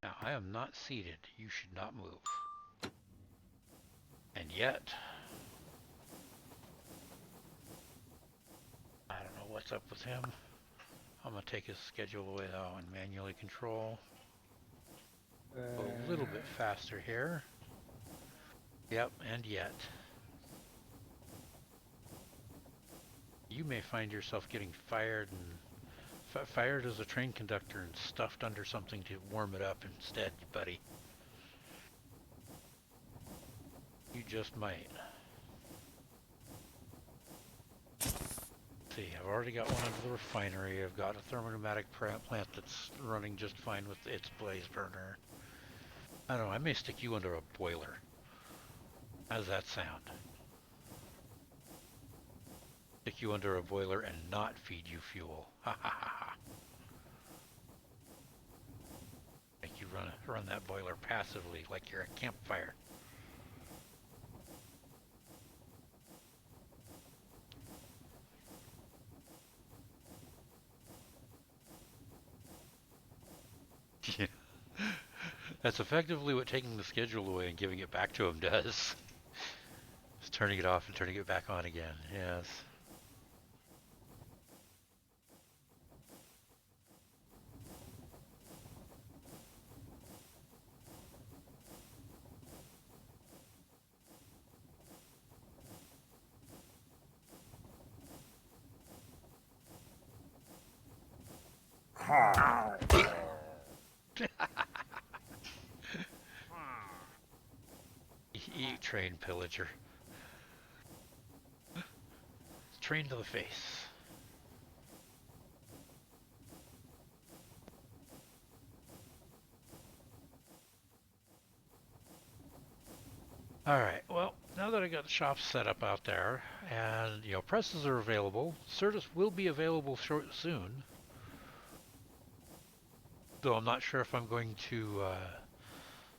S1: Now, I am not seated. You should not move. And yet, I don't know what's up with him. I'm going to take his schedule away though and manually control. A little bit faster here. Yep, and yet. You may find yourself getting fired and fired as a train conductor and stuffed under something to warm it up instead, buddy. You just might. See, I've already got one under the refinery. I've got a thermopneumatic plant that's running just fine with its blaze burner. I don't know, I may stick you under a boiler. How does that sound? Stick you under a boiler and not feed you fuel. Ha ha ha ha. Make you run that boiler passively like you're a campfire. Yeah. That's effectively what taking the schedule away and giving it back to him does. Just turning it off and turning it back on again. Yes. Eat train pillager. Train to the face. Alright, well, now that I got the shop set up out there, and, presses are available, Certus will be available soon. Though I'm not sure if I'm going to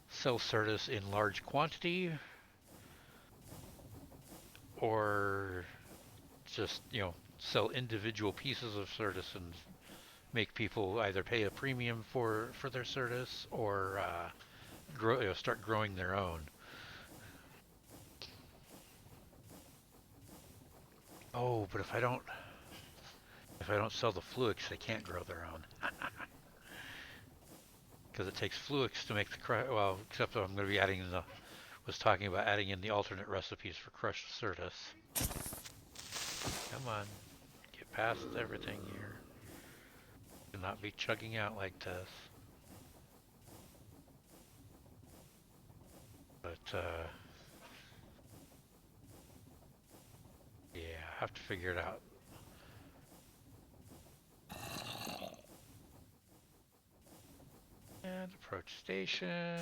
S1: sell Certus in large quantity, or just, sell individual pieces of Certus and make people either pay a premium for their Certus, or start growing their own. Oh, but if I don't sell the Fluix, they can't grow their own. Because it takes Fluix to make the except I'm going to be was talking about adding in the alternate recipes for crushed Certus. Come on, get past everything here. Do not be chugging out like this. But, yeah, I have to figure it out. And approach station.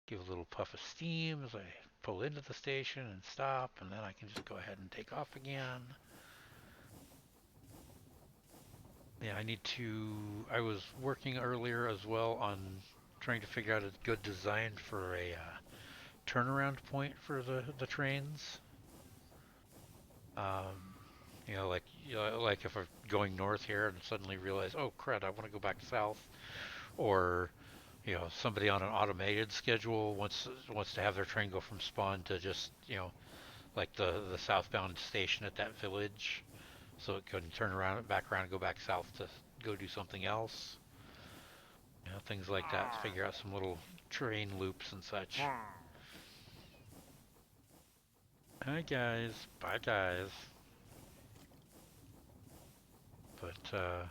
S1: Give a little puff of steam as I pull into the station and stop, and then I can just go ahead and take off again. Yeah, I was working earlier as well on trying to figure out a good design for a turnaround point for the trains. Like if I'm going north here and suddenly realize, oh crud, I want to go back south, or somebody on an automated schedule wants to have their train go from spawn to just like the southbound station at that village, so it can turn around back around and go back south to go do something else. Things like that. To figure out some little train loops and such. Hi guys, bye guys. But yeah,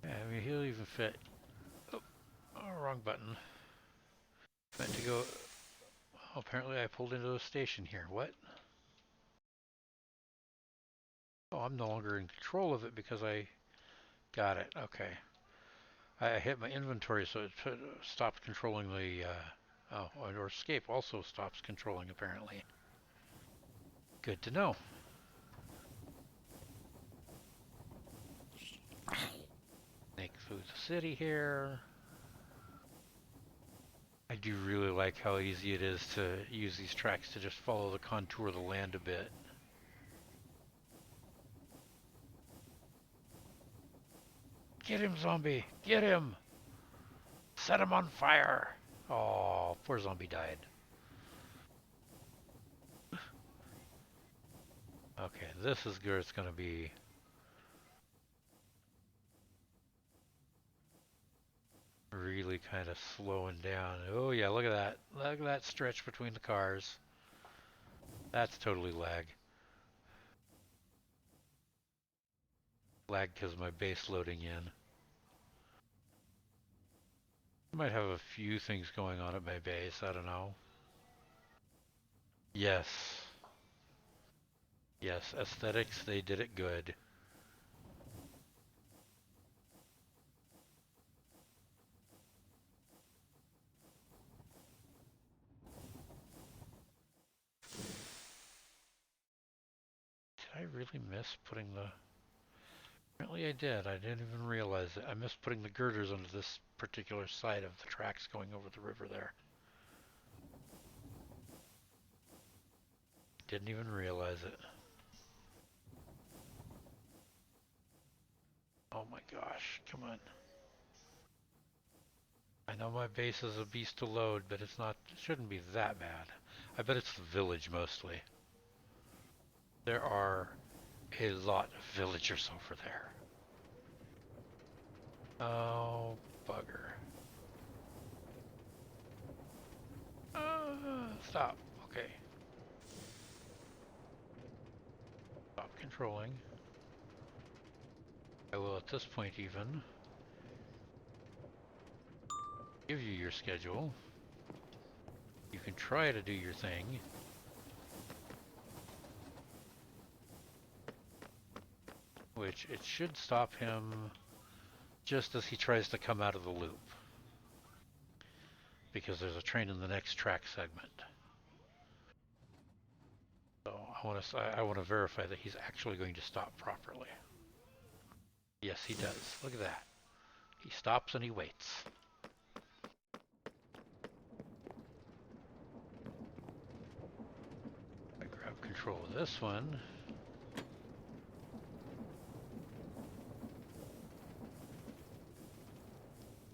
S1: I mean he'll even fit. Oh, wrong button. Meant to go. Oh, apparently I pulled into a station here. What? Oh, I'm no longer in control of it because I got it. Okay. I hit my inventory, so it stopped controlling the. Or escape also stops controlling apparently. Good to know. Snake through the city here. I do really like how easy it is to use these tracks to just follow the contour of the land a bit. Get him, zombie! Get him! Set him on fire! Oh, poor zombie died. Okay, this is where it's gonna be really kind of slowing down. Oh yeah, look at that. Look at that stretch between the cars. That's totally lag. Lag because my base loading in. I might have a few things going on at my base, I don't know. Yes. Yes, aesthetics, they did it good. Did I really miss putting the... Apparently I did. I didn't even realize it. I missed putting the girders onto this particular side of the tracks going over the river there. Didn't even realize it. Oh my gosh, come on. I know my base is a beast to load, but it's not, it shouldn't be that bad. I bet it's the village mostly. There are a lot of villagers over there. Oh, bugger. Stop. Okay. Stop controlling. I will at this point even give you your schedule. You can try to do your thing. Which it should stop him just as he tries to come out of the loop. Because there's a train in the next track segment. So I want to verify that he's actually going to stop properly. Yes, he does. Look at that. He stops and he waits. I grab control of this one.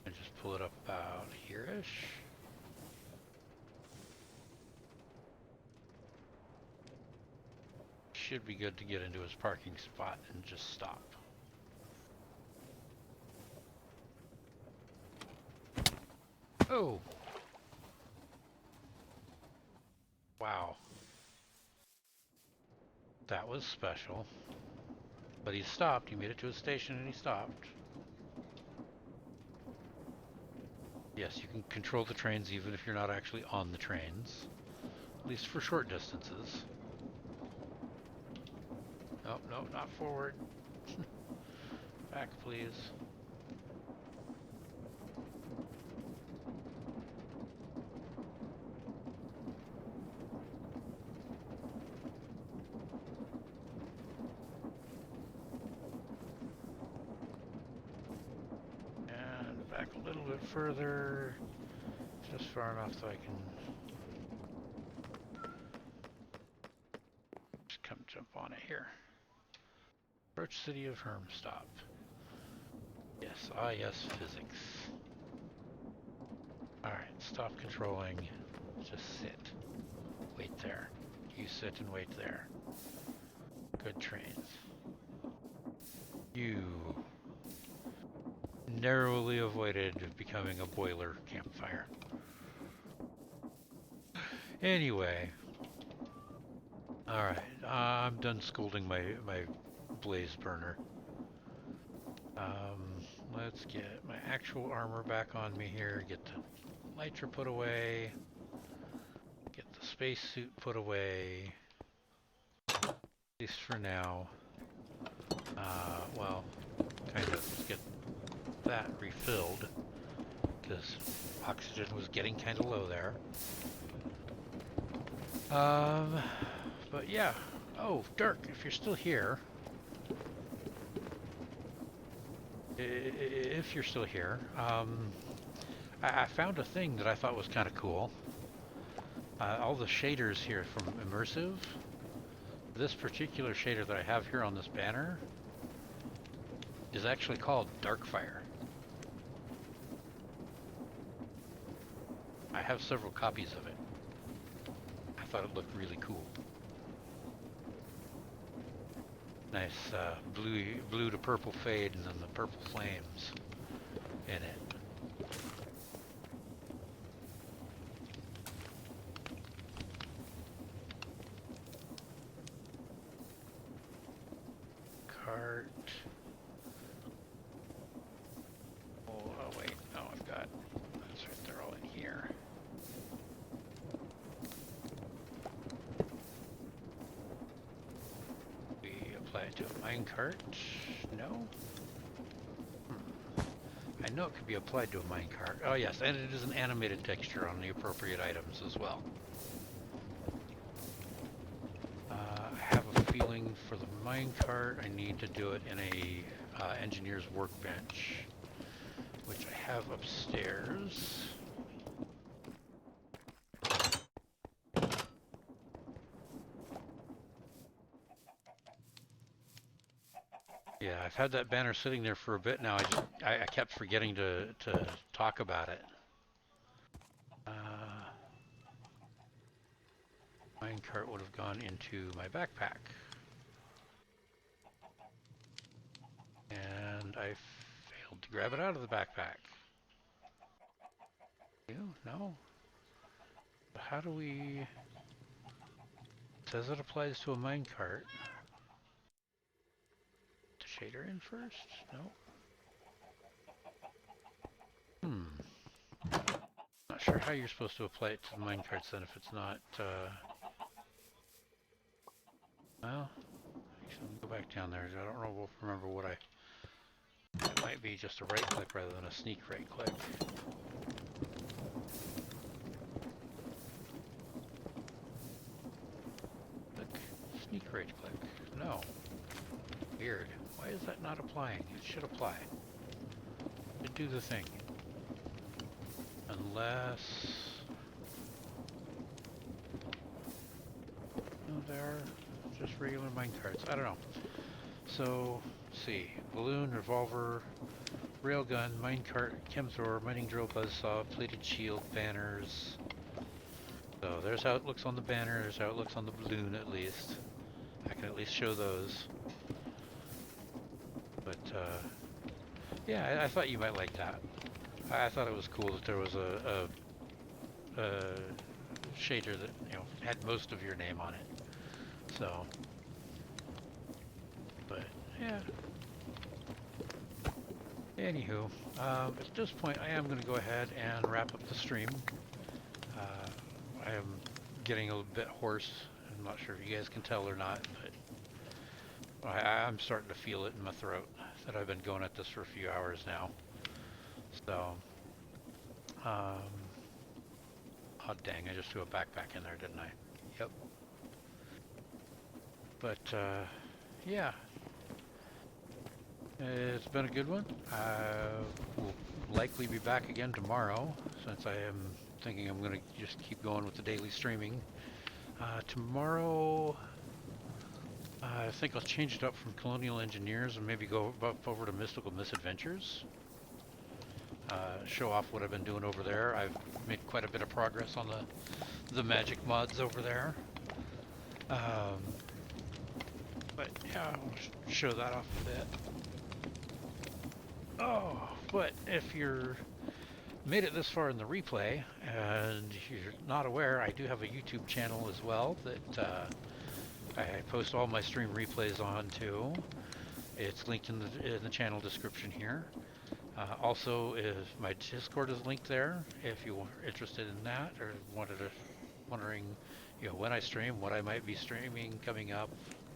S1: And just pull it up about here-ish. Should be good to get into his parking spot and just stop. Oh! Wow. That was special. But he stopped. He made it to a station and he stopped. Yes, you can control the trains even if you're not actually on the trains. At least for short distances. Oh, no, not forward. Back, please. And back a little bit further. Just far enough so I can just come jump on it here. Approach City of Hermstop. Yes, yes, physics. Alright, stop controlling. Just sit. Wait there. You sit and wait there. Good trains. You narrowly avoided becoming a boiler campfire. Anyway. Alright, I'm done scolding my blaze burner. Let's get my actual armor back on me here, get the nitra put away, get the spacesuit put away, at least for now. Well, kind of get that refilled, because oxygen was getting kind of low there. But yeah. Oh, Dirk, if you're still here, I found a thing that I thought was kind of cool. All the shaders here from Immersive, this particular shader that I have here on this banner is actually called Darkfire. I have several copies of it. I thought it looked really cool. Nice blue to purple fade and then the purple flames in it. Cart. Oh wait, no, I've got, that's right, they're all in here. We apply it to a minecart. No? I know it could be applied to a minecart. Oh yes, and it is an animated texture on the appropriate items as well. I have a feeling for the minecart I need to do it in a engineer's workbench, which I have upstairs. Yeah, I've had that banner sitting there for a bit now. I kept forgetting to talk about it. Minecart would have gone into my backpack. And I failed to grab it out of the backpack. You? No? How do we... It says it applies to a minecart. The shader in first? No. Not sure how you're supposed to apply it to the minecarts then if it's not, well, actually, go back down there. I don't know, remember what it might be just a right click rather than a sneak right click. Click, sneak right click. No. Weird. Why is that not applying? It should apply. It do the thing. Unless... No, they are just regular minecarts. I don't know. So, let's see. Balloon, revolver, railgun, minecart, chem thrower, mining drill, buzzsaw, plated shield, banners. So there's how it looks on the banner, there's how it looks on the balloon at least. I can at least show those. But, yeah, I thought you might like that. I thought it was cool that there was a shader that, you know, had most of your name on it. So, but yeah. Anywho, at this point I am going to go ahead and wrap up the stream. I am getting a little bit hoarse. I'm not sure if you guys can tell or not, but I'm starting to feel it in my throat that I've been going at this for a few hours now. So, oh dang, I just threw a backpack in there, didn't I? Yep. But, yeah. It's been a good one. We'll likely be back again tomorrow, since I am thinking I'm going to just keep going with the daily streaming. Tomorrow, I think I'll change it up from Colonial Engineers and maybe go up over to Mystical Misadventures. Show off what I've been doing over there. I've made quite a bit of progress on the magic mods over there. But yeah, I'll show that off a bit. Oh, but if you're made it this far in the replay and you're not aware, I do have a YouTube channel as well that I post all my stream replays on too. It's linked in the channel description here. Also, my Discord is linked there if you are interested in that or wondering, you know, when I stream, what I might be streaming coming up.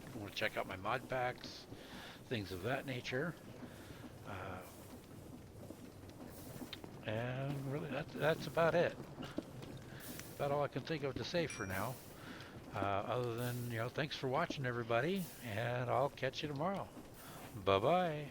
S1: If you want to check out my mod packs, things of that nature. And really, that's about it. About all I can think of to say for now. Other than, you know, thanks for watching, everybody, and I'll catch you tomorrow. Bye-bye.